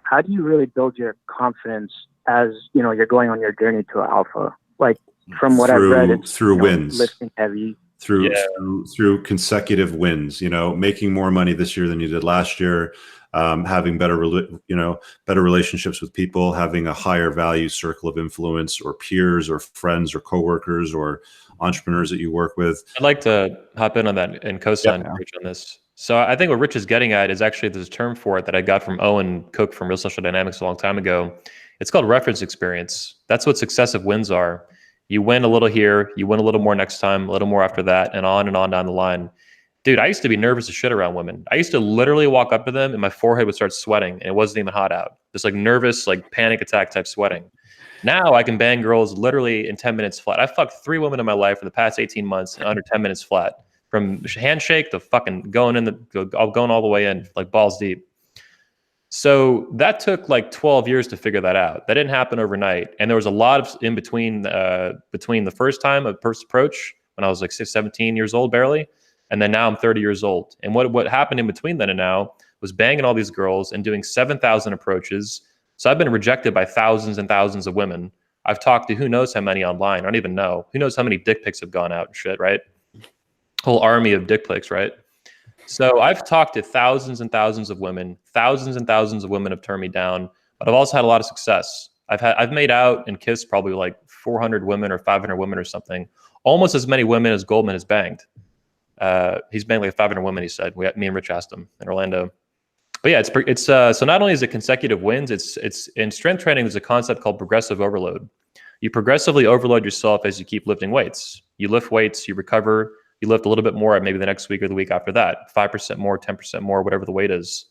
how do you really build your confidence as, you're going on your journey to alpha? Like from what I've read, it's through wins, lifting heavy. Through consecutive wins, making more money this year than you did last year, having better relationships with people, having a higher value circle of influence, or peers or friends or coworkers or entrepreneurs that you work with. I'd like to hop in on that and co-sign Rich on this. So I think what Rich is getting at is actually there's a term for it that I got from Owen Cook from Real Social Dynamics a long time ago. It's called reference experience. That's what successive wins are. You win a little here, you win a little more next time, a little more after that, and on down the line. Dude, I used to be nervous as shit around women. I used to literally walk up to them and my forehead would start sweating, and it wasn't even hot out. Just like nervous, like panic attack type sweating. Now I can bang girls literally in 10 minutes flat. I fucked 3 women in my life for the past 18 months in under 10 minutes flat. From handshake to fucking going all the way in, like balls deep. So that took like 12 years to figure that out. That didn't happen overnight. And there was a lot of in between the first time of first approach when I was like 17 years old, barely. And then now I'm 30 years old. And what happened in between then and now was banging all these girls and doing 7,000 approaches. So I've been rejected by thousands and thousands of women. I've talked to who knows how many online. I don't even know. Who knows how many dick pics have gone out and shit, right? Whole army of dick pics, right? So I've talked to thousands and thousands of women. Thousands and thousands of women have turned me down, but I've also had a lot of success. I've made out and kissed probably like 400 women or 500 women or something. Almost as many women as Goldman has banged. He's banged like 500 women, he said. Me and Rich asked him in Orlando. But yeah, so not only is it consecutive wins, it's in strength training, there's a concept called progressive overload. You progressively overload yourself as you keep lifting weights. You lift weights, you recover, you lift a little bit more maybe the next week or the week after that, 5% more, 10% more, whatever the weight is.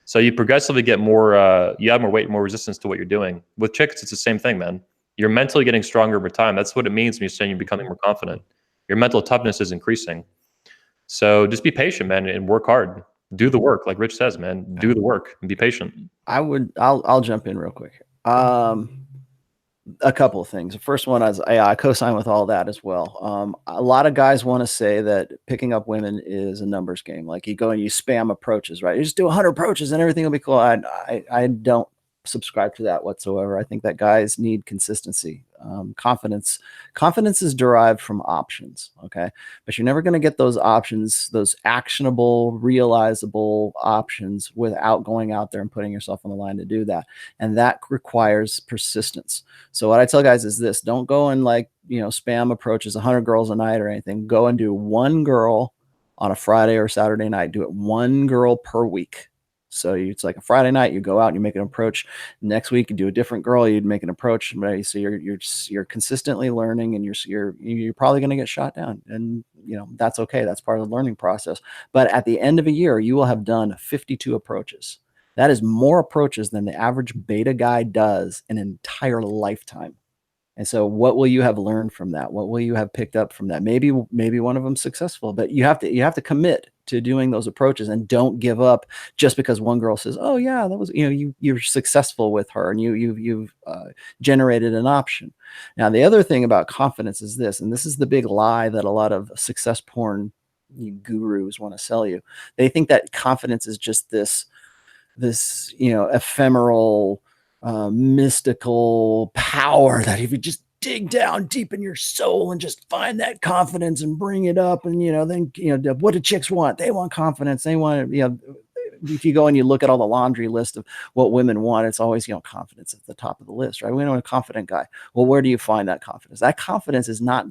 So you progressively get more, you add more weight, more resistance to what you're doing. With chicks, it's the same thing, man. You're mentally getting stronger over time. That's what it means when you're saying you're becoming more confident. Your mental toughness is increasing. So just be patient, man, and work hard. Do the work, like Rich says, man. Do the work and be patient. I'll jump in real quick. A couple of things. The first one is I co-sign with all that as well. A lot of guys want to say that picking up women is a numbers game. Like you go and you spam approaches, right? You just do 100 approaches and everything will be cool. I don't subscribe to that whatsoever. I think that guys need consistency. Confidence is derived from options. Okay. But you're never going to get those options, those actionable, realizable options without going out there and putting yourself on the line to do that. And that requires persistence. So what I tell guys is this: don't go and spam approaches 100 girls a night or anything. Go and do one girl on a Friday or Saturday night. Do it one girl per week. So it's like a Friday night, you go out and you make an approach. Next week, you do a different girl, you'd make an approach. Right? So you're consistently learning, and you're probably going to get shot down, and that's okay. That's part of the learning process. But at the end of a year, you will have done 52 approaches. That is more approaches than the average beta guy does in an entire lifetime. And so what will you have learned from that? What will you have picked up from that? Maybe one of them successful, but you have to commit to doing those approaches, and don't give up just because one girl says, "Oh yeah, that was," you're successful with her and you've generated an option. Now, the other thing about confidence is this, and this is the big lie that a lot of success porn gurus want to sell you. They think that confidence is just this ephemeral, mystical power that if you just dig down deep in your soul and just find that confidence and bring it up, and then what do chicks want? They want confidence. They want if you go and you look at all the laundry list of what women want, it's always confidence at the top of the list, right? We know a confident guy. Well, where do you find that confidence? That confidence is not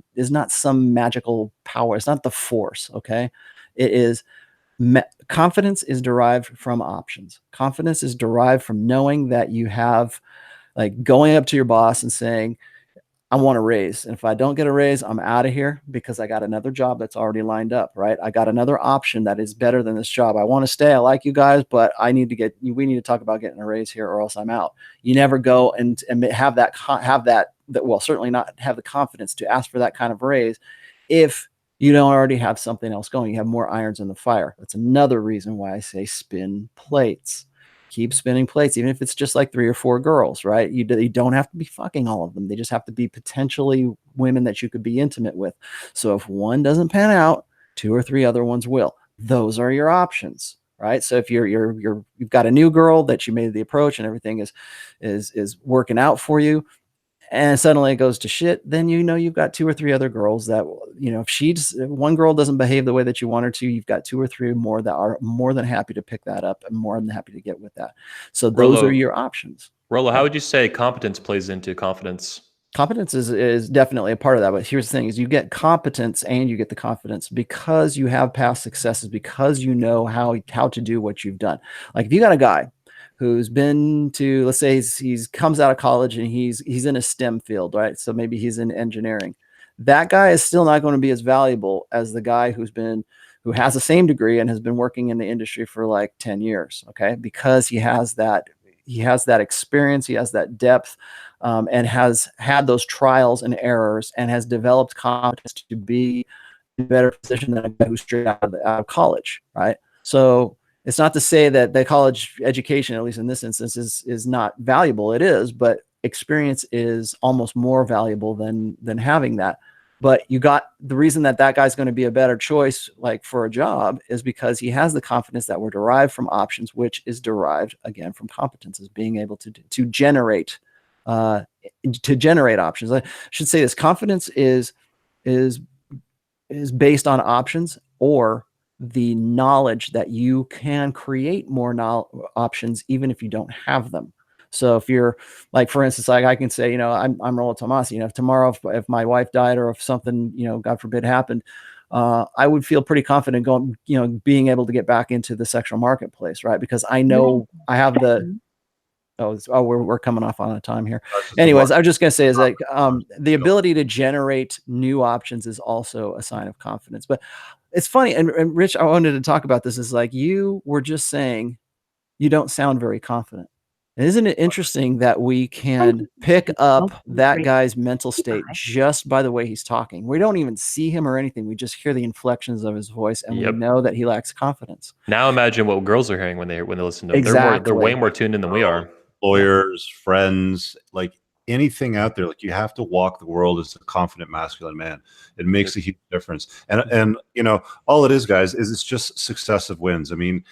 some magical power. It's not the force. Okay, it is. Confidence is derived from options. Confidence is derived from knowing that you have, like, going up to your boss and saying, "I want a raise. And if I don't get a raise, I'm out of here because I got another job that's already lined up," right? I got another option that is better than this job. I want to stay. I like you guys, but we need to talk about getting a raise here or else I'm out. You never go and have that, well, certainly not have the confidence to ask for that kind of raise if you don't already have something else going. You have more irons in the fire. That's another reason why I say spin plates. Keep spinning plates, even if it's just like 3 or 4 girls, right? You don't have to be fucking all of them. They just have to be potentially women that you could be intimate with. So if one doesn't pan out, 2 or 3 other ones will. Those are your options, right? So if you've got a new girl that you made the approach and everything is working out for you, and suddenly it goes to shit, then you've got 2 or 3 other girls that, if one girl doesn't behave the way that you want her to, you've got 2 or 3 more that are more than happy to pick that up and more than happy to get with that. So those are your options. Rollo, how would you say competence plays into confidence? Competence is definitely a part of that. But here's the thing: is you get competence and you get the confidence because you have past successes, because you know how to do what you've done. Like if you got a guy who's been to, let's say he's comes out of college and he's in a STEM field, right? So maybe he's in engineering. That guy is still not going to be as valuable as the guy who has the same degree and has been working in the industry for like 10 years. Okay. Because he has that experience, he has that depth, and has had those trials and errors and has developed competence to be in a better position than a guy who's straight out of college. Right. So it's not to say that the college education, at least in this instance, is not valuable. It is, but experience is almost more valuable than having that. But the reason that guy's going to be a better choice, like for a job, is because he has the confidence that were derived from options, which is derived again from competences, being able to generate options. I should say this: confidence is based on options or the knowledge that you can create more options even if you don't have them. So if you're like, for instance, like I can say, I'm Rollo Tomasi, if tomorrow, if my wife died or if something, God forbid happened, I would feel pretty confident going, being able to get back into the sexual marketplace, right? Because I know I have we're coming off on a time here. Anyways, I was just gonna say is like the ability to generate new options is also a sign of confidence. But it's funny, and Rich, I wanted to talk about this. Is like you were just saying you don't sound very confident. And isn't it interesting that we can pick up that guy's mental state just by the way he's talking? We don't even see him or anything. We just hear the inflections of his voice, and we know that he lacks confidence. Now imagine what girls are hearing when they listen to him. Exactly. They're way more tuned in than we are. Lawyers, friends, like anything out there, like you have to walk the world as a confident masculine man. It makes a huge difference. And you know, all it is, guys, is it's just successive wins. I mean,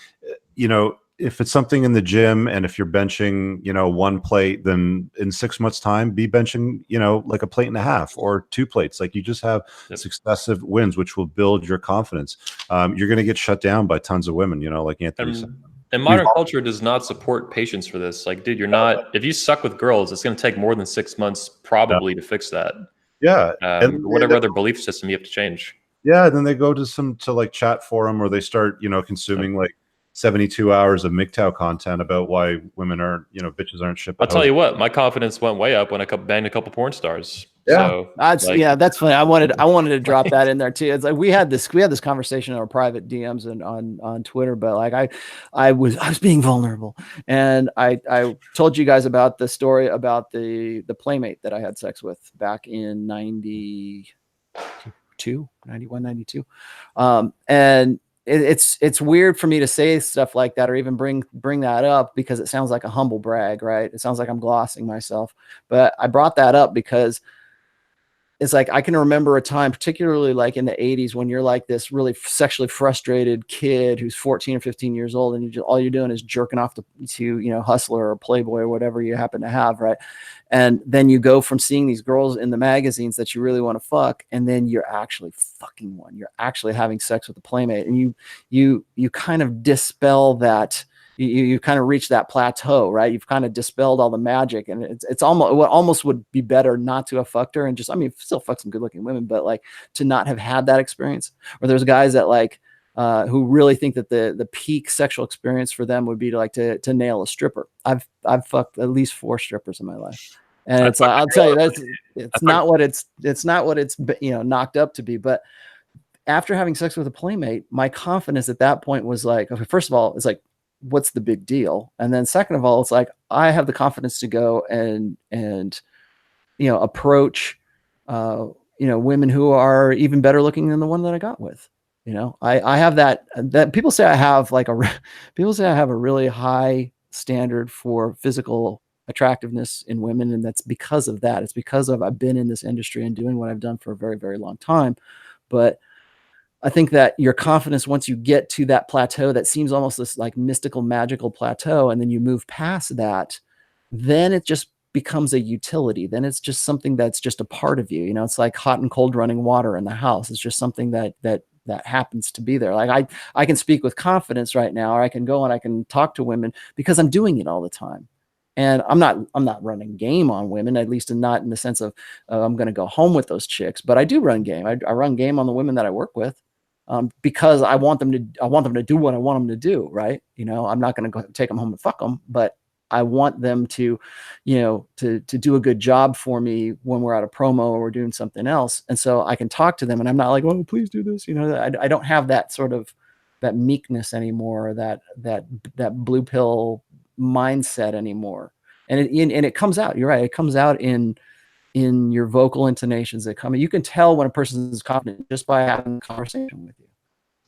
you know, if it's something in the gym and if you're benching, you know, 1 plate, then in 6 months time, be benching, you know, like 1.5 plates or 2 plates. Like you just have successive wins, which will build your confidence. You're going to get shut down by tons of women, you know, like Anthony said. And modern culture does not support patience for this. Like, dude, you're not, if you suck with girls, it's going to take more than 6 months probably to fix that. Yeah. And whatever other belief system you have to change. Yeah. And then they go to like chat forum, or they start, you know, consuming like 72 hours of MGTOW content about why women aren't, you know, bitches aren't shit. I'll tell you what, my confidence went way up when I banged a couple porn stars. Yeah. So, that's funny. I wanted to drop that in there too. It's like we had this conversation in our private DMs and on Twitter, but like I was being vulnerable, and I told you guys about the story about the playmate that I had sex with back in 92, 91, 92. And it's weird for me to say stuff like that or even bring that up because it sounds like a humble brag, right? It sounds like I'm glossing myself, but I brought that up because it's like I can remember a time, particularly like in the 80s, when you're like this really sexually frustrated kid who's 14 or 15 years old, and all you're doing is jerking off to you know, Hustler or Playboy or whatever you happen to have, right? And then you go from seeing these girls in the magazines that you really want to fuck, and then you're actually fucking one. You're actually having sex with a playmate, and you kind of dispel that. You kind of reach that plateau, right? You've kind of dispelled all the magic, and it's almost would be better not to have fucked her and just, I mean, still fuck some good looking women, but like to not have had that experience. Or there's guys that like who really think that the peak sexual experience for them would be to nail a stripper. I've fucked at least 4 strippers in my life, and it's I'll tell you it's not what it's you know, knocked up to be. But after having sex with a playmate, my confidence at that point was like, okay, first of all, it's like, what's the big deal? And then second of all, it's like I have the confidence to go and you know, approach you know, women who are even better looking than the one that I got with. You know, I have that people say I have like people say I have a really high standard for physical attractiveness in women, and that's because of that. It's because I've been in this industry and doing what I've done for a very, very long time. But I think that your confidence, once you get to that plateau that seems almost this like mystical, magical plateau, and then you move past that, then it just becomes a utility. Then it's just something that's just a part of you. You know, it's like hot and cold running water in the house. It's just something that happens to be there. Like I can speak with confidence right now, or I can go and I can talk to women because I'm doing it all the time. And I'm not running game on women, at least not in the sense of I'm going to go home with those chicks, but I do run game. I run game on the women that I work with. Because I want them to do what I want them to do. Right. You know, I'm not going to go take them home and fuck them, but I want them to, you know, to do a good job for me when we're at a promo or we're doing something else. And so I can talk to them, and I'm not like, oh, please do this. You know, I don't have that sort of that meekness anymore, that blue pill mindset anymore. And it comes out. You're right. It comes out in your vocal intonations that come. You can tell when a person is confident just by having a conversation with you.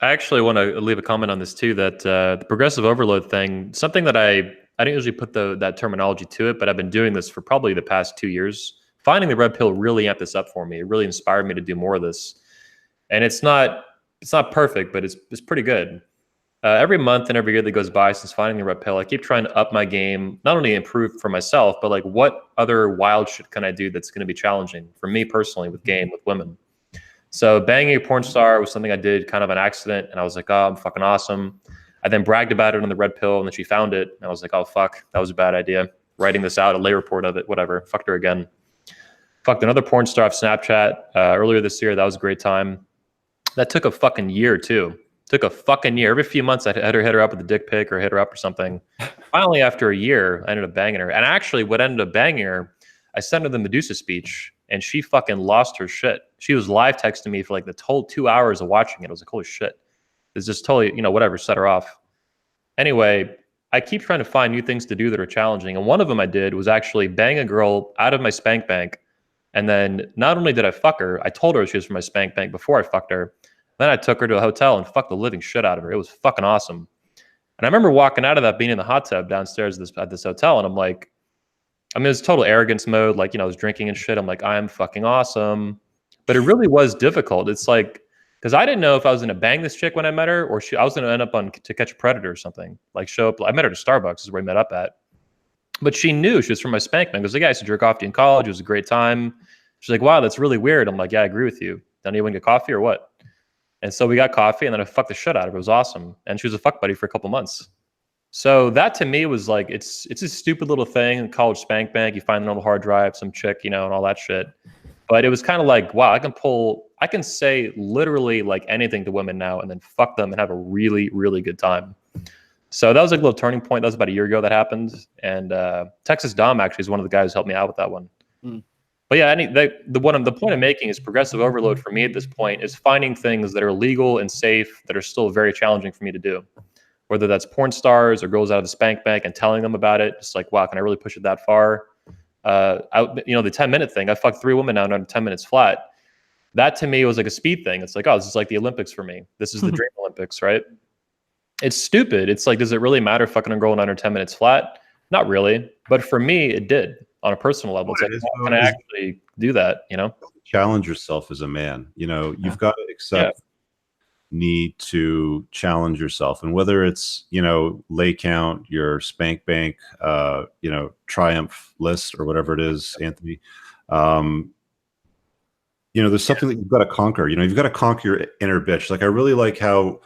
I actually want to leave a comment on this too, that the progressive overload thing, something that I didn't usually put that terminology to it, but I've been doing this for probably the past 2 years. Finding the red pill really amped this up for me. It really inspired me to do more of this. And it's not perfect, but it's pretty good. Every month and every year that goes by since finding the red pill, I keep trying to up my game, not only improve for myself, but like what other wild shit can I do that's going to be challenging for me personally with game, with women. So banging a porn star was something I did kind of an accident, and I was like, oh, I'm fucking awesome. I then bragged about it on the red pill, and then she found it, and I was like, oh, fuck, that was a bad idea. Writing this out, a lay report of it, whatever. Fucked her again. Fucked another porn star off Snapchat earlier this year. That was a great time. That took a fucking year too. Took a fucking year. Every few months, I had her hit her up with a dick pic or hit her up or something. Finally, after a year, I ended up banging her. And actually, what ended up banging her, I sent her the Medusa speech, and she fucking lost her shit. She was live texting me for like the whole 2 hours of watching it. I was like, holy shit. It's just totally, whatever, set her off. Anyway, I keep trying to find new things to do that are challenging. And one of them I did was actually bang a girl out of my spank bank. And then not only did I fuck her, I told her she was from my spank bank before I fucked her. Then I took her to a hotel and fucked the living shit out of her. It was fucking awesome. And I remember walking out of that, being in the hot tub downstairs at this hotel. And I'm like, I mean, it was total arrogance mode. Like, I was drinking and shit. I'm like, I am fucking awesome. But it really was difficult. It's like, because I didn't know if I was going to bang this chick when I met her, or I was going to end up on To Catch a Predator or something. Like, show up. I met her at Starbucks, is where we met up at. But she knew she was from my spank bank. I was like, yeah, I used to jerk off to you in college. It was a great time. She's like, wow, that's really weird. I'm like, yeah, I agree with you. Don't you want to get coffee or what? And so we got coffee, and then I fucked the shit out of her. It was awesome. And she was a fuck buddy for a couple months. So that to me was like, it's a stupid little thing. College spank bank, you find it on the hard drive, some chick, and all that shit. But it was kind of like, wow, I can say literally like anything to women now and then fuck them and have a really, really good time. So that was like a little turning point. That was about a year ago that happened. And Texas Dom actually is one of the guys who helped me out with that one. But yeah, the point I'm making is progressive overload for me at this point is finding things that are legal and safe that are still very challenging for me to do. Whether that's porn stars or girls out of the spank bank and telling them about it. Just like, wow, can I really push it that far? The 10-minute thing, I fucked 3 women now in 10 minutes flat. That to me was like a speed thing. It's like, oh, this is like the Olympics for me. This is the Dream Olympics, right? It's stupid. It's like, does it really matter fucking a girl in under 10 minutes flat? Not really. But for me, it did on a personal level. It's like, how can I actually do that, Challenge yourself as a man. You've got to accept need to challenge yourself. And whether it's, lay count, your spank bank, triumph list or whatever it is, Anthony, there's something that you've got to conquer. You've got to conquer your inner bitch. Like, I really like how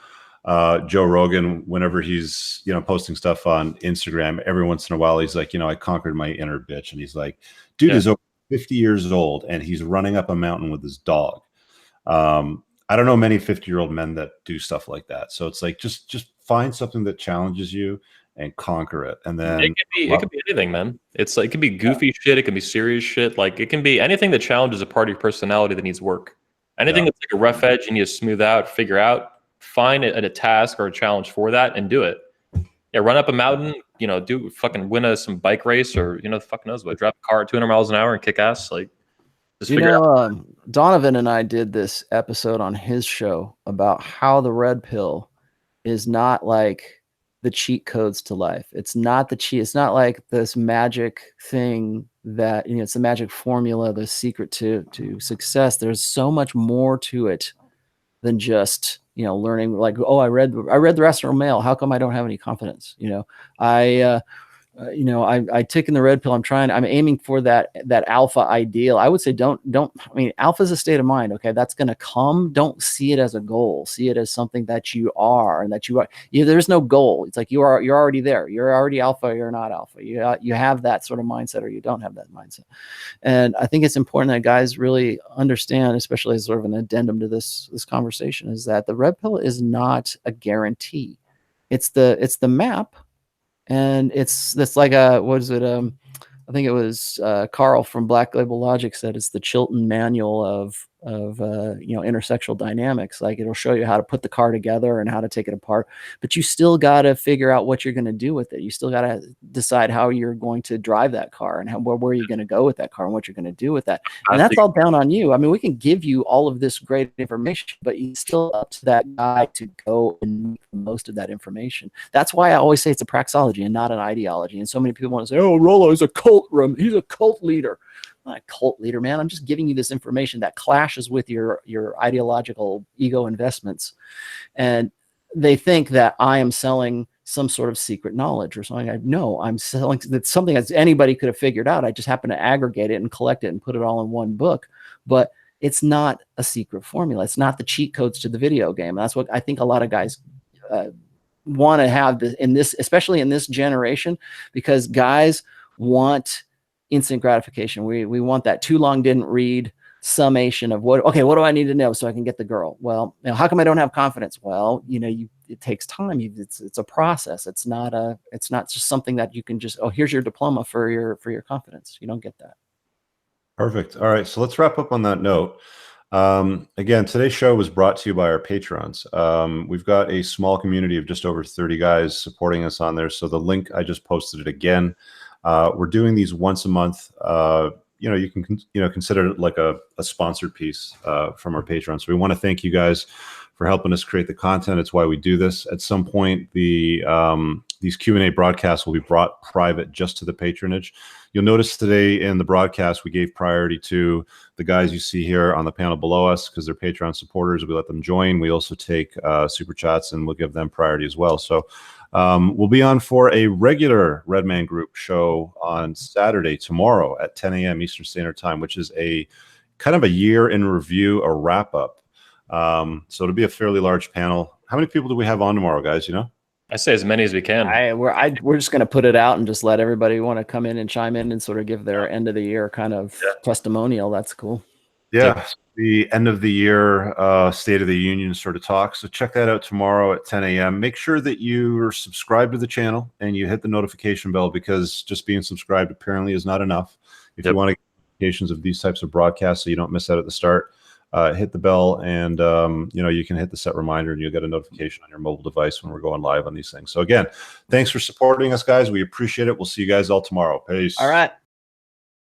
Joe Rogan, whenever he's, posting stuff on Instagram, every once in a while, he's like, I conquered my inner bitch. And he's like, dude is over 50 years old and he's running up a mountain with his dog. I don't know many 50-year-old men that do stuff like that. So it's like, just find something that challenges you and conquer it. And then it could be anything, man. It's like, it can be goofy shit. It can be serious shit. Like, it can be anything that challenges a part of your personality that needs work. Anything that's like a rough edge you need to smooth out, figure out, find a task or a challenge for that and do it. Yeah, run up a mountain, do fucking win some bike race or, the fuck knows what, drive a car at 200 miles an hour and kick ass. Like, just figure it out. Donovan and I did this episode on his show about how the red pill is not like the cheat codes to life. It's not the cheat. It's not like this magic thing that, it's the magic formula, the secret to success. There's so much more to it than just, learning like, oh, I read the Rational Male. How come I don't have any confidence? I taken the red pill. I'm aiming for that alpha ideal. I would say alpha is a state of mind. Okay. That's going to come. Don't see it as a goal. See it as something that you are and that you are. There's no goal. It's like you're already there. You're already alpha. You're not alpha. You have that sort of mindset or you don't have that mindset. And I think it's important that guys really understand, especially as sort of an addendum to this conversation, is that the red pill is not a guarantee. It's the map. And it's like what is it? I think it was Carl from Black Label Logic said it's the Chilton manual of intersexual dynamics. Like, it'll show you how to put the car together and how to take it apart, but you still got to figure out what you're going to do with it. You still got to decide how you're going to drive that car and where you're going to go with that car and what you're going to do with that. And that's all down on you. I mean, we can give you all of this great information, but it's still up to that guy to go and make the most of that information. That's why I always say it's a praxeology and not an ideology. And so many people want to say, oh, Rollo is he's a cult leader. I'm not a cult leader, man. I'm just giving you this information that clashes with your ideological ego investments. And they think that I am selling some sort of secret knowledge or something. No, I'm selling that's something that anybody could have figured out. I just happen to aggregate it and collect it and put it all in one book. But it's not a secret formula. It's not the cheat codes to the video game. And that's what I think a lot of guys want to have especially in this generation, because guys want instant gratification. We want that too long didn't read summation of what do I need to know so I can get the girl? Well, how come I don't have confidence? Well, it takes time. It's a process. It's not just something that you can just, here's your diploma for your confidence. You don't get that. Perfect. All right, so let's wrap up on that note. Again, today's show was brought to you by our patrons. We've got a small community of just over 30 guys supporting us on there. So the link, I just posted it again. We're doing these once a month. You can consider it like a sponsored piece from our patrons. So we want to thank you guys for helping us create the content. It's why we do this. At some point, these Q&A broadcasts will be brought private just to the patronage. You'll notice today in the broadcast, we gave priority to the guys you see here on the panel below us because they're Patreon supporters. We let them join. We also take super chats and we'll give them priority as well. So we'll be on for a regular Redman Group show on Saturday, tomorrow at 10 a.m. Eastern Standard Time, which is a kind of a year in review, a wrap up. So it'll be a fairly large panel. How many people do we have on tomorrow, guys? I say as many as we can. We're just going to put it out and just let everybody want to come in and chime in and sort of give their end of the year kind of testimonial. That's cool. Yeah, the end of the year State of the Union sort of talk. So check that out tomorrow at 10 a.m. Make sure that you are subscribed to the channel and you hit the notification bell because just being subscribed apparently is not enough. If you want to get notifications of these types of broadcasts so you don't miss out at the start, hit the bell and you can hit the set reminder and you'll get a notification on your mobile device when we're going live on these things. So again, thanks for supporting us, guys. We appreciate it. We'll see you guys all tomorrow. Peace. All right.